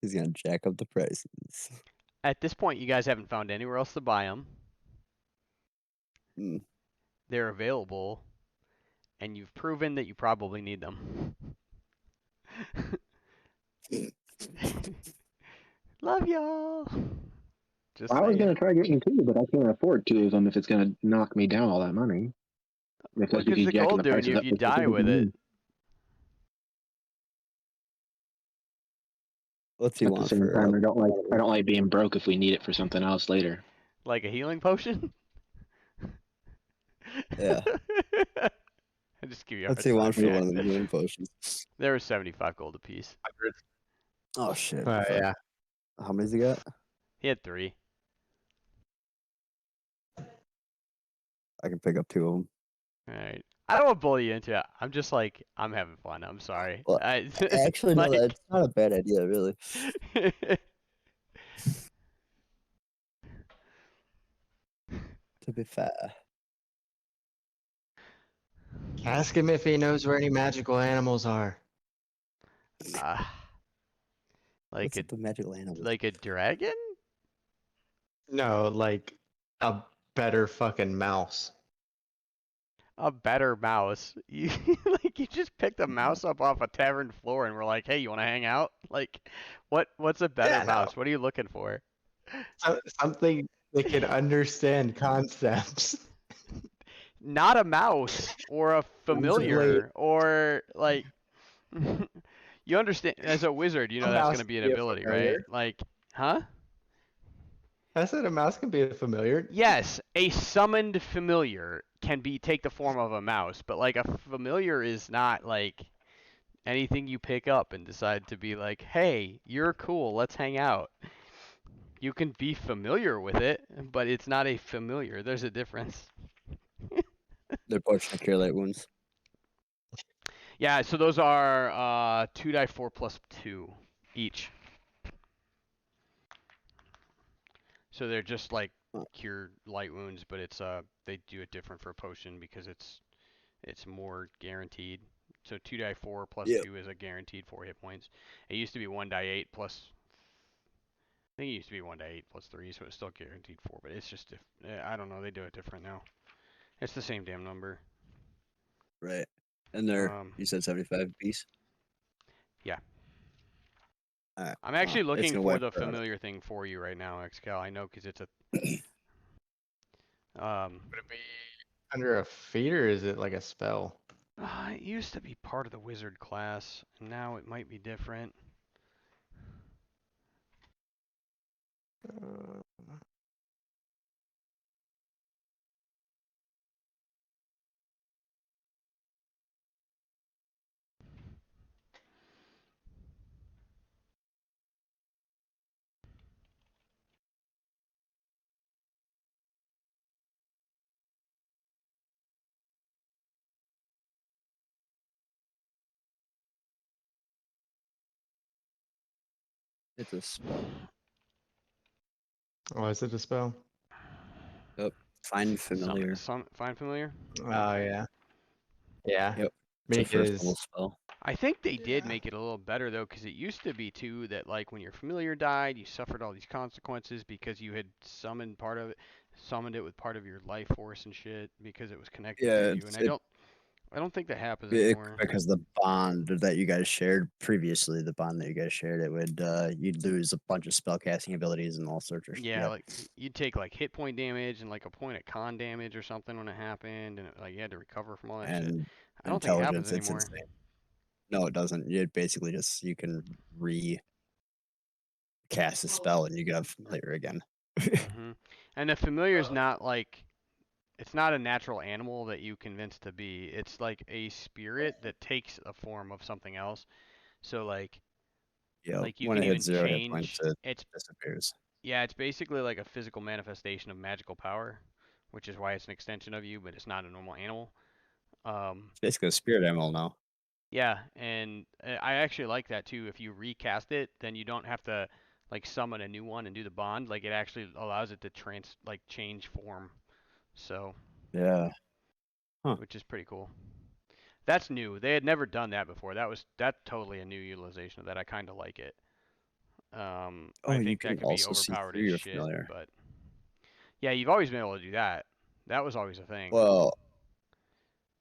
He's gonna jack up the prices. At this point, you guys haven't found anywhere else to buy them. Mm. They're available, and you've proven that you probably need them. Love y'all. Just I was saying. going to try getting 2, but I can't afford 2 of them if it's going to knock me down all that money. What Because you good's keep the jacking gold the doing prices you up. if you die with it? What's he At the want same for? time, I don't like being broke if we need it for something else later. Like a healing potion? Yeah. I just give you a What's hard he time, want for Jack. one of the healing potions? There was 75 gold apiece. Oh shit. Yeah. How many's he got? He had 3. I can pick up 2 of them. Alright. I don't want to bully you into it. I'm just like, I'm having fun. I'm sorry. Well, Actually, no, like, that's not a bad idea, really. To be fair. Ask him if he knows where any magical animals are. uh, like What's a up with magical animals? like a dragon? No, like a better fucking mouse. A better mouse. You like you just picked a mouse up off a tavern floor and we're like, hey, you want to hang out? Like, what's a better Yeah, no. mouse? What are you looking for? Something that can understand concepts. Not a mouse or a familiar or like you understand as a wizard, you know A that's mouse going to be can an be a ability, familiar. right? Like, huh? I said a mouse can be a familiar. Yes, a summoned familiar can take the form of a mouse, but like a familiar is not like anything you pick up and decide to be like, "Hey, you're cool, let's hang out." You can be familiar with it, but it's not a familiar. There's a difference. They're potion to cure light wounds. Yeah, so those are 2d4 plus 2 each. So they're just like cure light wounds, but it's they do it different for a potion because it's more guaranteed. So 2d4 plus 2 is a guaranteed 4 hit points. It used to be 1d8 plus. I think it used to be 1d8 plus 3, so it's still guaranteed 4, but it's just I don't know. They do it different now. It's the same damn number. Right. And they're, you said 75 piece? Yeah. Alright. I'm actually looking gonna for wipe the her out. familiar thing for you right now, XCal. I know because it's a. Would it be under a feat or is it like a spell? It used to be part of the wizard class, and now it might be different. It's a spell. Oh, is it a spell? Yep. Find familiar. Find familiar? Oh yeah. Yeah. Yep. It's a first level Because spell. I think they did Yeah. make it a little better though, because it used to be too that like when your familiar died, you suffered all these consequences because you had summoned it with part of your life force and shit because it was connected Yeah, to you. And I don't think that happens it, anymore. because the bond that you guys shared previously, the bond that you guys shared, it would you'd lose a bunch of spell casting abilities and all sorts of Yeah, yep. like you'd take like hit point damage and like a point of con damage or something when it happened, and like you had to recover from all that shit. And I don't think it happens intelligence, it's anymore. insane. No, it doesn't. It basically just you can cast a spell and you get a familiar again. Hmm. And the familiar is not like it's not a natural animal that you convince to be. It's like a spirit that takes a form of something else. So like Yeah, you when can it even hits 0 hit points, change it it's disappears. yeah, it's basically like a physical manifestation of magical power, which is why it's an extension of you, but it's not a normal animal. It's basically a spirit animal now. Yeah, and I actually like that too. If you recast it, then you don't have to like summon a new one and do the bond. Like it actually allows it to change form. So, Yeah. Huh. which is pretty cool. That's new. They had never done that before. That's totally a new utilization of that. I kind of like it. Oh, I you think can that could be also see overpowered through as your shit, familiar. but yeah, you've always been able to do that. That was always a thing. Well,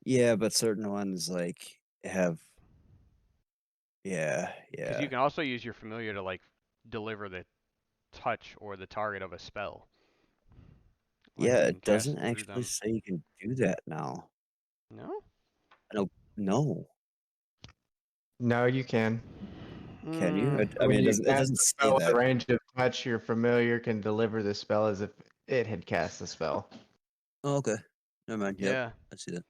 yeah, but certain ones like have Because yeah. you can also use your familiar to like deliver the touch or the target of a spell. Like Yeah, you can it cast doesn't through actually them. say you can do that now. No? I don't know. no, you can. Can you? I When mean, you it cast doesn't the say spell with that. the range of touch, your familiar can deliver the spell as if it had cast the spell. Oh, okay. Never mind. Yep. Yeah. I see that.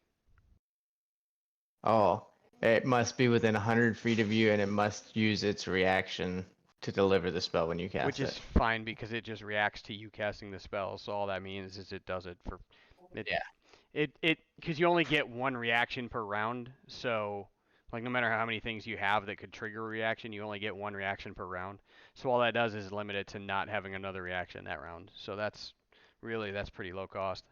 Oh, it must be within 100 feet of you, and it must use its reaction to deliver the spell when you cast Which it. is fine because it just reacts to you casting the spell. So all that means is it does it for it. Yeah. because you only get one reaction per round, so like no matter how many things you have that could trigger a reaction, you only get one reaction per round. So all that does is limit it to not having another reaction that round. So that's pretty low cost.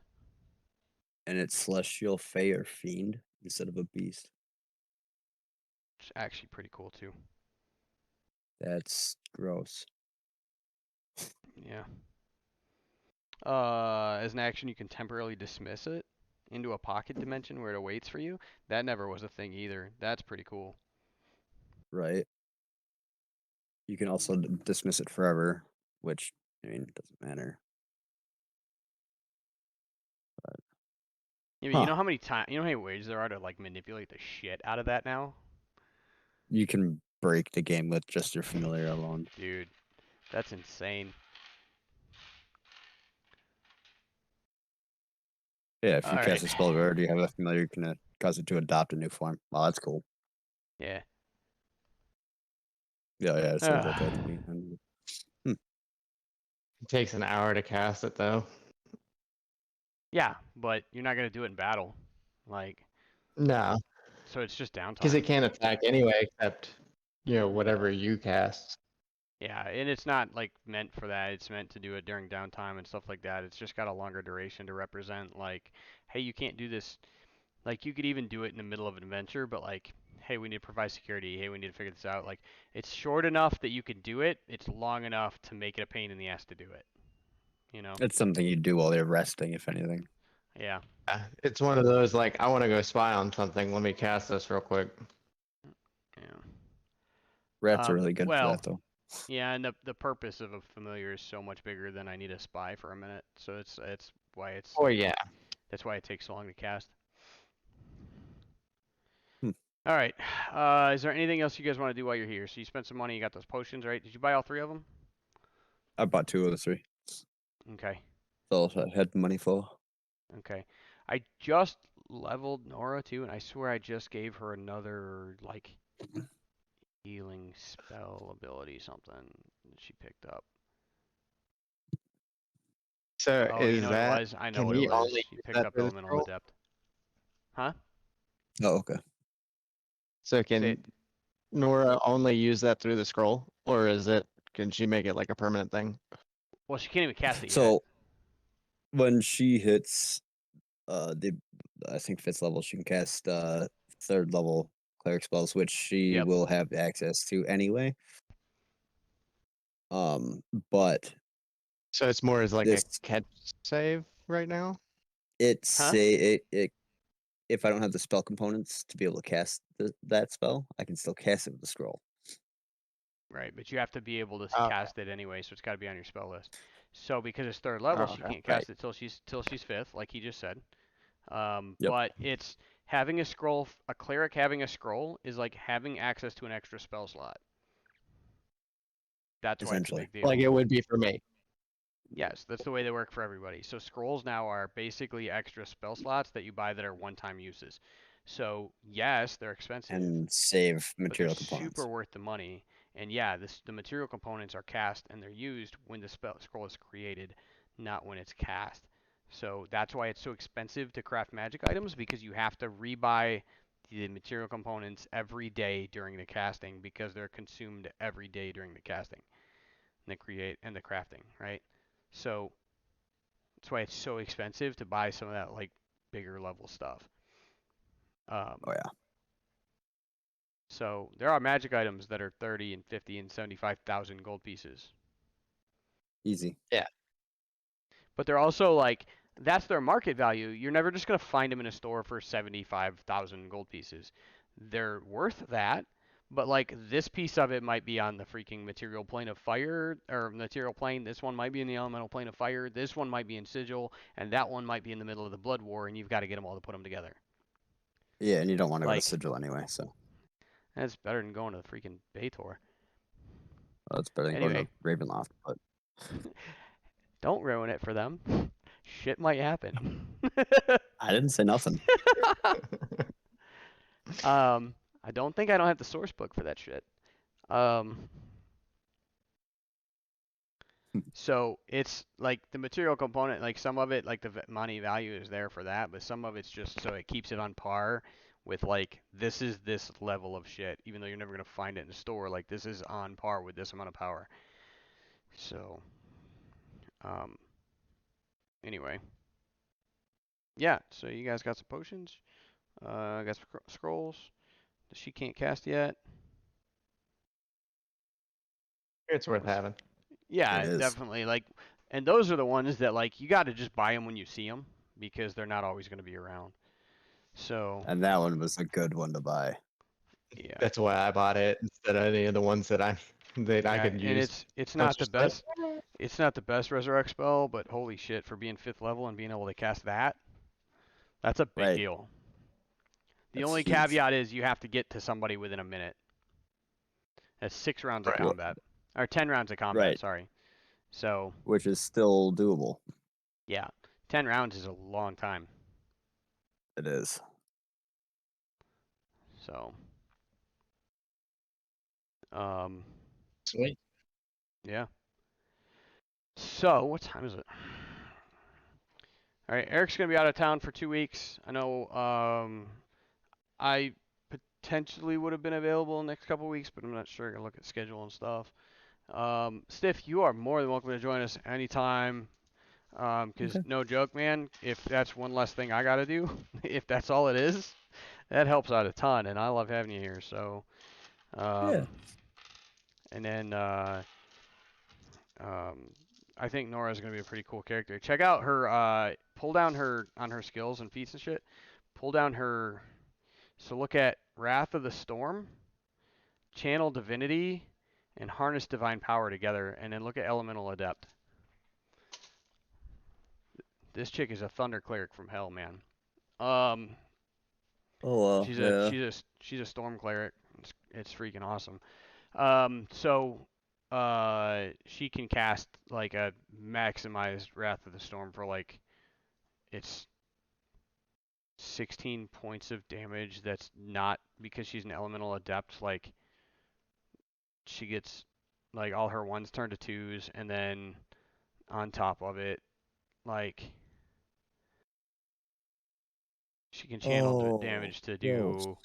And it's celestial, fey, or fiend instead of a beast. It's actually pretty cool too. That's gross. Yeah. As an action, you can temporarily dismiss it into a pocket dimension where it awaits for you. That never was a thing either. That's pretty cool. Right. You can also dismiss it forever, which I mean doesn't matter. Yeah, but you know how many ways there are to like manipulate the shit out of that now? You can break the game with just your familiar alone. Dude, that's insane. Yeah, if you All cast right. a spell or already have a familiar, you can cause it to adopt a new form. Oh, that's cool. Yeah. Yeah, it seems like that to me. It takes an hour to cast it though. Yeah, but you're not gonna do it in battle, like. No, So it's just downtime. because it can't attack anyway, except whatever you cast. Yeah, and it's not like meant for that. It's meant to do it during downtime and stuff like that. It's just got a longer duration to represent like, hey, you can't do this. Like you could even do it in the middle of an adventure, but like, hey, we need to provide security. Hey, we need to figure this out. Like, it's short enough that you can do it. It's long enough to make it a pain in the ass to do it. You know? It's something you do while you're resting, if anything. Yeah. It's one of those like I want to go spy on something. Let me cast this real quick. Yeah. Rats are really good for well, that, though. Yeah, and the purpose of a familiar is so much bigger than I need a spy for a minute. So it's why it's Oh yeah. that's why it takes so long to cast. Hmm. All right. Is there anything else you guys want to do while you're here? So you spent some money. You got those potions, right? Did you buy all 3 of them? I bought 2 of the 3. Okay. So I had money flow. Okay. I just leveled Nora too, and I swear I just gave her another like healing spell ability something that she picked up. So Oh, you is know what it that was? I know can what it he was. only She use picked that up through the Elemental scroll? Adept. Huh? Oh, okay. So Say can Nora only use that through the scroll, or can she make it like a permanent thing? Well, she can't even cast it yet. So when she hits the I think 5th level, she can cast 3rd level cleric spells, which she Yep. will have access to anyway. But So it's more as like this a catch save right now. Huh? it if I don't have the spell components to be able to cast that spell, I can still cast it with the scroll. Right, but you have to be able to Okay. cast it anyway, so it's got to be on your spell list. So because it's 3rd level, she Okay. can't cast it till she's 5th, like he just said. Yep. But it's having a scroll. A cleric having a scroll is like having access to an extra spell slot. That's why it's a Essentially. big deal. Like it would be for me. Yes, that's the way they work for everybody. So scrolls now are basically extra spell slots that you buy that are one-time uses. So yes, they're expensive, And save but they're material components. super worth the money. And yeah, the material components are cast and they're used when the scroll is created, not when it's cast. So that's why it's so expensive to craft magic items, because you have to rebuy the material components every day during the casting, because they're consumed every day during the casting and the crafting, right? So that's why it's so expensive to buy some of that like bigger level stuff. Oh yeah. So there are magic items that are 30 and 50 and 75,000 gold pieces. Easy. Yeah. But they're also like, that's their market value. You're never just going to find them in a store for 75,000 gold pieces. They're worth that, but like this piece of it might be on the freaking material plane of fire, or material plane. This one might be in the elemental plane of fire. This one might be in sigil, and that one might be in the middle of the blood war, and you've got to get them all to put them together. Yeah, and you don't want to go Like, to sigil anyway, so that's better than going to the freaking Baitor. it's better than going Anyway. to Ravenloft, but Don't ruin it for them. Shit might happen. I didn't say nothing. I don't think I don't have the source book for that shit. So it's like the material component, like some of it, like the money value is there for that, but some of it's just so it keeps it on par with like this is this level of shit, even though you're never gonna find it in the store. Like this is on par with this amount of power. So, um, anyway, yeah. So you guys got some potions. Got some scrolls that she can't cast yet. It's worth having. Yeah, It is. definitely. Like, and those are the ones that like you got to just buy them when you see them because they're not always going to be around. So And that one was a good one to buy. yeah, That's why I bought it instead of any of the ones that I yeah, could and use. it's I was not the just like, best. It's not the best resurrect spell, but holy shit, for being 5th level and being able to cast that, that's a big Right. deal. The That's only huge. caveat is you have to get to somebody within a minute. That's 6 rounds of Right. combat, or 10 rounds of combat. Right. Sorry. So Which is still doable. yeah, 10 rounds is a long time. It is. So, um, sweet. yeah. So, what time is it? All right, Eric's gonna be out of town for 2 weeks. I know. I potentially would have been available in the next couple weeks, but I'm not sure. I gotta look at schedule and stuff. Stiff, you are more than welcome to join us anytime. Because Okay. no joke, man, if that's one less thing I gotta do, if that's all it is, that helps out a ton, and I love having you here. So, Yeah. and then um, I think Nora's gonna be a pretty cool character. Check out her, pull down her on her skills and feats and shit. Pull down her. So look at Wrath of the Storm, Channel Divinity, and Harness Divine Power together, and then look at Elemental Adept. This chick is a Thunder Cleric from hell, man. Um, Oh well, yeah. she's a Storm Cleric. It's freaking awesome. So she can cast like a maximized Wrath of the Storm for like it's 16 points of damage. That's not because she's an Elemental Adept. Like she gets like all her ones turn to twos, and then on top of it, like she can channel Oh, damage to close. do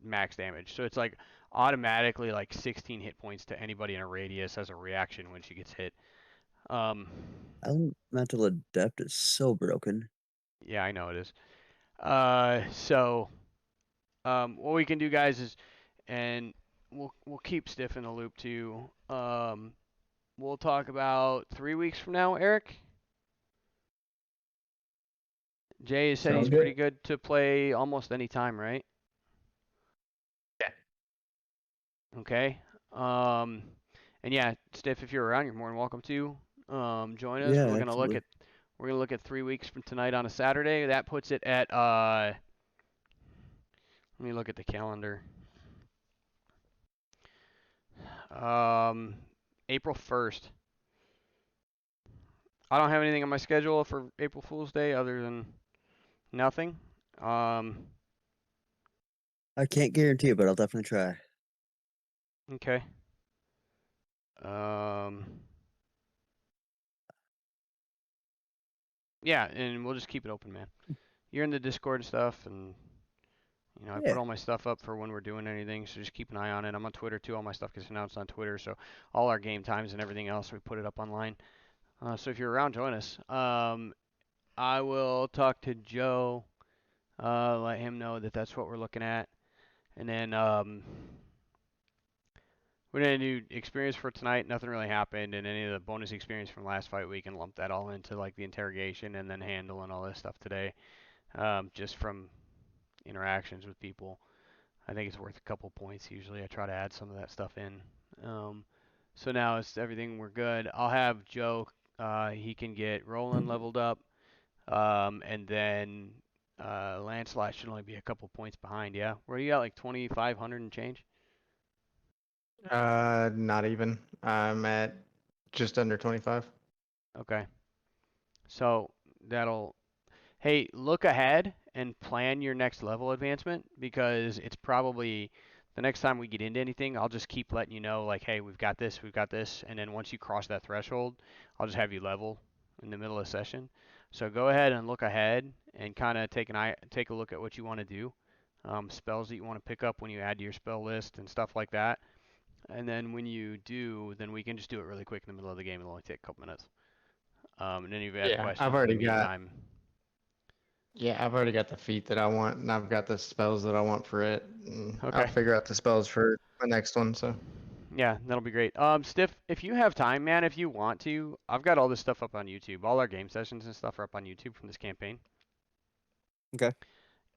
max damage. So it's like automatically like 16 hit points to anybody in a radius as a reaction when she gets hit. Um, Elemental Adept is so broken. yeah, I know it is. So what we can do, guys, is and we'll keep Stiff in the loop too. We'll talk about 3 weeks from now, Eric. Jay has said Sounds he's pretty good. good to play almost any time, right? Yeah. Okay. And yeah, Stiff, if you're around, you're more than welcome to join us. Yeah, absolutely. We're gonna look at 3 weeks from tonight on a Saturday. That puts it at let me look at the calendar. April 1st. I don't have anything on my schedule for April Fool's Day other than nothing. I can't guarantee it, but I'll definitely try. Okay. Um, yeah, and we'll just keep it open, man. You're in the Discord and stuff, and you know I put Yeah. all my stuff up for when we're doing anything, so just keep an eye on it. I'm on Twitter too. All my stuff gets announced on Twitter, so all our game times and everything else we put it up online. So if you're around, join us. I will talk to Joe, let him know that that's what we're looking at, and then we're gonna do experience for tonight. Nothing really happened, and any of the bonus experience from last fight we can lump that all into like the interrogation and then handle and all this stuff today, just from interactions with people. I think it's worth a couple points. Usually, I try to add some of that stuff in. So now it's everything. We're good. I'll have Joe. He can get Roland leveled up. And then Lancelot should only be a couple points behind. Yeah, where you got like 2,500 and change. Not even. I'm at just under 25. Okay, so that'll. Hey, look ahead and plan your next level advancement because it's probably the next time we get into anything, I'll just keep letting you know, like, hey, we've got this, and then once you cross that threshold, I'll just have you level in the middle of the session. So go ahead and look ahead and kind of take a look at what you want to do, spells that you want to pick up when you add to your spell list and stuff like that. And then when you do, then we can just do it really quick in the middle of the game. It'll only take a couple minutes. And then if you have Yeah, questions in the meantime. I've already got the feat that I want, and I've got the spells that I want for it. I'll Okay. figure out the spells for my next one. So Yeah, that'll be great. Stiff, if you have time, man, if you want to, I've got all this stuff up on YouTube. All our game sessions and stuff are up on YouTube from this campaign. Okay.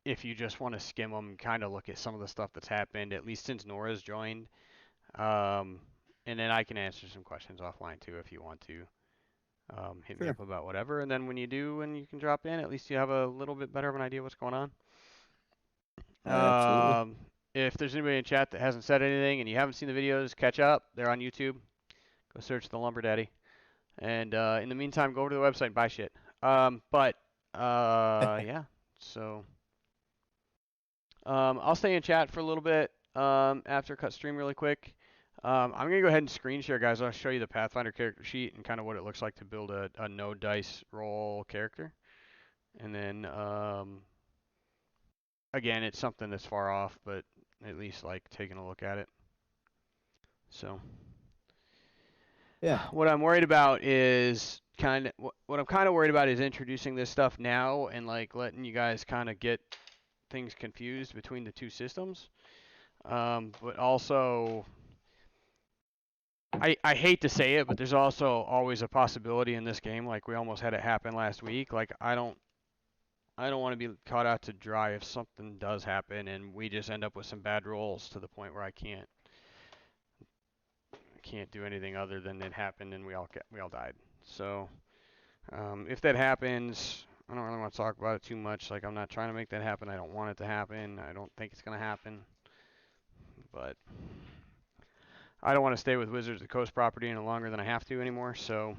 If you just want to skim them, kind of look at some of the stuff that's happened, at least since Nora's joined. And then I can answer some questions offline too if you want to. Hit me Sure. up about whatever, and then when you do and you can drop in, at least you have a little bit better of an idea what's going on. Absolutely. If there's anybody in chat that hasn't said anything and you haven't seen the videos, catch up. They're on YouTube. Go search the Lumber Daddy. And in the meantime, go over to the website and buy shit. Yeah. So I'll stay in chat for a little bit after cut stream really quick. I'm going to go ahead and screen share, guys. I'll show you the Pathfinder character sheet and kind of what it looks like to build a no dice roll character. And then, again, it's something that's far off, but at least like taking a look at it. So, Yeah. what I'm worried about is what I'm kind of worried about is introducing this stuff now and like letting you guys kind of get things confused between the two systems. But also, I hate to say it, but there's also always a possibility in this game, like we almost had it happen last week. Like I don't want to be caught out to dry if something does happen and we just end up with some bad rolls to the point where I can't do anything other than it happened and we all died. So if that happens, I don't really want to talk about it too much. Like I'm not trying to make that happen. I don't want it to happen. I don't think it's gonna happen. But I don't want to stay with Wizards of the Coast property any longer than I have to anymore. So